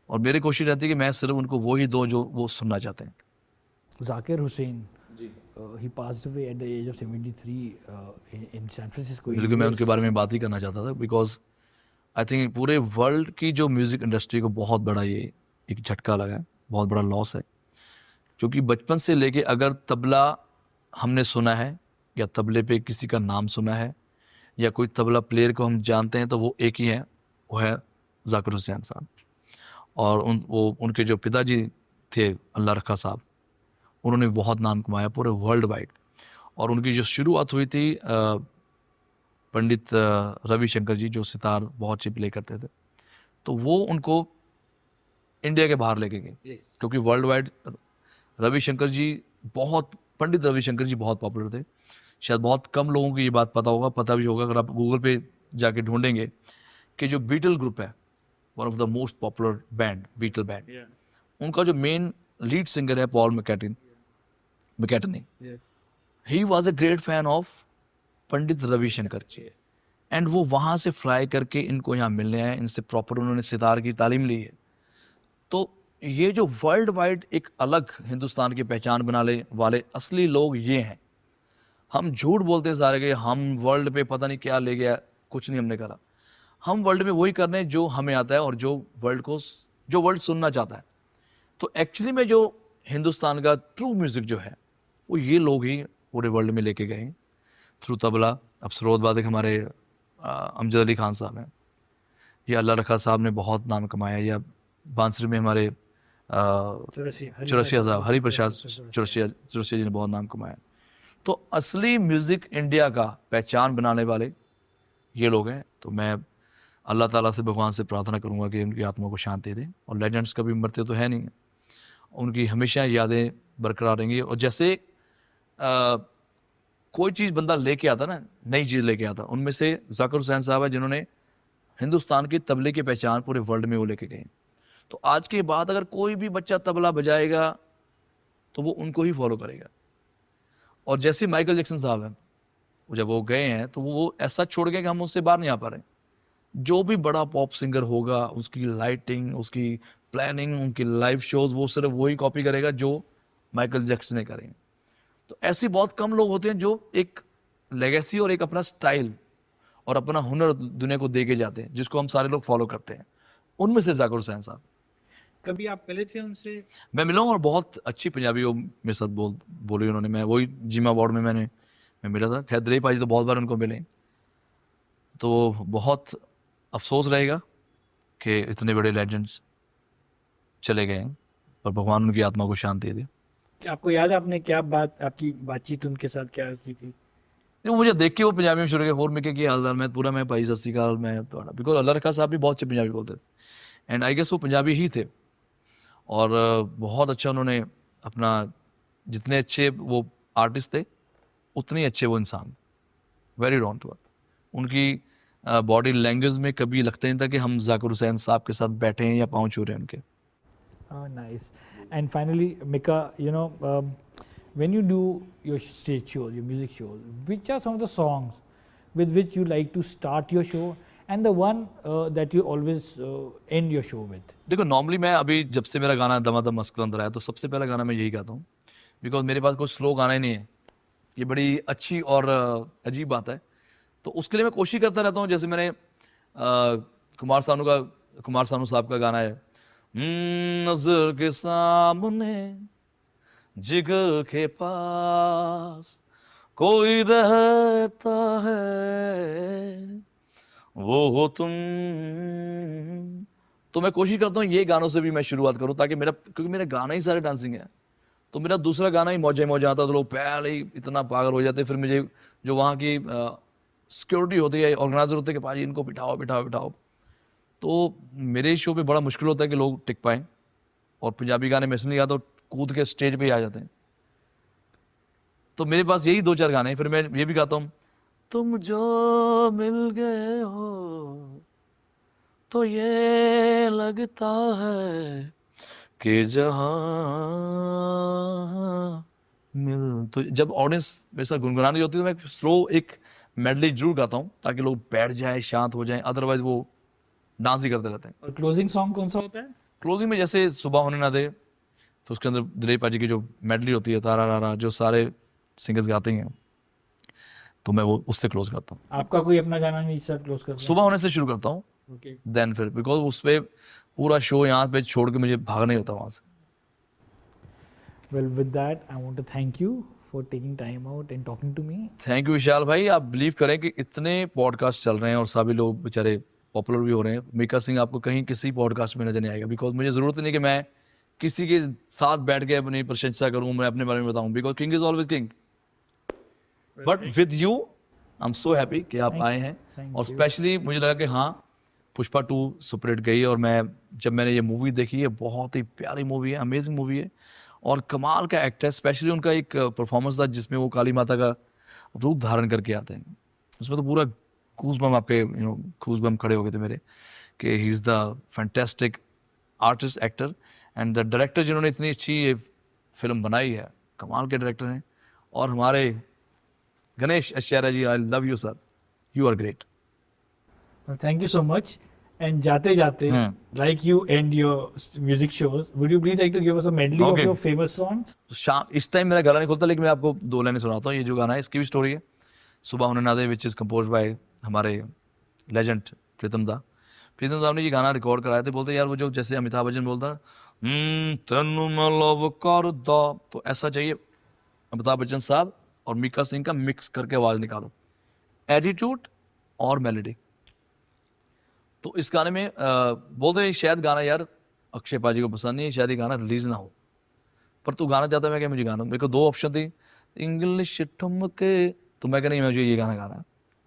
और मेरी कोशिश रहती है कि मैं सिर्फ उनको वो ही दूं जो वो सुनना चाहते हैं। Zakir Hussain, he passed away at the age of 73 in San Francisco. बिल्कुल, मैं उनके बारे में बात ही करना चाहता था, बिकॉज आई थिंक पूरे वर्ल्ड की जो म्यूजिक इंडस्ट्री को बहुत बड़ा ये एक झटका लगा है, बहुत बड़ा लॉस है। क्योंकि बचपन से लेके अगर तबला हमने सुना है या तबले पे किसी का नाम सुना है या कोई तबला प्लेयर को हम जानते हैं, तो वो एक ही है, वो है जाकिर हुसैन साहब। और उनके जो पिताजी थे अल्लाह रखा साहब, उन्होंने बहुत नाम कमाया पूरे वर्ल्ड वाइड। और उनकी जो शुरुआत हुई थी पंडित रविशंकर जी, जो सितार बहुत अच्छी प्ले करते थे, तो वो उनको इंडिया के बाहर लेके गए, क्योंकि वर्ल्ड वाइड रविशंकर जी पंडित रविशंकर जी बहुत पॉपुलर थे। शायद बहुत कम लोगों को ये बात पता भी होगा, अगर आप गूगल पे जाके ढूंढेंगे कि जो बीटल ग्रुप है, one of the most popular band, Beatle band, उनका जो मेन लीड सिंगर है Paul McCartney, he was a great fan of Pandit Ravishankar ji, and वो वहाँ से फ्लाई करके इनको यहाँ मिलने आए, इनसे प्रॉपर उन्होंने सितार की तालीम ली है। तो ये जो वर्ल्ड वाइड एक अलग हिंदुस्तान की पहचान बनाने वाले असली लोग ये हैं। हम झूठ बोलते हैं सारे के, हम वर्ल्ड पे पता नहीं क्या ले गया, कुछ नहीं हमने करा। हम वर्ल्ड में वही कर रहे हैं जो हमें आता है और जो वर्ल्ड सुनना चाहता है। तो एक्चुअली में जो हिंदुस्तान का ट्रू म्यूजिक जो है, वो ये लोग ही पूरे वर्ल्ड में लेके गए थ्रू तबला। अब सरोद वादक हमारे अमजद अली खान साहब हैं, या अल्लाह रखा साहब ने बहुत नाम कमाया, या बांसुरी में हमारे चौरसिया साहब, हरि प्रसाद चौरसिया जी ने बहुत नाम कमाया। तो असली म्यूज़िक इंडिया का पहचान बनाने वाले ये लोग हैं। तो मैं अल्लाह ताला से, भगवान से प्रार्थना करूंगा कि उनकी आत्मा को शांति दे। और लेजेंड्स कभी मरते तो है नहीं, उनकी हमेशा यादें बरकरार रहेंगी। और जैसे कोई चीज़ बंदा लेके आता ना, नई चीज़ लेके आता, उनमें से जाकिर हुसैन साहब है जिन्होंने हिंदुस्तान की तबले की पहचान पूरे वर्ल्ड में वो लेके गए। तो आज के बाद अगर कोई भी बच्चा तबला बजाएगा तो वो उनको ही फॉलो करेगा। और जैसे माइकल जैक्सन साहब हैं, जब वो गए हैं तो वो ऐसा छोड़ गए कि हम उससे बाहर नहीं आ पा रहे। जो भी बड़ा पॉप सिंगर होगा, उसकी लाइटिंग, उसकी प्लानिंग, उनकी लाइव शोज, वो सिर्फ वही कॉपी करेगा जो माइकल जैक्सन ने करी हैं। तो ऐसी बहुत कम लोग होते हैं जो एक लेगेसी और एक अपना स्टाइल और अपना हुनर दुनिया को दे के जाते हैं, जिसको हम सारे लोग फॉलो करते हैं। उनमें से जाकिर हुसैन साहब। कभी आप मिले थे उनसे? मैं मिला हूँ और बहुत अच्छी पंजाबी वो मेरे साथ बोली उन्होंने। मैं वही जिमा वार्ड में मैं मिला था। खैर दिलीप भाई तो बहुत बार उनको मिले, तो बहुत अफसोस रहेगा कि इतने बड़े लेजेंड्स चले गए हैं, पर भगवान उनकी आत्मा को शांति दे। क्या आपको याद है आपने क्या आपकी बातचीत उनके साथ क्या की थी? तो मुझे देख के वो पंजाबी में शुरू किया, होर मिके की हाल मैं भाई सत श्री अकाल मैं थोड़ा, बिकॉज अल्लाह रखा साहब भी बहुत अच्छे पंजाबी बोलते थे एंड आई गेस वो पंजाबी ही थे। और बहुत अच्छा उन्होंने अपना, जितने अच्छे वो आर्टिस्ट थे उतने ही अच्छे वो इंसान, वेरी डाउन टू अर्थ। उनकी बॉडी लैंग्वेज में कभी लगता नहीं था कि हम जाकिर हुसैन साहब के साथ बैठे हैं या पाँव छू रहे हैं उनके। Oh, nice. And finally, Mika, when you do your stage shows, your music shows, which are some of the songs with which you like to start your show, and the one that you always end your show with? देखो normally मैं अभी जब से मेरा गाना दमादम मस्त अंदर आया तो सबसे पहला गाना मैं यही गाता हूँ, बिकॉज मेरे पास कोई स्लो गाना ही नहीं है। ये बड़ी अच्छी और अजीब बात है, तो उसके लिए मैं कोशिश करता रहता हूँ। जैसे मैंने कुमार सानू साहब का गाना है, नजर के सामने जिगर के पास कोई रहता है वो हो तुम। तो मैं कोशिश करता हूँ ये गानों से भी मैं शुरुआत करूँ, ताकि क्योंकि मेरा गाना ही सारे डांसिंग है, तो मेरा दूसरा गाना ही मौजा आता, तो लोग पहले ही इतना पागल हो जाते। फिर मुझे जो वहाँ की सिक्योरिटी होती है, ऑर्गेनाइजर होते हैं कि भाई इनको बिठाओ, तो मेरे शो पे बड़ा मुश्किल होता है कि लोग टिक पाएँ। और पंजाबी गाने में इसलिए गाता हूँ कूद के स्टेज पे ही आ जाते हैं। तो मेरे पास यही 2-4 गाने हैं। फिर मैं ये भी गाता हूँ, तुम जो मिल गए हो तो ये लगता है कि जहां मिल। तो जब ऑडियंस मेरे साथ गुनगुनानी होती है तो मैं स्लो एक मेडली जरूर गाता हूँ, ताकि लोग बैठ जाए, शांत हो जाएं, अदरवाइज वो डांस ही करते रहते हैं। और क्लोजिंग सॉन्ग कौन सा होता है? क्लोजिंग में जैसे सुबह होने ना दे, तो उसके अंदर दिलीप पाजी की जो मेडली होती है, तारा रारा, जो सारे सिंगर्स गाते हैं, तो मैं वो उससे क्लोज करता हूँ। आपका कोई अपना गाना नहीं सर क्लोज करता? सुबह होने से शुरू करता हूँ, ओके। देन फिर बिकॉज उस पर पूरा शो यहाँ पे छोड़ के मुझे भागना ही होता वहाँ से। Well, with that, I want to thank you for taking time out and talking to me. Thank you Vishal भाई। आप बिलीव करें कि इतने पॉडकास्ट चल रहे हैं और सभी लोग बेचारे पॉपुलर भी हो रहे हैं। मीका सिंह आपको कहीं किसी पॉडकास्ट में नजर नहीं आएगा, बिकॉज मुझे जरूरत नहीं कि मैं किसी के साथ बैठ के अपनी प्रशंसा करूं, मैं अपने बारे में बताऊं, because king is always king. But with you I am so happy कि आप आए हैं। और स्पेशली मुझे लगा कि हाँ, पुष्पा 2 सुपरहिट गई, और जब मैंने ये मूवी देखी है, बहुत ही प्यारी मूवी है, अमेजिंग मूवी है, और कमाल का एक्ट है। स्पेशली उनका एक परफॉर्मेंस था जिसमें वो काली माता का रूप धारण करके आते हैं, उसमें तो पूरा गूज़बम्प आपके गूज़बम्प खड़े हो गए थे मेरे, कि he is the fantastic artist, actor and the director, जिन्होंने इतनी अच्छी ये फिल्म बनाई है, कमाल के डायरेक्टर हैं। और हमारे Ganesh Acharya ji, I love you sir, you are great. Thank you so much. And जाते जाते, like you end your music shows, would you please like to give us a medley of your famous songs? शाम इस time मेरा गला नहीं खुलता, लेकिन मैं आपको 2 लाइनें सुनाता हूँ। ये जो गाना है इसकी भी स्टोरी है, सुबह होने ना दे, विच इज़ कंपोज बाय हमारे लेजेंड प्रीतम दा ने ये गाना रिकॉर्ड कराया थे। बोलते यार वो जो जैसे अमिताभ बच्चन बोलता है तेनू मैं लव करदा, तो ऐसा चाहिए अमिताभ बच्चन साहब और मीका सिंह का मिक्स करके आवाज़ निकालो, एटीट्यूड और मेलोडी। तो इस गाने में बोलते हैं शायद गाना यार अक्षय पाजी को पसंद नहीं है, शायद ये गाना रिलीज ना हो, पर तू गाना चाहता है। मैं क्या, मुझे गाना, मेरे को 2 ऑप्शन थी, इंग्लिश ठुमके, तो मैं क्या नहीं, मुझे ये गाना गाना है।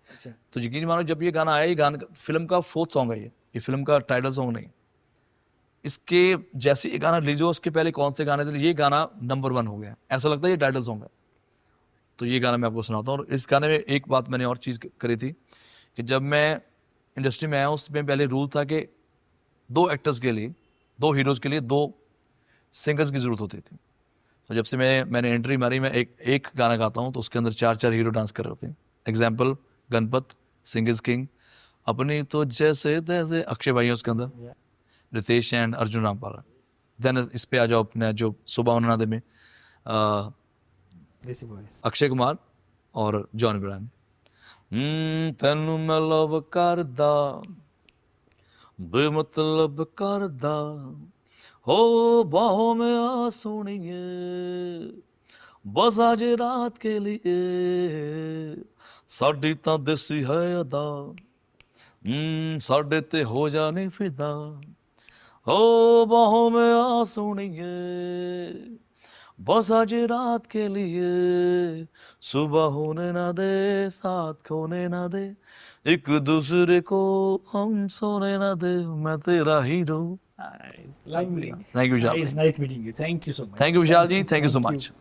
अच्छा। तो यकीन मानो जब ये गाना आया, ये गाना फिल्म का 4th सॉन्ग है, ये फिल्म का टाइटल सॉन्ग नहीं। इसके जैसे ये गाना रिलीज हुआ उसके पहले कौन से गाने थे, ये गाना नंबर 1 हो गया, ऐसा लगता है ये टाइटल सॉन्ग है। तो ये गाना मैं आपको सुनाता हूँ। और इस गाने में एक बात मैंने और चीज़ करी थी कि जब मैं इंडस्ट्री में आया उसमें पहले रूल था कि 2 एक्टर्स के लिए, 2 हीरोज़ के लिए 2 सिंगर्स की ज़रूरत होती थी। तो जब से मैंने एंट्री मारी, मैं एक गाना गाता हूँ तो उसके अंदर 4-4 हीरो डांस कर रहे होते हैं। Example Ganpat, Singh is king, अपनी तो जैसे तैसे, अक्षय भाई है उसके अंदर, रितेश एंड अर्जुन रामपाल। देन इस पे आ जाओ अपने जो सुबह होने ना दे में Desi voice. अक्षय कुमार और जॉन इब्राहिम। तेनू मैं लव करदा बेमतलब करदा हो बाहों में आ सोनिए बस आज रात के लिए साडी तां देसी है अदा साडे ते हो जाने फिदा हो बाहों में आ सोनिए बस आज रात के लिए सुबह होने ना दे साथ खोने ना दे एक दूसरे को हम सोने ना दे मैं तेरा hero. Lovely. Thank you, Vishal. Nice meeting you. Thank you so much. Thank you, Vishal ji. Thank you so much.